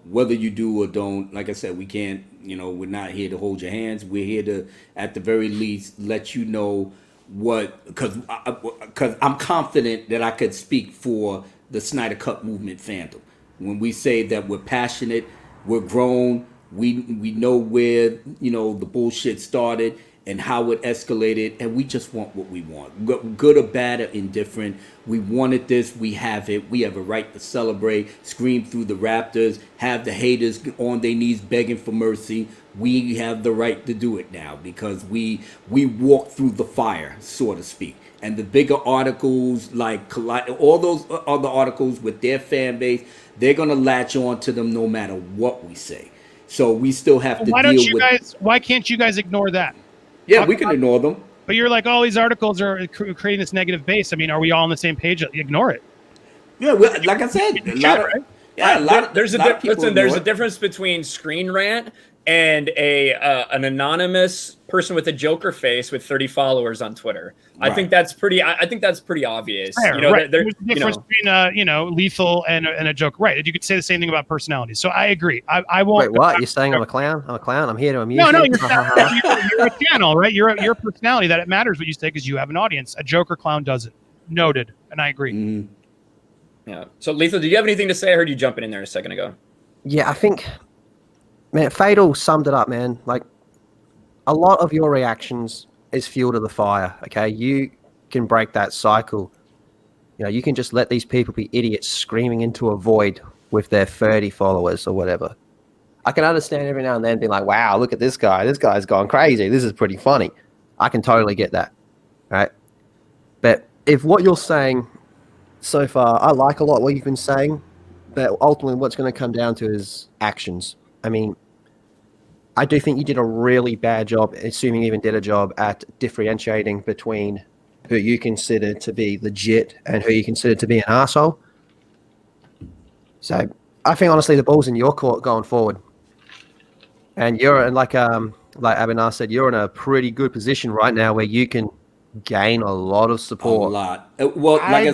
Whether you do or don't, like I said, we can't, we're not here to hold your hands. We're here to, at the very least, let you know because I'm confident that I could speak for the Snyder Cut movement fandom. When we say that we're passionate, we're grown, we know where, the bullshit started and how it escalated, and we just want what we want. Good or bad or indifferent, we wanted this, we have it. We have a right to celebrate, scream through the rafters, have the haters on their knees begging for mercy. We have the right to do it now because we walk through the fire, so to speak. And the bigger articles, like all those other articles with their fan base, they're going to latch on to them no matter what we say. So we still have to deal with... Why can't you guys ignore that? Yeah, we can ignore them. But you're like, all these articles are creating this negative base. I mean, are we all on the same page? Ignore it. Yeah, like I said, there's a difference between Screen Rant and an anonymous person with a Joker face with 30 followers on Twitter. Right. I think that's pretty obvious. Right. There's a difference between lethal and a Joker. Right. You could say the same thing about personalities. So I agree. I won't. Wait, what? You're saying I'm a clown? I'm a clown. I'm here to amuse you. No, you're a channel, right? You're a personality that it matters what you say because you have an audience. A Joker clown doesn't. Noted. And I agree. Mm-hmm. Yeah. So Lethal, do you have anything to say? I heard you jumping in there a second ago. Yeah, I think, man, Fatal summed it up, man. Like, a lot of your reactions is fuel to the fire, okay? You can break that cycle. You can just let these people be idiots screaming into a void with their 30 followers or whatever. I can understand every now and then being like, wow, look at this guy. This guy's gone crazy. This is pretty funny. I can totally get that, right? But if what you're saying so far, I like a lot what you've been saying, but ultimately what's going to come down to is actions. I mean, I do think you did a really bad job, assuming you even did a job at differentiating between who you consider to be legit and who you consider to be an arsehole. So I think honestly the ball's in your court going forward. And you're like Abinar said, you're in a pretty good position right now where you can gain a lot of support. A lot. Well, like I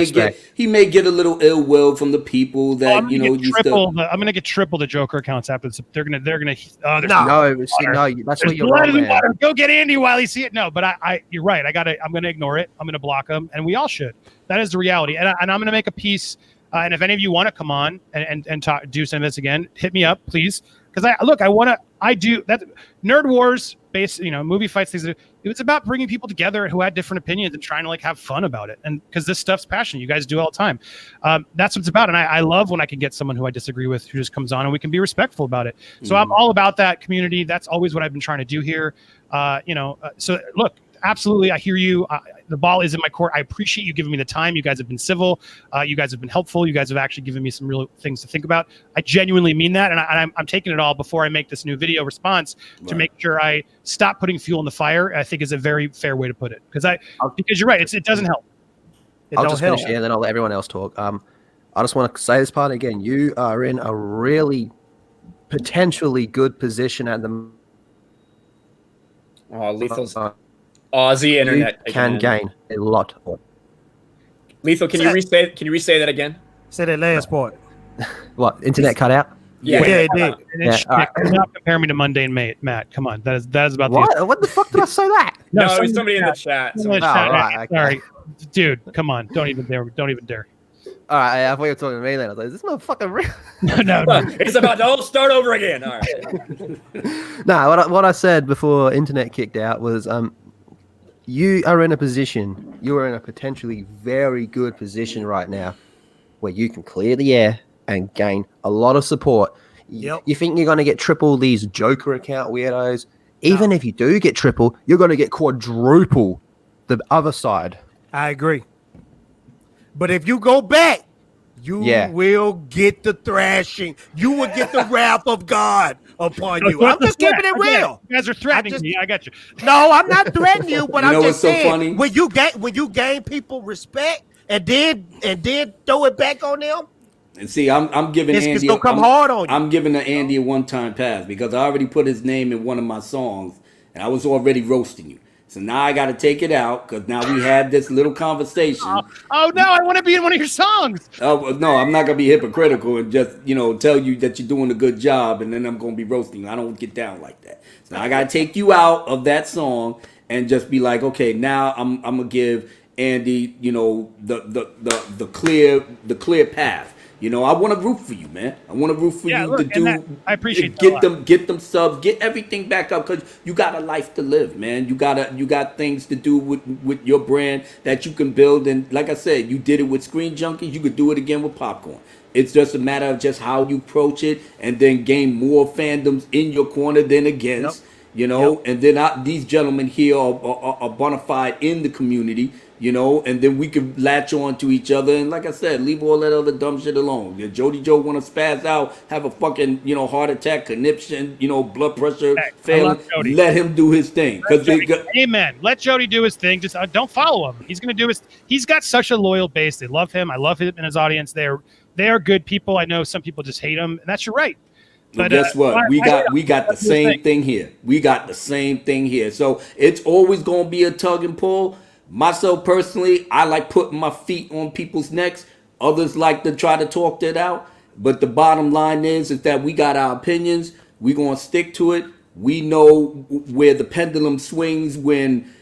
said, he may get a little ill will from the people that I'm gonna get triple the Joker accounts after this. They're gonna. No, that's what you're wrong, man. Go get Andy while you see it. No, but you're right. I'm gonna ignore it. I'm gonna block them, and we all should. That is the reality. And I'm gonna make a piece. And if any of you want to come on and talk, do some of this again, hit me up, please. Because I do that. Nerd Wars, movie fights, things. It's about bringing people together who had different opinions and trying to have fun about it. And because this stuff's passionate, you guys do all the time. That's what it's about. And I love when I can get someone who I disagree with who just comes on and we can be respectful about it. So I'm all about that community. That's always what I've been trying to do here. So look. Absolutely, I hear you. The ball is in my court. I appreciate you giving me the time. You guys have been civil. You guys have been helpful. You guys have actually given me some real things to think about. I genuinely mean that, and I'm taking it all before I make this new video response to make sure I stop putting fuel in the fire. I think is a very fair way to put it because you're right. It doesn't help. I'll just finish here, and then I'll let everyone else talk. I just want to say this part again. You are in a really potentially good position at the. Lethal's. Aussie internet can gain a lot. Lethal, can you re-say that again? Say that last part. What? Internet cut out? Yeah, it did. Do not compare me to mundane Matt. Come on, that is about what the fuck did I say that? No, it was somebody in the chat. Right, okay. Sorry, dude. Come on, don't even dare. All right, I thought you were talking to me then. I was like, is this motherfucker real? No. It's about to start over again. All right. No, what I said before internet kicked out was you are in a potentially very good position right now where you can clear the air and gain a lot of support. Yep. You think you're going to get triple these Joker account weirdos? Even if you do get triple, you're going to get quadruple the other side. I agree. But if you go back, you will get the thrashing. You will get the wrath of God upon you. I'm just keeping it real. You guys are threatening me. I got you. No, I'm not threatening you, but I'm just saying. So funny? When you gain people respect and then throw it back on them. And see, I'm giving Andy. It's gonna come hard on you. I'm giving Andy a one-time pass because I already put his name in one of my songs, and I was already roasting you. So now I got to take it out because now we had this little conversation. Oh no, I want to be in one of your songs. Oh no, I'm not gonna be hypocritical and just tell you that you're doing a good job, and then I'm gonna be roasting you. I don't get down like that. So now I gotta take you out of that song and just be like, okay, now I'm gonna give Andy, the clear path. I want to root for you, man. I want to root for you to do. I appreciate get them subs, get everything back up because you got a life to live, man. You got things to do with your brand that you can build. And like I said, you did it with Screen Junkies. You could do it again with Popcorn. It's just a matter of just how you approach it, and then gain more fandoms in your corner than against. And then these gentlemen here are bona fide in the community. And then we can latch on to each other. And like I said, leave all that other dumb shit alone. If Jody Joe want to spaz out, have a fucking, heart attack, conniption, blood pressure, failing, let him do his thing. Amen. Let Jody do his thing. Just don't follow him. He's going to do he's got such a loyal base. They love him. I love him and his audience. They are good people. I know some people just hate him, and that's your right. But guess what? We got the same thing here. We got the same thing here. So it's always going to be a tug and pull. Myself personally, I like putting my feet on people's necks. Others like to try to talk that out. But the bottom line is that we got our opinions. We're going to stick to it. We know where the pendulum swings when,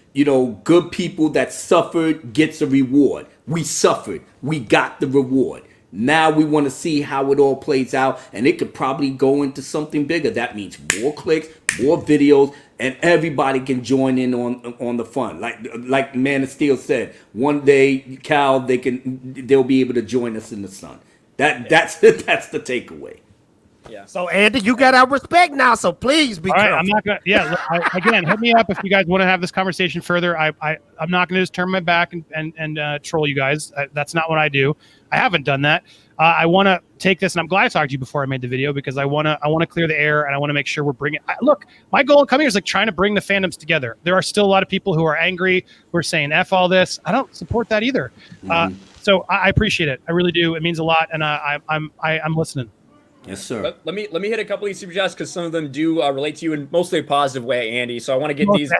good people that suffered gets a reward. We suffered. We got the reward. Now we want to see how it all plays out, and it could probably go into something bigger. That means more clicks, more videos, and everybody can join in on the fun. Like Man of Steel said, one day, Cal, they'll be able to join us in the sun. That's the takeaway. Yeah. So Andy, you got our respect now. So please be All right, careful. I'm not gonna. Yeah, look, again, hit me up if you guys want to have this conversation further. I'm not gonna just turn my back and troll you guys. That's not what I do. I haven't done that. I want to take this, and I'm glad I talked to you before I made the video because I want to clear the air and I want to make sure we're bringing. Look, my goal in coming here is like trying to bring the fandoms together. There are still a lot of people who are angry, who are saying "f all this." I don't support that either. So I appreciate it. I really do. It means a lot, and I'm listening. Yes, sir. Let me hit a couple of these super chats because some of them do relate to you in mostly a positive way, Andy. So I want to get these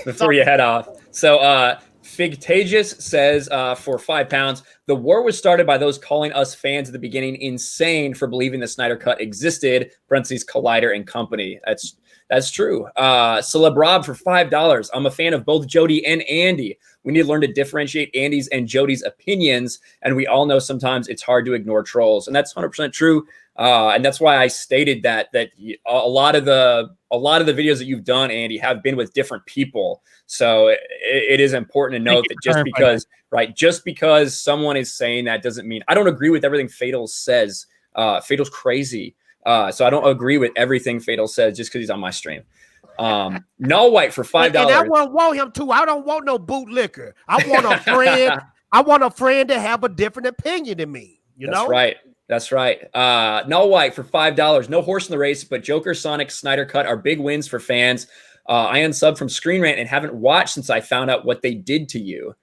before you head off. So Figtagious says for £5, the war was started by those calling us fans at the beginning insane for believing the Snyder Cut existed. Parentheses Collider and Company. That's true. Celebrob for $5. I'm a fan of both Jody and Andy. We need to learn to differentiate Andy's and Jody's opinions, and we all know sometimes it's hard to ignore trolls, and that's 100% true. And that's why I stated that a lot of the videos that you've done, Andy, have been with different people. So it is important to note that just because someone is saying that doesn't mean I don't agree with everything Fatal says. Fatal's crazy. So I don't agree with everything Fatal says just because he's on my stream. Null White for $5. And I won't want him to. I don't want no bootlicker. I want a friend. I want a friend to have a different opinion than me. That's right. That's right. Null White for $5. No horse in the race, but Joker, Sonic, Snyder Cut are big wins for fans. I unsubbed from Screen Rant and haven't watched since I found out what they did to you.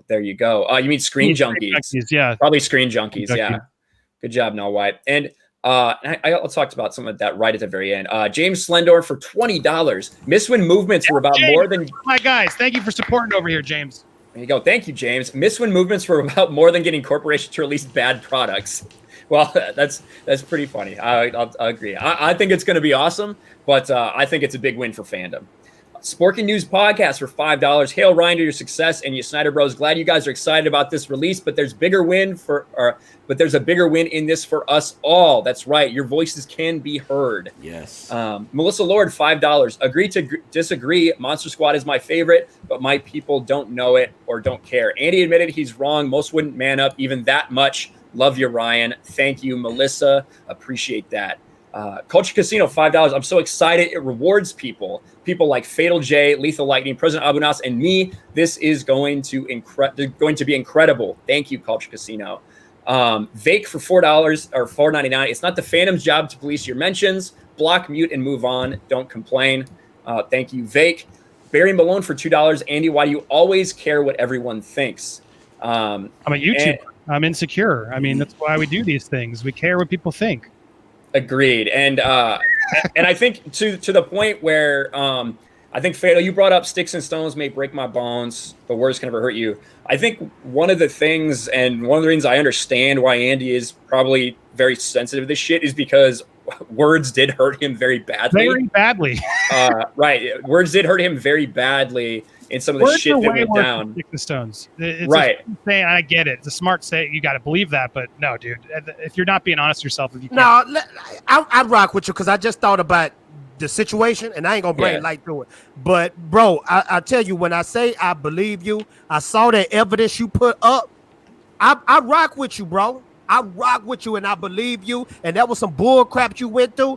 There you go. You mean Screen Junkies? Yeah, probably Screen Junkies. Yeah. Good job, Null White. And I talked about some of that right at the very end. James Slendor for $20. Misswin movements were about James, more than my guys. Thank you for supporting over here, James. There you go. Thank you, James. Misswin movements were about more than getting corporations to release bad products. Well, that's pretty funny. I'll agree. I think it's going to be awesome, but I think it's a big win for fandom. Sporking News Podcast for $5. Hail Ryan to your success and you Snyder Bros. Glad you guys are excited about this release, but there's a bigger win in this for us all. That's right. Your voices can be heard. Yes. Melissa Lord, $5. Agree to disagree. Monster Squad is my favorite, but my people don't know it or don't care. Andy admitted he's wrong. Most wouldn't man up even that much. Love you, Ryan. Thank you, Melissa. Appreciate that. Culture Casino, $5. I'm so excited. It rewards people like Fatal J, Lethal Lightning, President Abunas, and me. This is going to be incredible. Thank you, Culture Casino. Vake for $4 or $4.99. It's not the Phantom's job to police your mentions. Block, mute, and move on. Don't complain. Thank you, Vake. Barry Malone for $2. Andy, why do you always care what everyone thinks? I'm a YouTuber. I'm insecure. I mean, that's why we do these things. We care what people think. Agreed. And I think to the point where I think, Fatal, you brought up sticks and stones may break my bones, but words can never hurt you. I think one of the things and one of the reasons I understand why Andy is probably very sensitive to this shit is because words did hurt him very badly. Very badly. Right. Words did hurt him very badly in some of the shit that went down. Stick the stones. It's right. Saying, I get it. It's a smart say. You got to believe that. But no, dude, if you're not being honest with yourself, if you can't. No, I rock with you because I just thought about the situation and I ain't going to bring light through it. But, bro, I tell you, when I say I believe you, I saw that evidence you put up. I rock with you, bro. I rock with you and I believe you. And that was some bull crap you went through.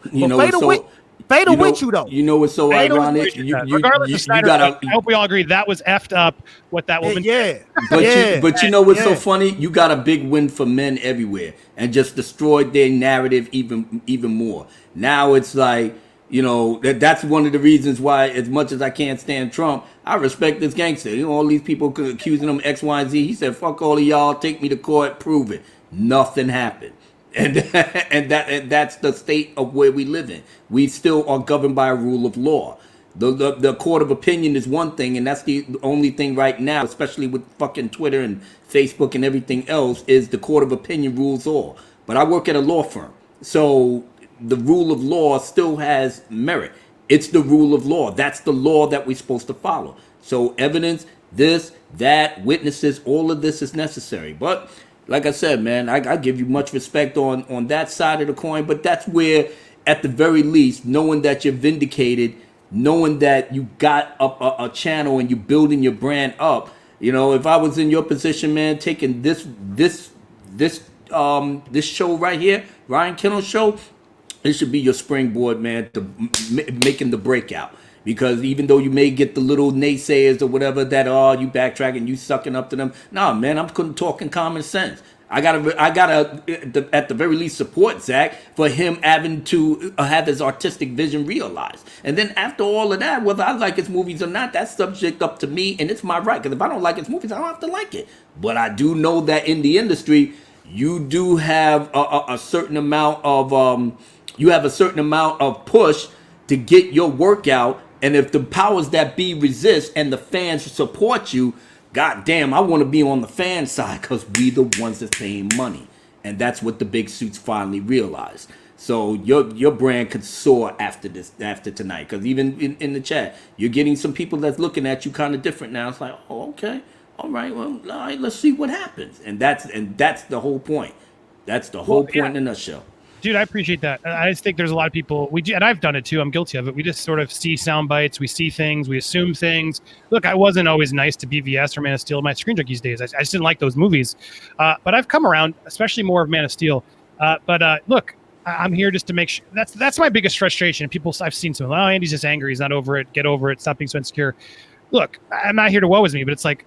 Fatal with you, though. You know what's so ironic? Regardless of Snyder, I hope we all agree that was effed up what that woman did. But you know what's so funny? You got a big win for men everywhere and just destroyed their narrative even more. Now it's like, you know, that's one of the reasons why, as much as I can't stand Trump, I respect this gangster. You know, all these people accusing him X, Y, and Z. He said, fuck all of y'all, take me to court, prove it. Nothing happened. And that's the state of where we live in. We still are governed by a rule of law. The court of opinion is one thing, and that's the only thing right now, especially with fucking Twitter and Facebook and everything else, is the court of opinion rules all. But I work at a law firm, so the rule of law still has merit. It's the rule of law. That's the law that we're supposed to follow. So evidence, this, that, witnesses, all of this is necessary. But like I said, man, I give you much respect on that side of the coin, but that's where, at the very least, knowing that you're vindicated, knowing that you got a channel and you're building your brand up. You know, if I was in your position, man, taking this show right here, Ryan Kinel show, it should be your springboard, man, to making the breakout. Because even though you may get the little naysayers or whatever that you backtracking, you sucking up to them. Nah, man, I'm talking common sense. I gotta at the very least support Zack for him having to have his artistic vision realized. And then after all of that, whether I like his movies or not, that's subject up to me, and it's my right. Because if I don't like his movies, I don't have to like it. But I do know that in the industry, you do have a certain amount of push to get your work out. And if the powers that be resist and the fans support you, God damn, I want to be on the fan side because we the ones that's paying money. And that's what the big suits finally realized. So your brand could soar after tonight. Because even in the chat, you're getting some people that's looking at you kind of different now. It's like, oh, okay. All right, well, all right, let's see what happens. And that's the whole point. That's the whole point in a nutshell. Dude, I appreciate that. I just think there's a lot of people and I've done it too. I'm guilty of it. We just sort of see sound bites, we see things, we assume things. Look, I wasn't always nice to BVS or Man of Steel in my Screen Junkies days. I just didn't like those movies. But I've come around, especially more of Man of Steel. Look, I'm here just to make sure. That's my biggest frustration. People, I've seen some. Oh, Andy's just angry. He's not over it. Get over it. Stop being so insecure. Look, I'm not here to woe is me, but it's like,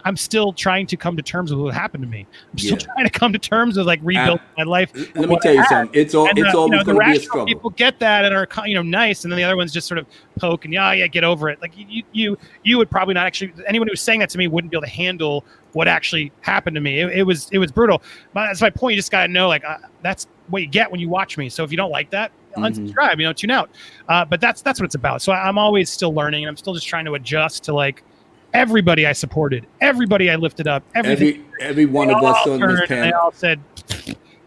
I'm still trying to come to terms with what happened to me. I'm still trying to come to terms with like rebuilding my life. Let me tell you something. It's always going to be a struggle. People get that and are nice, and then the other ones just sort of poke and get over it. Like you would probably not actually. Anyone who was saying that to me wouldn't be able to handle what actually happened to me. It was brutal. But that's my point. You just got to know that's what you get when you watch me. So if you don't like that, unsubscribe. Tune out. But that's what it's about. So I'm always still learning, and I'm still just trying to adjust to everybody I supported, everybody I lifted up, every one of us on this panel. They all said,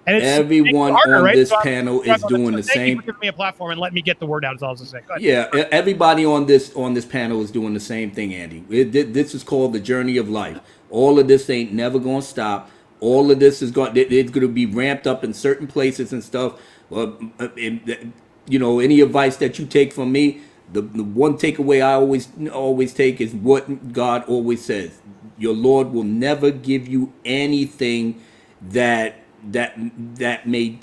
and everyone on this panel is doing the same. Thank you for giving me a platform and let me get the word out. Is all I was saying. Yeah, everybody on this panel is doing the same thing, Andy. This is called the journey of life. All of this ain't never going to stop. All of this it's going to be ramped up in certain places and stuff. Any advice that you take from me. The one takeaway I always take is what God always says. Your Lord will never give you anything that may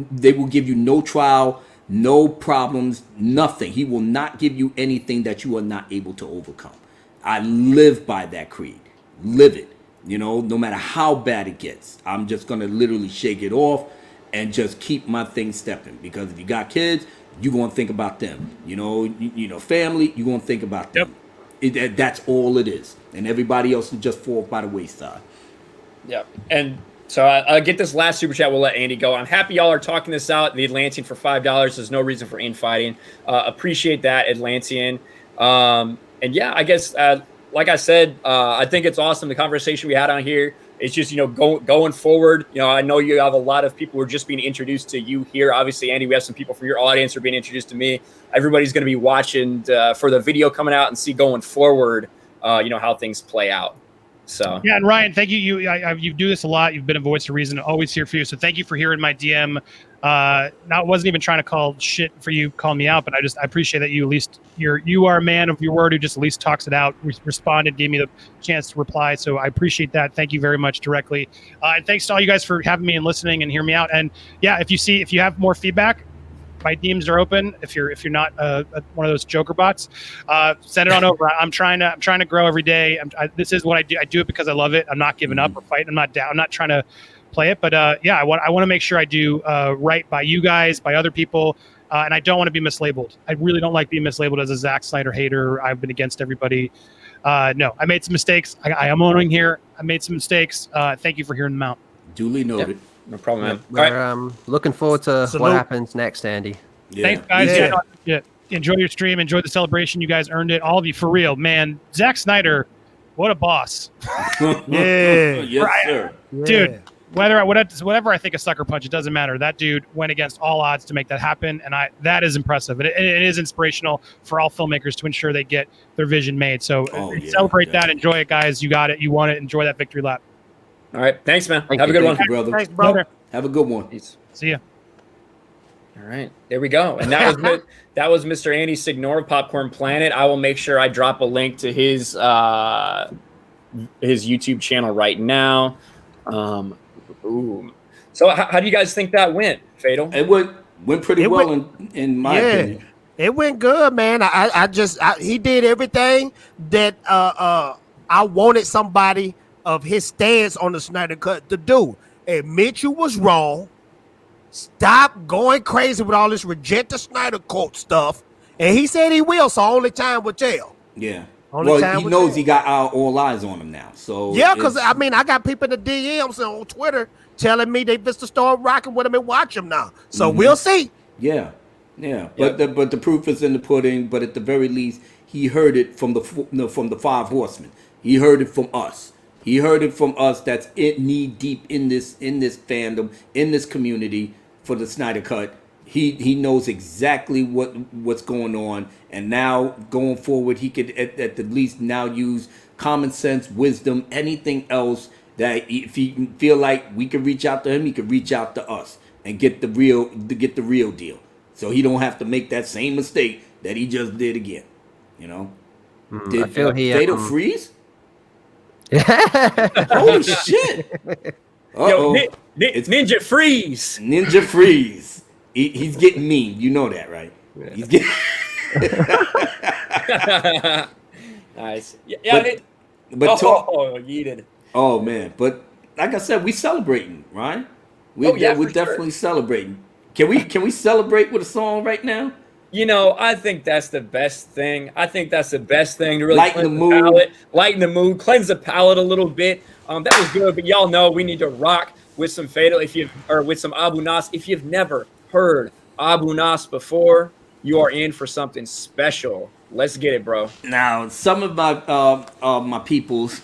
they will give you no trial, no problems, nothing. He will not give you anything that you are not able to overcome. I live by that creed. Live it. No matter how bad it gets, I'm just gonna literally shake it off and just keep my thing stepping. Because if you got kids, you're going to think about them. Family, you're going to think about them. Yep. That's all it is. And everybody else will just fall by the wayside. Yeah. And so I'll get this last super chat. We'll let Andy go. I'm happy y'all are talking this out. The Atlantean for $5. There's no reason for infighting. Appreciate that, Atlantean. And yeah, I guess, like I said, I think it's awesome. The conversation we had on here. It's just, going forward, I know you have a lot of people who are just being introduced to you here. Obviously, Andy, we have some people from your audience who are being introduced to me. Everybody's going to be watching for the video coming out and see going forward, how things play out. So yeah, and Ryan, thank you. You do this a lot. You've been a voice of reason, always here for you. So thank you for hearing my DM. Wasn't even trying to call shit for you calling me out, but I appreciate that you at least you are a man of your word who just at least talks it out, responded, gave me the chance to reply. So I appreciate that. Thank you very much directly. And thanks to all you guys for having me and listening and hearing me out. And yeah, if you have more feedback, my DMs are open. If you're not one of those Joker bots, send it on over. I'm trying to grow every day. This is what I do. I do it because I love it. I'm not giving up or fighting. I'm not down. I'm not trying to play it. But I want to make sure I do right by you guys, by other people, and I don't want to be mislabeled. I really don't like being mislabeled as a Zack Snyder hater. I've been against everybody. No, I made some mistakes. I am owning here. I made some mistakes. Thank you for hearing them out. Duly noted. Yep. No problem, man. We're looking forward to what happens next, Andy. Yeah. Thanks, guys. Yeah. Enjoy your stream. Enjoy the celebration. You guys earned it. All of you, for real, man. Zack Snyder, what a boss. Yes, sir. Dude, whatever I think a sucker punch, it doesn't matter. That dude went against all odds to make that happen, and that is impressive. It is inspirational for all filmmakers to ensure they get their vision made. So celebrate that. Enjoy it, guys. You got it. You won it. Enjoy that victory lap. All right. Thanks, man. Have a good one. You, brother. Thanks, brother. Have a good one. Peace. See ya. All right. There we go. And that was Mr. Andy Signore of Popcorn Planet. I will make sure I drop a link to his YouTube channel right now. So how do you guys think that went, Fatal? It Went pretty well in my opinion. It went good, man. He did everything that I wanted somebody of his stance on the Snyder Cut to do. Admit you was wrong. Stop going crazy with all this reject the Snyder Cut stuff. And he said he will, so only time will tell. Yeah. Well, he knows he got all eyes on him now. So yeah, because I got people in the DMs and on Twitter telling me they just start rocking with him and watch him now. So we'll see. Yeah. But the proof is in the pudding. But at the very least, he heard it from the Five Horsemen. He heard it from us. He heard it from us. That's knee deep in this fandom, in this community for the Snyder Cut. He knows exactly what's going on, and now going forward, he could at the least now use common sense, wisdom, anything else that if he feel like we could reach out to him, he could reach out to us and get the real deal. So he don't have to make that same mistake that he just did again. You know? Did I feel Fatal freeze? Holy shit! Yo, it's Ninja Freeze. Ninja Freeze. He's getting mean. You know that, right? Yeah. He's getting nice. Yeah, but yeeted. Oh man, but like I said, we celebrating, right? We're definitely celebrating. Can we celebrate with a song right now? You know, I think that's the best thing. I think that's the best thing to really lighten the mood, cleanse the palate a little bit. That was good, but y'all know we need to rock with some Fatal with some Abu Nas. If you've never heard Abu Nas before, you are in for something special. Let's get it, bro. Now, some of my peoples,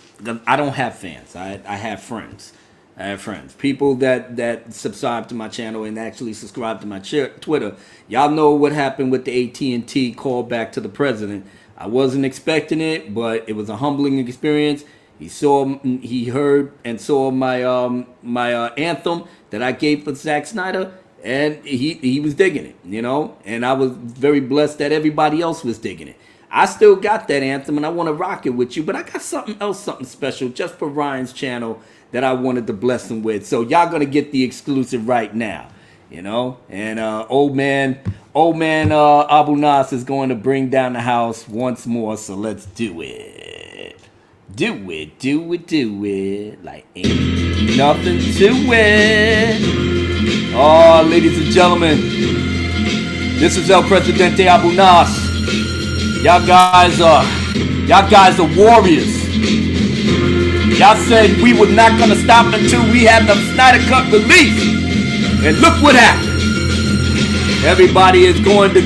I don't have fans. I have friends. I have friends, people that subscribe to my channel and actually subscribe to my Twitter. Y'all know what happened with the AT&T call back to the president. I wasn't expecting it, but it was a humbling experience. He heard and saw my my anthem that I gave for Zack Snyder, and he was digging it, you know. And I was very blessed that everybody else was digging it. I still got that anthem, and I want to rock it with you, but I got something special just for Ryan's channel that I wanted to bless him with. So y'all gonna get the exclusive right now, you know. And old man Abu Nas is going to bring down the house once more. So let's do it. Do it like ain't nothing to it. Oh, ladies and gentlemen, this is El Presidente Abu Nas. Y'all guys are warriors. Y'all said we were not gonna stop until we had the Snyder Cut released, and look what happened. Everybody is going to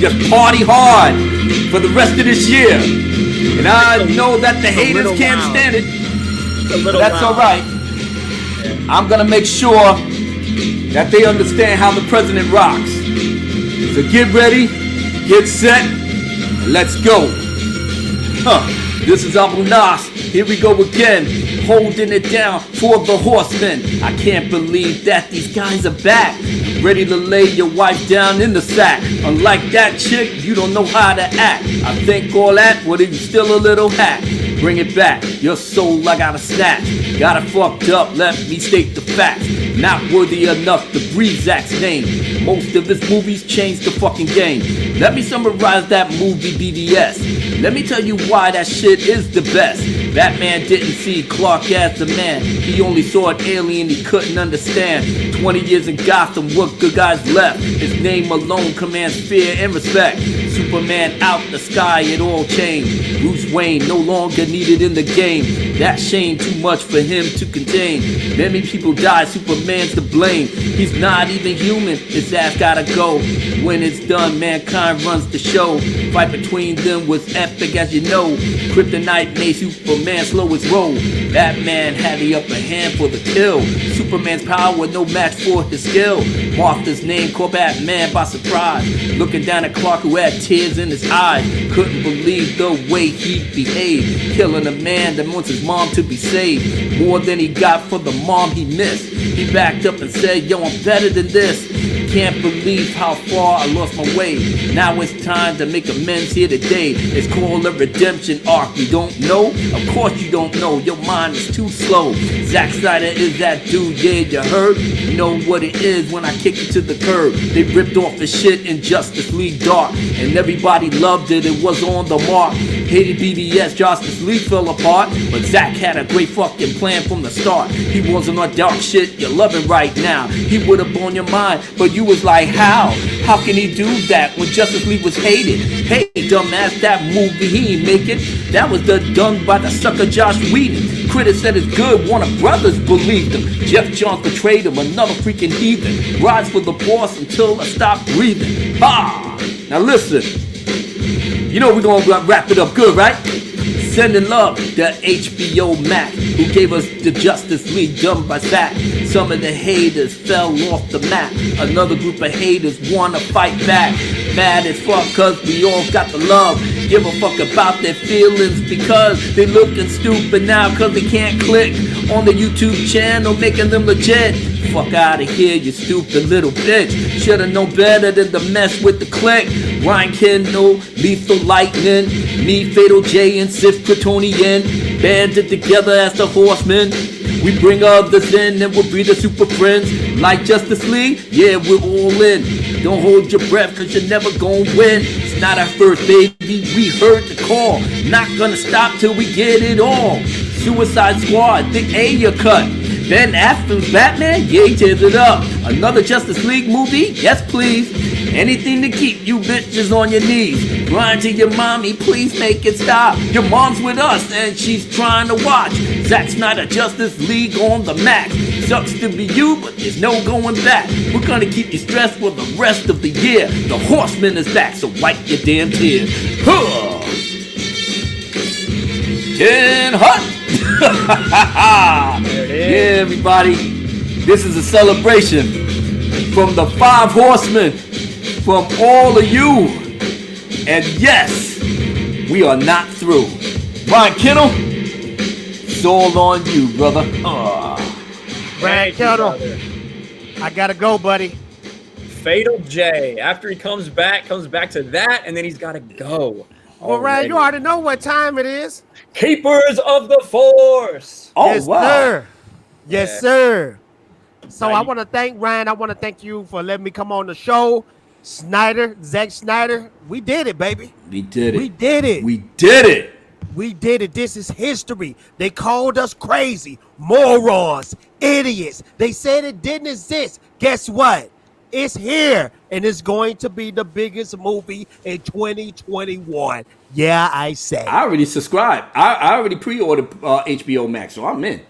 just party hard for the rest of this year, and I know that the haters can't stand it. That's all right. I'm gonna make sure that they understand how the president rocks. So get ready, get set, and let's go. This is Abu Nas. Here we go again, holding it down for the horsemen. I can't believe that these guys are back, ready to lay your wife down in the sack. Unlike that chick, you don't know how to act. I think all that, what are you still a little hack? Bring it back, your soul I gotta snatch. Got it fucked up, let me state the facts. Not worthy enough to breathe Zack's name. Most of his movies changed the fucking game. Let me summarize that movie BDS. Let me tell you why that shit is the best. Batman didn't see Clark as the man. He only saw an alien he couldn't understand. 20 years in Gotham, what good guys left? His name alone commands fear and respect. Superman out the sky, it all changed. Bruce Wayne no longer needed in the game. That shame too much for him to contain. Many people died, Superman's to blame. He's not even human, his ass gotta go. When it's done, mankind runs the show. Fight between them was epic as you know. Kryptonite made Superman slow his roll. Batman had the upper hand for the kill. Superman's power, no match for his skill. Martha's name caught Batman by surprise. Looking down at Clark who had tears in his eyes. Couldn't believe the way he behaved. Killing a man that wants his mom to be saved. More than he got for the mom he missed. He backed up and said, yo, I'm better than this. Can't believe how far I lost my way. Now it's time to make amends here today. It's called a redemption arc. You don't know? Of course you don't know. Your mind is too slow. Zack Snyder is that dude, yeah, you heard? You know what it is when I kick it to the curb. They ripped off the shit in Justice League Dark, and everybody loved it. It was on the mark. Hated BVS, Justice League fell apart, but Zack had a great fucking plan from the start. He wasn't on dark shit you're loving right now. He would have blown your mind, but you was like, how? How can he do that when Justice League was hated? Hey, dumbass, that movie he ain't make it. That was done by the sucker Josh Whedon. Critics said it's good, Warner Brothers believed him. Jeff Johns betrayed him, another freaking heathen. Rides for the boss until I stop breathing. Ha! Now listen, you know we're gonna wrap it up good, right? Sending love to HBO Max, who gave us the Justice League done by Zack. Some of the haters fell off the map. Another group of haters wanna fight back. Mad as fuck cause we all got the love. Give a fuck about their feelings because they looking stupid now cause they can't click on the YouTube channel making them legit. Fuck out of here, you stupid little bitch. Shoulda known better than to mess with the click. Ryan Kinel, Lethal Lightning, me, Fatal J, and Sif Kryptonian banded together as the Horsemen. We bring others in and we'll be the super friends. Like Justice League, yeah, we're all in. Don't hold your breath cause you're never gonna win. It's not our first baby, we heard the call. Not gonna stop till we get it all. Suicide Squad, the A cut. Ben Affleck's Batman, yeah, he tears it up. Another Justice League movie, yes please. Anything to keep you bitches on your knees. Grind to your mommy, please make it stop. Your mom's with us and she's trying to watch Zack Snyder Justice League on the max. Sucks to be you, but there's no going back. We're gonna keep you stressed for the rest of the year. The Horseman is back, so wipe your damn tears. Huh. 10 hot. Yeah, everybody, this is a celebration from the 5 horsemen, from all of you. And yes, we are not through. Ryan Kinel, it's all on you, brother. Ryan Kinel, I gotta go, buddy. Fatal J, after he comes back to that, and then he's gotta go. Well, Ryan, you already know what time it is. Keepers of the Force. Oh, yes, wow. Sir. Yes, Yeah. sir. So Right. I want to thank Ryan. I want to thank you for letting me come on the show. Snyder, Zack Snyder, we did it, baby. We did it. We did it. We did it. We did it. This is history. They called us crazy, morons, idiots. They said it didn't exist. Guess what? It's here, and it's going to be the biggest movie in 2021. Yeah, I say. I already subscribed. I already pre-ordered HBO Max, so I'm in.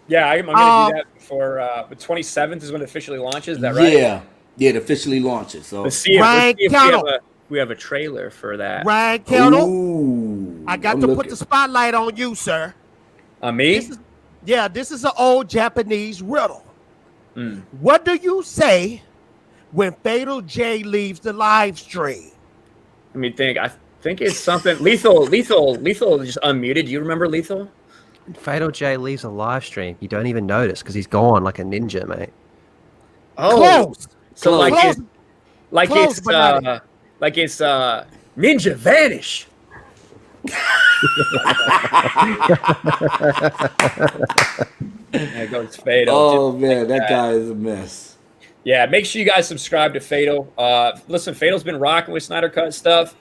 Yeah, I'm gonna do that for the 27th is when it officially launches. Is that right? Yeah, it officially launches. So Let's see if we have a trailer for that. Ryan Kinel, ooh, I got to put the spotlight on you, sir. On me? This is an old Japanese riddle. What do you say when Fatal J leaves the live stream? Let me think. I think it's something. Lethal just unmuted. Do you remember Lethal? Fatal J leaves a live stream. You don't even notice because he's gone like a ninja, mate. Oh, Close. so like Close. it's Close, Ninja Vanish. There goes Fatal. Oh man, that guy is a mess. Yeah, make sure you guys subscribe to Fatal. Listen, Fatal's been rocking with Snyder Cut stuff.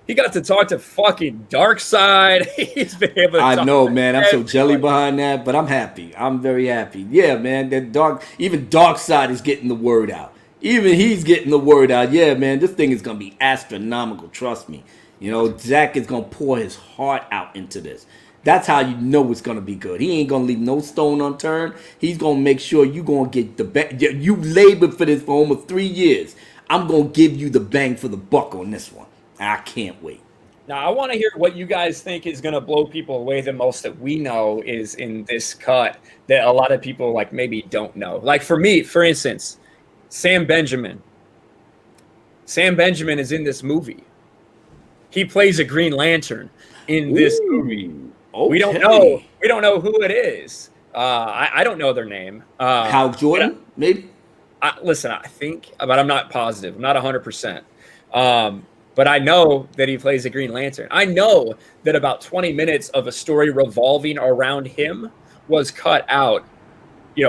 He got to talk to fucking Darkseid. He's been able to I talk know, to man. I'm so jelly behind that, but I'm happy. I'm very happy. Yeah, man. That Darkseid is getting the word out. Even he's getting the word out. Yeah, man. This thing is gonna be astronomical. Trust me. You know, Zack is gonna pour his heart out into this. That's how you know it's gonna be good. He ain't gonna leave no stone unturned. He's gonna make sure you gonna get the best. You labored for this for almost 3 years. I'm gonna give you the bang for the buck on this one. I can't wait. Now, I want to hear what you guys think is going to blow people away the most that we know is in this cut that a lot of people like maybe don't know. Like for me, for instance, Sam Benjamin. Sam Benjamin is in this movie. He plays a Green Lantern in this movie. Okay. We don't know who it is. I don't know their name. Hal Jordan, maybe. listen, I think, but I'm not positive. I'm not 100%. But I know that he plays the Green Lantern. I know that about 20 minutes of a story revolving around him was cut out,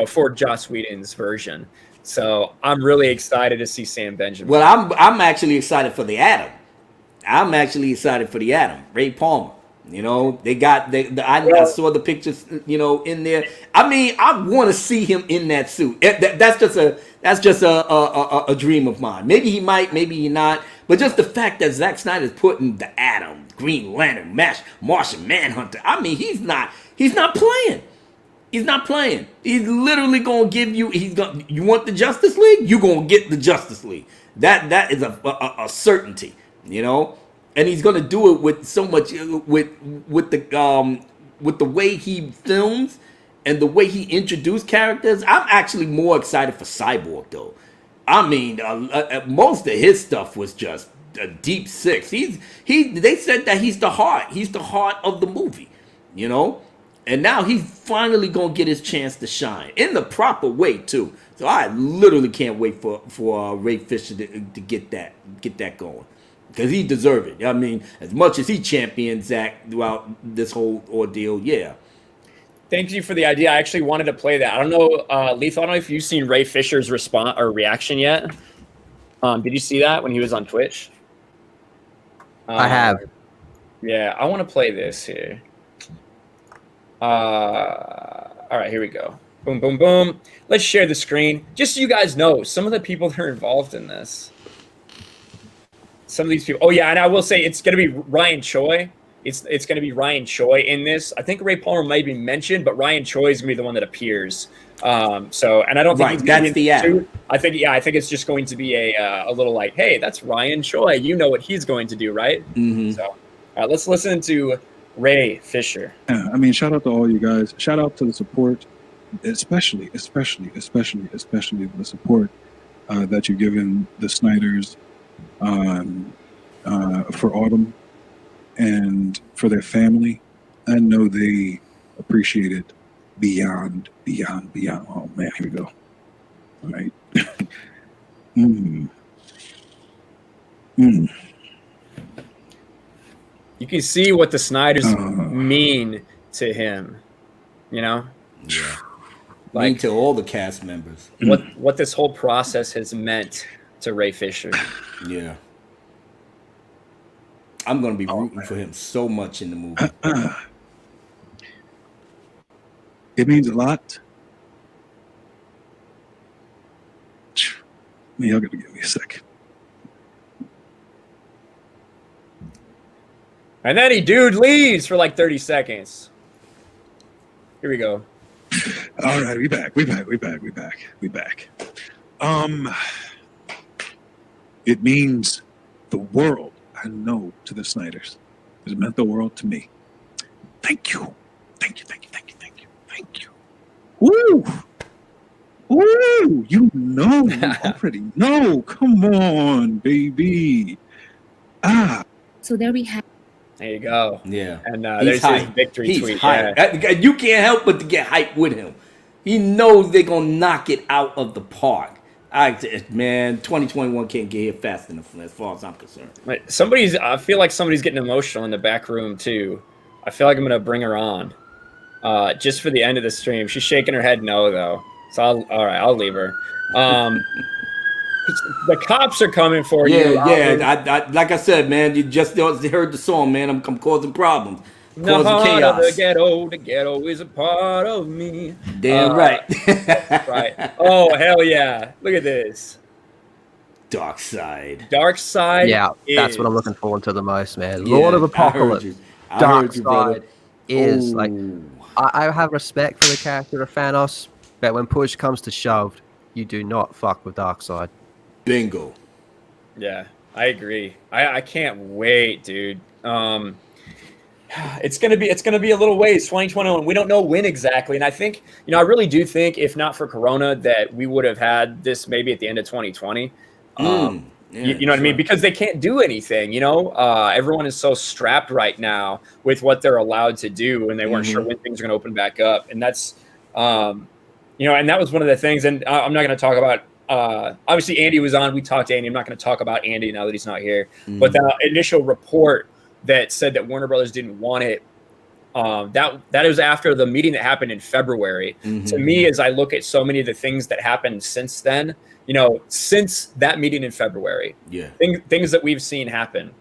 for Joss Whedon's version. So I'm really excited to see Sam Benjamin. Well, I'm actually excited for the Atom. I'm actually excited for the Atom. Ray Palmer. They got I saw the pictures, in there. I mean, I want to see him in that suit. That's just a dream of mine. Maybe he might, maybe he not. But just the fact that Zack Snyder's putting the Atom, Green Lantern, Martian Manhunter. I mean, he's not playing. He's not playing. He's literally gonna give you. You want the Justice League? You're gonna get the Justice League. That is a certainty, And he's gonna do it with so much with the way he films and the way he introduced characters. I'm actually more excited for Cyborg though. I mean, most of his stuff was just a deep six. They said that he's the heart. He's the heart of the movie, And now he's finally gonna get his chance to shine in the proper way too. So I literally can't wait for Ray Fisher to get that going, because he deserves it. I mean, as much as he championed Zack throughout this whole ordeal, yeah. Thank you for the idea. I actually wanted to play that. I don't know, Lethal, I don't know if you've seen Ray Fisher's response or reaction yet. Did you see that when he was on Twitch? I have. Yeah, I want to play this here. All right, here we go. Boom, boom, boom. Let's share the screen. Just so you guys know, some of the people that are involved in this. Some of these people. Oh, yeah, and I will say it's going to be Ryan Choi. It's going to be Ryan Choi in this. I think Ray Palmer might be mentioned, but Ryan Choi is going to be the one that appears. And I don't think he's going to be in I think it's just going to be a little like, hey, that's Ryan Choi. You know what he's going to do, right? Mm-hmm. So let's listen to Ray Fisher. Yeah, I mean, shout out to all you guys. Shout out to the support, especially the support that you've given the Snyders for Autumn and for their family. I know they appreciate it beyond. Oh man, here we go. All right. You can see what the Snyders mean to him, Yeah. Mean to all the cast members. What this whole process has meant to Ray Fisher. Yeah. I'm going to be rooting for him so much in the movie. It means a lot. Y'all got to give me a sec. And then dude leaves for like 30 seconds. Here we go. All right, we back. It means the world, I know, to the Snyders. It meant the world to me. Thank you. Woo! Woo! You already know. Come on, baby. So there we have. There you go. Yeah. And there's his victory tweet. Yeah. You can't help but to get hyped with him. He knows they're going to knock it out of the park. Man, 2021 can't get here fast enough as far as I'm concerned. I feel like somebody's getting emotional in the back room, too. I feel like I'm going to bring her on just for the end of the stream. She's shaking her head no, though. So, I'll leave her. The cops are coming for you. Yeah. Like I said, man, you just heard the song, man. I'm causing problems. The heart of the ghetto is a part of me. Damn right. Right. Oh, hell yeah. Look at this. Dark Side. Yeah, that's what I'm looking forward to the most, man. Lord of Apocalypse. Dark Side is like, I have respect for the character of Thanos, but when push comes to shove, you do not fuck with Dark Side. Bingo. Yeah, I agree. I can't wait, dude. It's gonna be a little ways, 2021. We don't know when exactly, and I think, I really do think, if not for Corona, that we would have had this maybe at the end of 2020. You know what I mean? Because they can't do anything. Everyone is so strapped right now with what they're allowed to do, and they weren't sure when things are going to open back up. And that's, and that was one of the things. And I'm not going to talk about obviously Andy was on. We talked to Andy. I'm not going to talk about Andy now that he's not here. But the initial report that said that Warner Brothers didn't want it, that was after the meeting that happened in February. To me, as I look at so many of the things that happened since then, since that meeting in February, things that we've seen happen.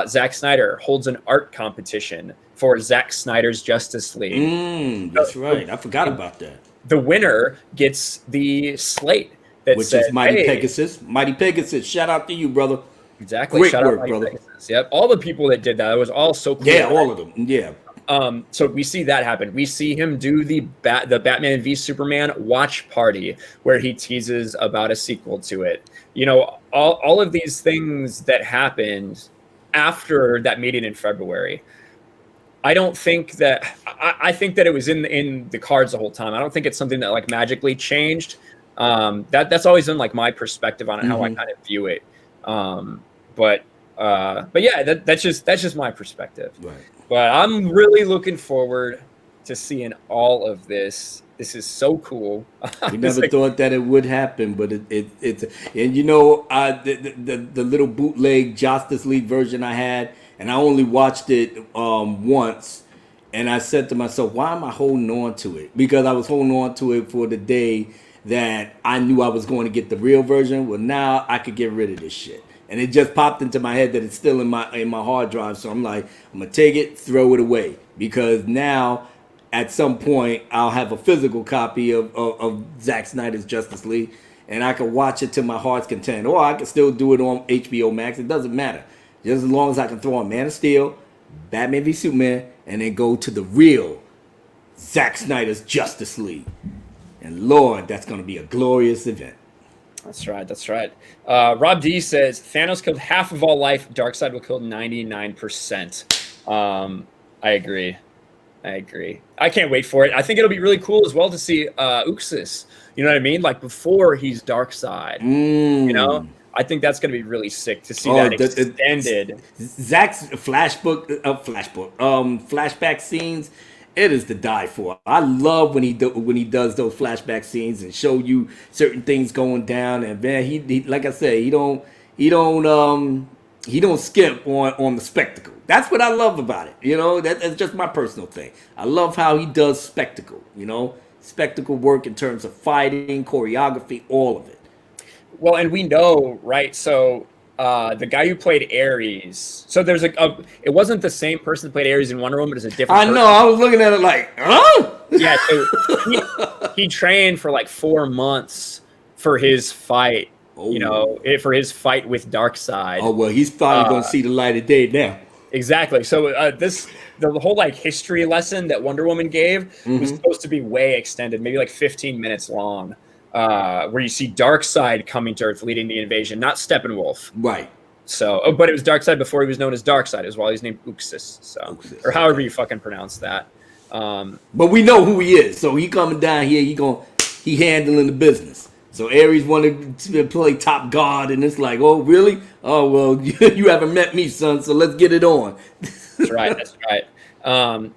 Zack Snyder holds an art competition for Zack Snyder's Justice League. That's right. I forgot about that. The winner gets the slate that which said, is Mighty Pegasus. Mighty Pegasus, shout out to you, brother. Exactly. Great Shout work, out brother. Pegasus. Yep. All the people that did that, it was all so cool. Yeah, all of them. Yeah. So we see that happen. We see him do the Batman v Superman watch party where he teases about a sequel to it. All of these things that happened after that meeting in February. I don't think that I think that it was in the cards the whole time. I don't think it's something that like magically changed. That's always been like my perspective on it, how I kind of view it. But yeah, that's just my perspective. Right. But I'm really looking forward to seeing all of this. This is so cool. We never thought that it would happen, but it's and the little bootleg Justice League version I had, and I only watched it once, and I said to myself, why am I holding on to it? Because I was holding on to it for the day that I knew I was going to get the real version. Well, now I could get rid of this shit. And it just popped into my head that it's still in my hard drive. So I'm like, I'm gonna take it, throw it away, because now at some point I'll have a physical copy of Zack Snyder's Justice League, and I can watch it to my heart's content, or I can still do it on HBO Max. It doesn't matter, just as long as I can throw on Man of Steel, Batman v Superman, and then go to the real Zack Snyder's Justice League. And Lord, that's gonna be a glorious event. That's right. That's right. Rob D says Thanos killed half of all life. Darkseid will kill 99%. I agree. I can't wait for it. I think it'll be really cool as well to see Uxas. You know what I mean? Like before he's Darkseid. I think that's going to be really sick to see that extended. Zack's flashback scenes. It is to die for. I love when he does those flashback scenes and show you certain things going down. And man, he like I said, he don't skimp on the spectacle. That's what I love about it. That's just my personal thing. I love how he does spectacle. Spectacle work in terms of fighting, choreography, all of it. Well, and we know, right? So the guy who played Ares. So there's it wasn't the same person that played Ares in Wonder Woman, but it's a different person. I know. I was looking at it like, huh? Yeah. So he trained for like 4 months for his fight. For his fight with Darkseid. Oh well, he's finally gonna see the light of day now. Exactly. So the whole like history lesson that Wonder Woman gave was supposed to be way extended, maybe like 15 minutes long. Where you see Darkseid coming to Earth leading the invasion, not Steppenwolf. Right. So, but it was Darkseid before he was known as Darkseid as well. He's named Uxas. So, or however you fucking pronounce that. But we know who he is. So he coming down here, he handling the business. So Ares wanted to play top guard, and it's like, oh really? Oh well, you haven't met me, son. So let's get it on. That's right. That's right.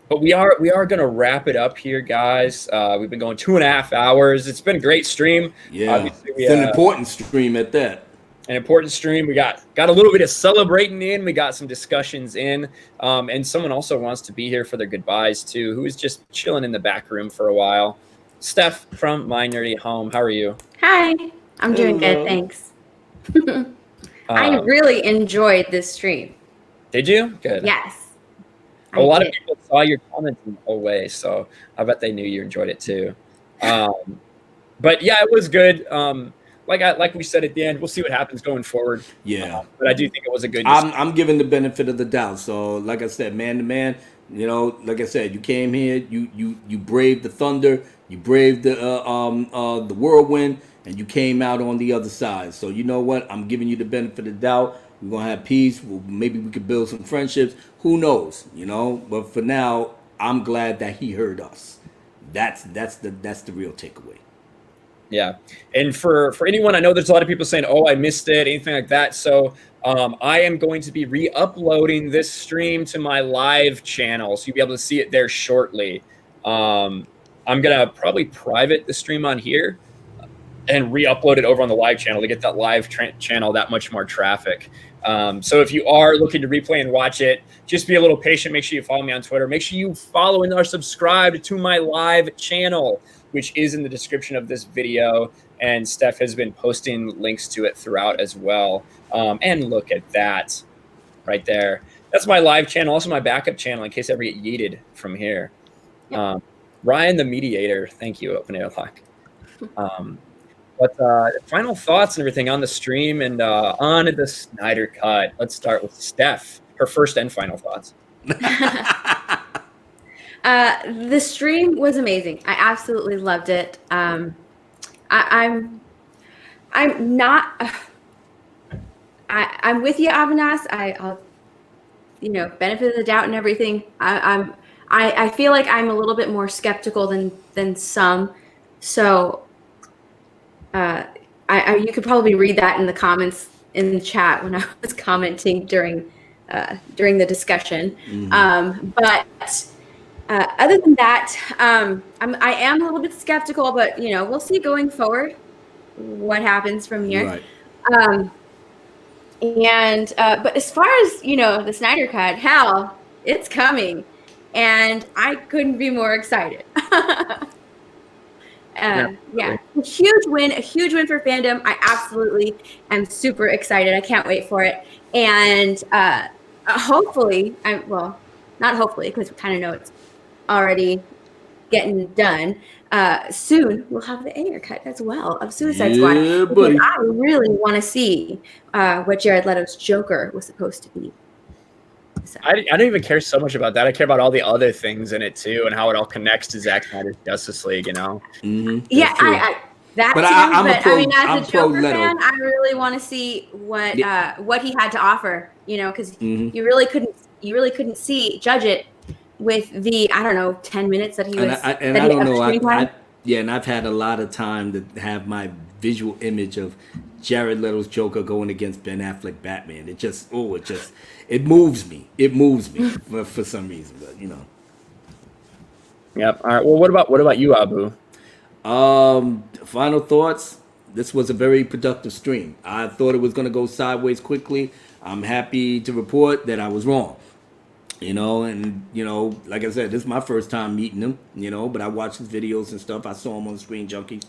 But we are gonna wrap it up here, guys. We've been going 2.5 hours. It's been a great stream. Yeah, it's an important stream at that. An important stream. We got a little bit of celebrating in. We got some discussions in. And someone also wants to be here for their goodbyes too, who is just chilling in the back room for a while. Steph from My Nerdy Home. How are you? Hi. I'm doing good, thanks. I really enjoyed this stream. Did you? Good. Yes. A lot of people saw your comments in the whole way, so I bet they knew you enjoyed it too. But yeah, it was good. Like we said at the end, we'll see what happens going forward. Yeah. But I do think it was a good. I'm giving the benefit of the doubt. So like I said, man to man, like I said, you came here, you braved the thunder, you braved the whirlwind, and you came out on the other side. So you know what? I'm giving you the benefit of the doubt. We're gonna have peace. Maybe we could build some friendships. Who knows? But for now, I'm glad that he heard us. That's the real takeaway. Yeah, and for anyone, I know there's a lot of people saying, "Oh, I missed it," anything like that. So I am going to be re-uploading this stream to my live channel, so you'll be able to see it there shortly. I'm gonna probably private the stream on here. and re-upload it over on the live channel to get that live channel that much more traffic. So if you are looking to replay and watch it, just be a little patient. Make sure you follow me on Twitter. Make sure you follow and are subscribed to my live channel, which is in the description of this video. And Steph has been posting links to it throughout as well. And look at that right there. That's my live channel, also my backup channel in case I ever get yeeted from here. Ryan the Mediator, thank you, Open Airlock. But final thoughts and everything on the stream and on the Snyder Cut. Let's start with Steph, her first and final thoughts. The stream was amazing. I absolutely loved it. I'm not. I'm with you, Avanas. I'll, benefit of the doubt and everything. I feel like I'm a little bit more skeptical than some. So, you could probably read that in the comments in the chat when I was commenting during the discussion. But other than that, I am a little bit skeptical, but we'll see going forward what happens from here. Right. But as far as the Snyder Cut, hell, it's coming, and I couldn't be more excited. A huge win for fandom. I absolutely am super excited. I can't wait for it. And hopefully, not hopefully, because we kind of know it's already getting done. Soon we'll have the air cut as well of Suicide Squad. Buddy. I really want to see what Jared Leto's Joker was supposed to be. So. I don't even care so much about that. I care about all the other things in it too, and how it all connects to Zack Snyder's Justice League. Yeah, that but too. I mean, as a Joker Leto. fan, I really want to see what he had to offer. Because you really couldn't judge it with the 10 minutes that he was. And I don't know. And I've had a lot of time to have my visual image of Jared Leto's Joker going against Ben Affleck Batman. It moves me. It moves me for some reason, but Yep. All right. Well, what about you, Abu? Final thoughts. This was a very productive stream. I thought it was going to go sideways quickly. I'm happy to report that I was wrong. Like I said, this is my first time meeting him, but I watched his videos and stuff. I saw him on Screen Junkies.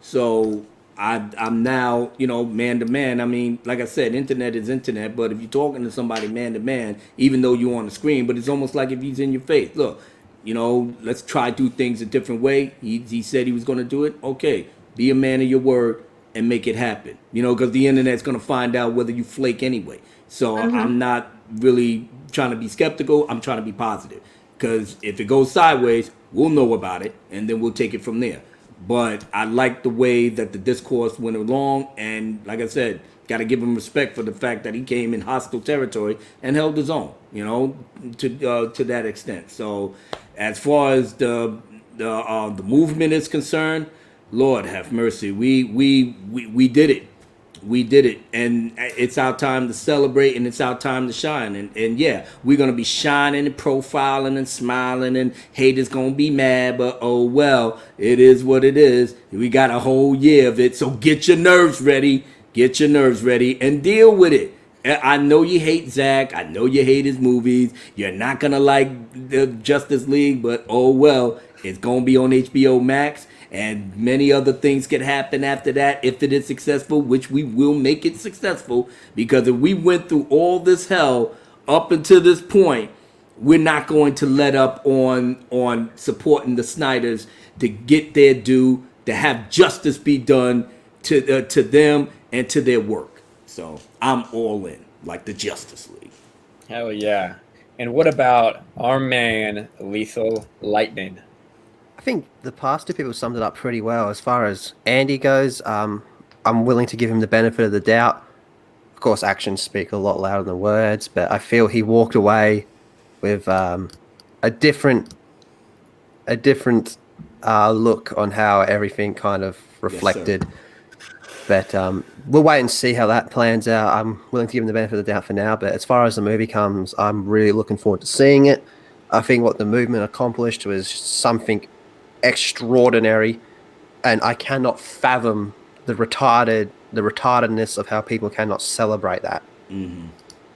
So I'm now, man to man. I mean, like I said, internet is internet, but if you're talking to somebody man to man, even though you're on the screen, but it's almost like if he's in your face. Look, let's try to do things a different way. He said he was going to do it. Okay, be a man of your word and make it happen. Because the internet's going to find out whether you flake anyway. So I'm not really trying to be skeptical. I'm trying to be positive. Because if it goes sideways, we'll know about it, and then we'll take it from there. But I like the way that the discourse went along, and like I said, got to give him respect for the fact that he came in hostile territory and held his own, to that extent. So as far as the movement is concerned, Lord have mercy, we did it. We did it, and it's our time to celebrate, and it's our time to shine. And yeah, we're going to be shining and profiling and smiling, and haters going to be mad, but oh well, it is what it is. We got a whole year of it, so get your nerves ready. Get your nerves ready and deal with it. I know you hate Zack. I know you hate his movies. You're not going to like the Justice League, but oh well, it's going to be on HBO Max. And many other things could happen after that if it is successful, which we will make it successful. Because if we went through all this hell up until this point, we're not going to let up on supporting the Snyders to get their due, to have justice be done to them and to their work. So I'm all in, like the Justice League. Hell yeah. And what about our man, Lethal Lightning? I think the past two people summed it up pretty well. As far as Andy goes, I'm willing to give him the benefit of the doubt. Of course, actions speak a lot louder than words, but I feel he walked away with a different look on how everything kind of reflected. Yes, but we'll wait and see how that plans out. I'm willing to give him the benefit of the doubt for now, but as far as the movie comes, I'm really looking forward to seeing it. I think what the movement accomplished was something extraordinary, and I cannot fathom the retardedness of how people cannot celebrate that. Mm-hmm.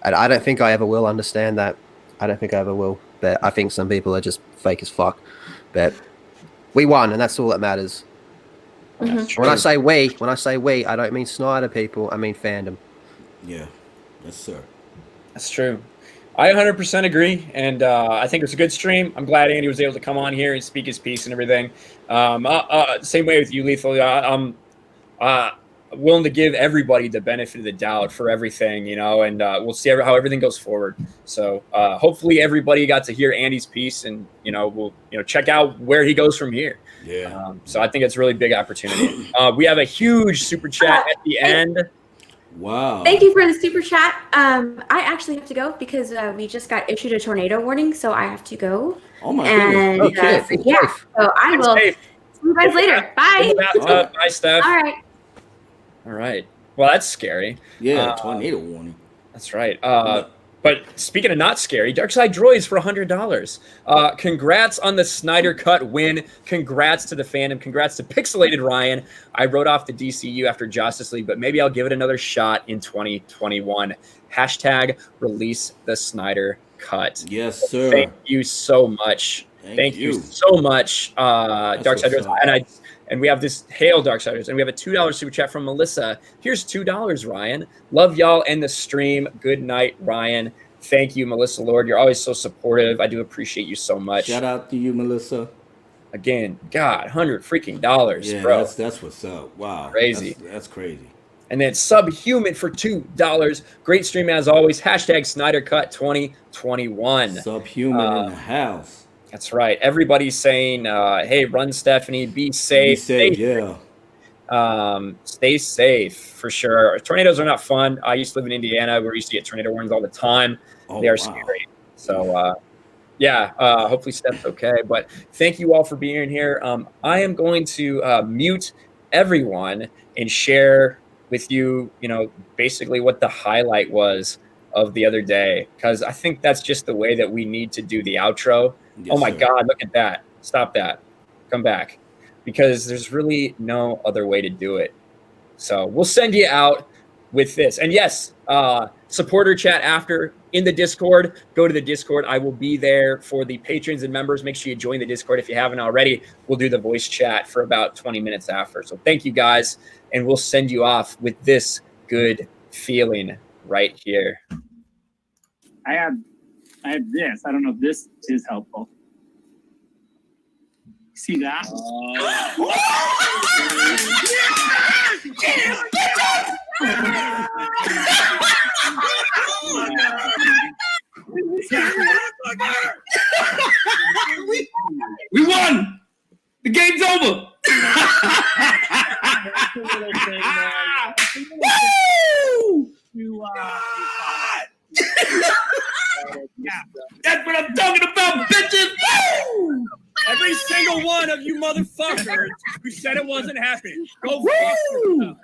And I don't think I ever will understand that. I don't think I ever will. But I think some people are just fake as fuck. But we won, and that's all that matters. When I say we, I don't mean Snyder people. I mean fandom. Yeah. Yes, sir. That's true. I 100% agree, and I think it's a good stream. I'm glad Andy was able to come on here and speak his piece and everything. Same way with you, Lethal. I'm willing to give everybody the benefit of the doubt for everything, you know, and we'll see how everything goes forward. So hopefully everybody got to hear Andy's piece, and we'll check out where he goes from here. Yeah. So I think it's a really big opportunity. We have a huge super chat at the end. Wow. Thank you for the super chat. I actually have to go because we just got issued a tornado warning, so I have to go. Oh my goodness. Okay. Yeah. So I will see you guys later. Bye. Bye, Steph. All right. All right. Well, that's scary. Yeah, tornado warning. That's right. But speaking of not scary, Darkside Droids for $100. Congrats on the Snyder Cut win. Congrats to the fandom. Congrats to Pixelated Ryan. I wrote off the DCU after Justice League, but maybe I'll give it another shot in 2021. Hashtag release the Snyder Cut. Yes, sir. Thank you so much. Thank you so much, Darkside Droids. And we have this Hail Darksiders, and we have a $2 super chat from Melissa. Here's $2, Ryan. Love y'all and the stream. Good night, Ryan. Thank you, Melissa Lord. You're always so supportive. I do appreciate you so much. Shout out to you, Melissa. Again, God, $100 yeah, bro. That's what's up. Wow, crazy. That's crazy. And then Subhuman for $2. Great stream as always. Hashtag Snyder Cut 2021. Subhuman in the house. That's right. Everybody's saying, hey, run, Stephanie. Be safe. Stay safe, stay safe, for sure. Tornadoes are not fun. I used to live in Indiana where we used to get tornado warnings all the time. They are scary. So, hopefully Steph's okay. But thank you all for being here. I am going to mute everyone and share with you, basically what the highlight was of the other day, because I think that's just the way that we need to do the outro. Yes, oh my sir. God, look at that. Stop that. Come back. Because there's really no other way to do it. So we'll send you out with this. And yes, supporter chat after in the Discord. Go to the Discord. I will be there for the patrons and members. Make sure you join the Discord if you haven't already. We'll do the voice chat for about 20 minutes after. So thank you guys. And we'll send you off with this good feeling right here. I have this. I don't know if this is helpful. See that? We won. The game's over. Woo! That's what I'm talking about, bitches. Woo! Every single one of you motherfuckers who said it wasn't happening. Go fuck yourself.